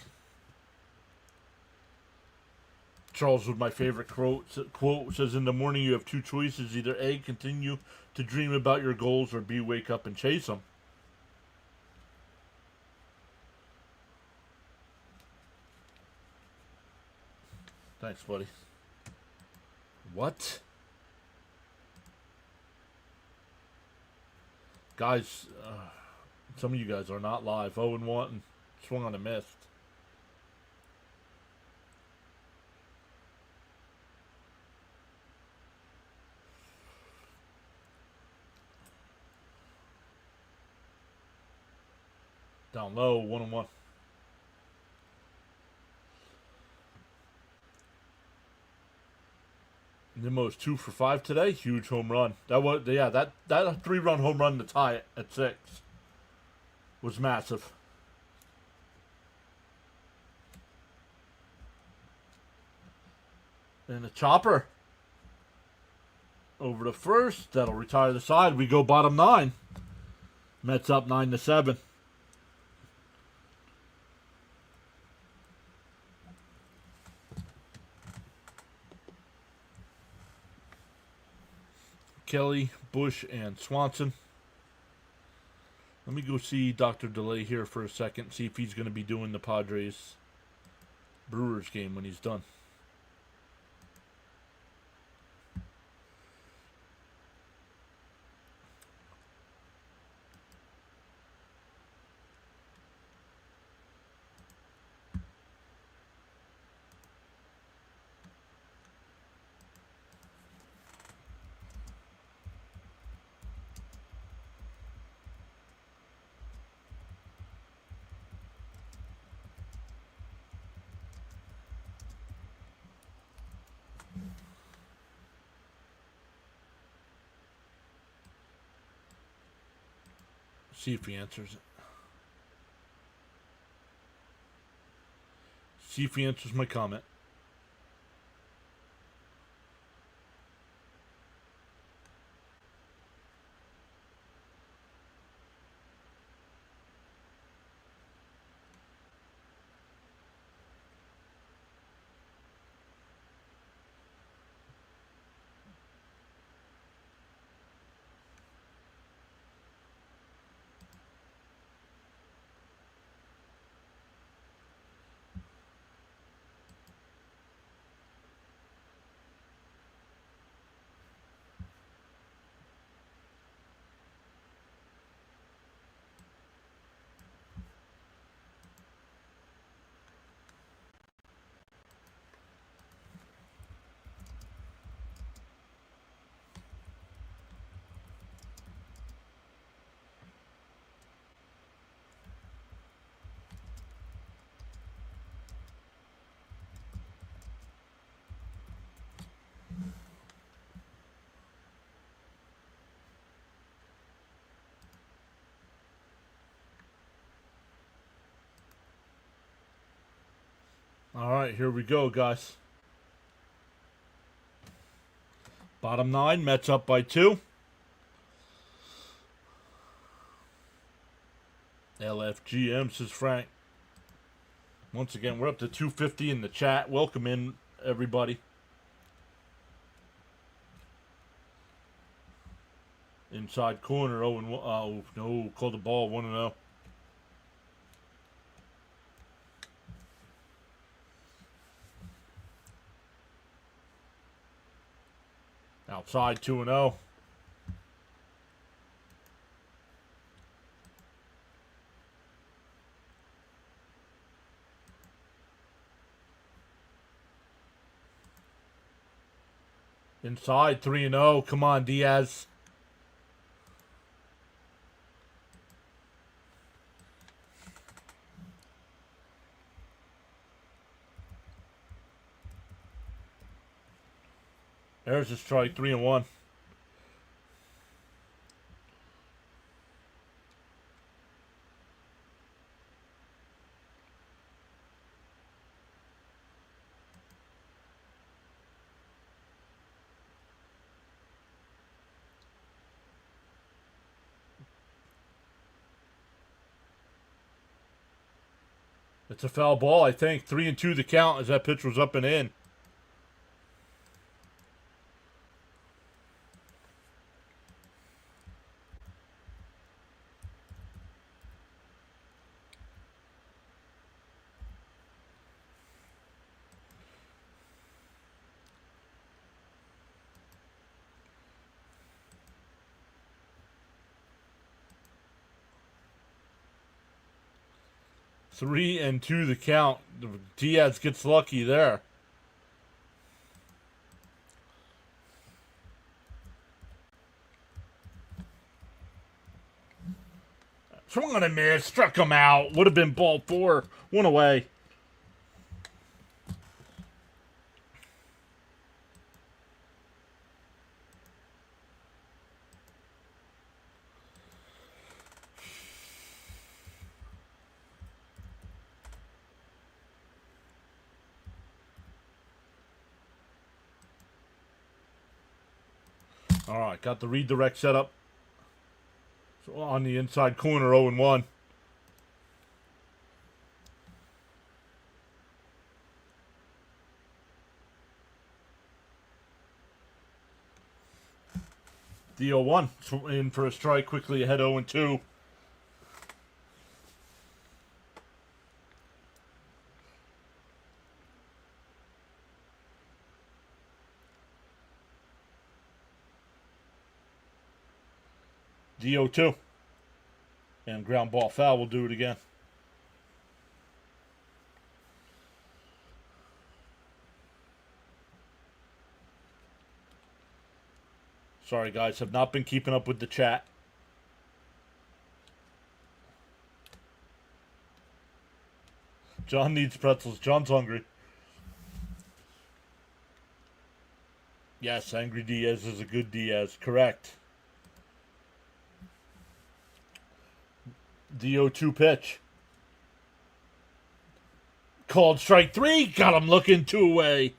Charles, with my favorite quote, says, in the morning you have two choices. Either A, continue to dream about your goals, or B, wake up and chase them. Thanks, buddy. What? Guys, some of you guys are not live. 0-1 and swung on a miss. Down low, 1-1. Nimmo's 2 for 5 today. Huge home run. That 3-run home run to tie it at 6 was massive. And a chopper over to first. That'll retire the side. We go bottom 9. Mets up 9-7. Kelly, Bush, and Swanson. Let me go see Dr. DeLay here for a second, see if he's going to be doing the Padres Brewers game when he's done. See if he answers it. See if he answers my comment. All right, here we go, guys. Bottom 9, Mets up by 2. LFGM, says Frank. Once again, we're up to 250 in the chat. Welcome in, everybody. Inside corner, 0-1. Oh, no, called the ball, 1-0. Outside, 2-0. Inside, 3-0. Come on, Diaz. There's a strike, 3-1. It's a foul ball, I think. 3-2 the count as that pitch was up and in. Three and 2 the count. Diaz gets lucky there. Swung on a miss, struck him out. Would have been ball 4. 1 away. All right, got the redirect set up. So on the inside corner, 0-1. The 0-1 in for a strike, quickly ahead 0-2. The 0-2. And ground ball foul will do it again. Sorry, guys. Have not been keeping up with the chat. John needs pretzels. John's hungry. Yes, Angry Diaz is a good Diaz. Correct. The 0-2 pitch. Called strike 3. Got him looking 2 away.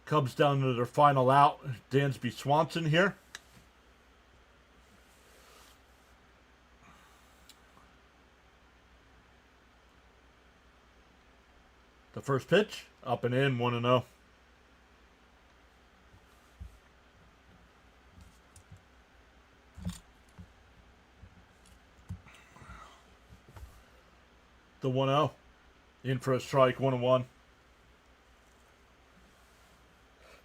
Cubs down to their final out. Dansby Swanson here. The first pitch, up and in, 1-0. The 1-0. In for a strike, 1-1.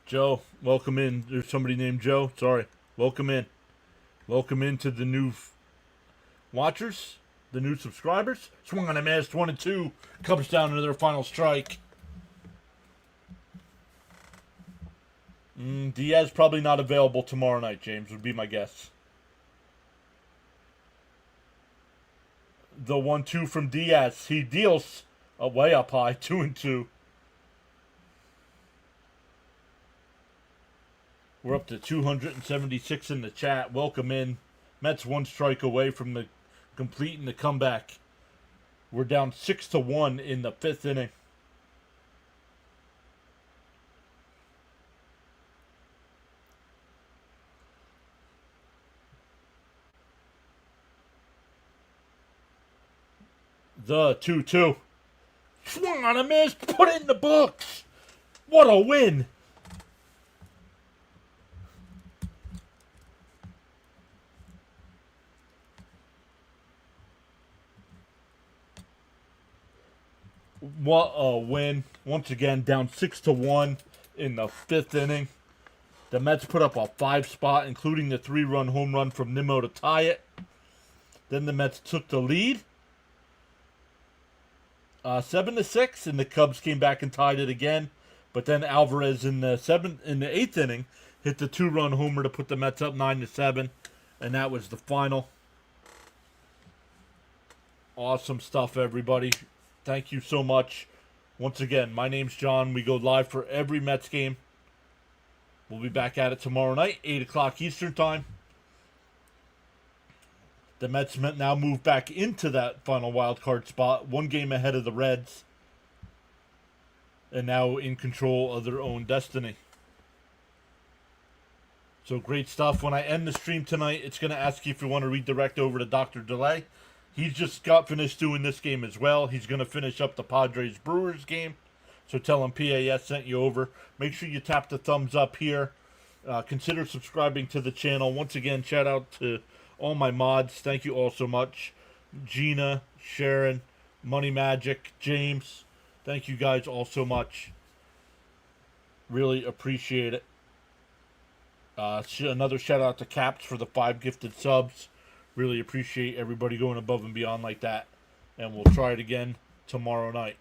Joe, welcome in. There's somebody named Joe. Sorry. Welcome in. Welcome into the new watchers, the new subscribers. Swung on a missed, 1-2. Cubs down to their final strike. Diaz probably not available tomorrow night, James, would be my guess. The 1-2 from Diaz. He deals way up high, 2-2. We're up to 276 in the chat. Welcome in. Mets 1 strike away from completing the comeback. We're down 6-1 in the 5th inning. The 2-2. Swung on a miss. Put it in the books. What a win. What a win. Once again, down 6-1 in the 5th inning. The Mets put up a 5 spot, including the 3-run home run from Nimmo to tie it. Then the Mets took the lead. 7-6, and the Cubs came back and tied it again. But then Alvarez in the 8th inning hit the 2-run homer to put the Mets up 9-7. And that was the final. Awesome stuff, everybody. Thank you so much. Once again, my name's John. We go live for every Mets game. We'll be back at it tomorrow night, 8 o'clock Eastern time. The Mets now move back into that final wild card spot, 1 game ahead of the Reds. And now in control of their own destiny. So great stuff. When I end the stream tonight, it's going to ask you if you want to redirect over to Dr. Delay. He's just got finished doing this game as well. He's going to finish up the Padres-Brewers game. So tell him PAS sent you over. Make sure you tap the thumbs up here. Consider subscribing to the channel. Once again, shout out to all my mods. Thank you all so much. Gina, Sharon, Money Magic, James. Thank you guys all so much. Really appreciate it. Another shout out to Caps for the 5 gifted subs. Really appreciate everybody going above and beyond like that. And we'll try it again tomorrow night.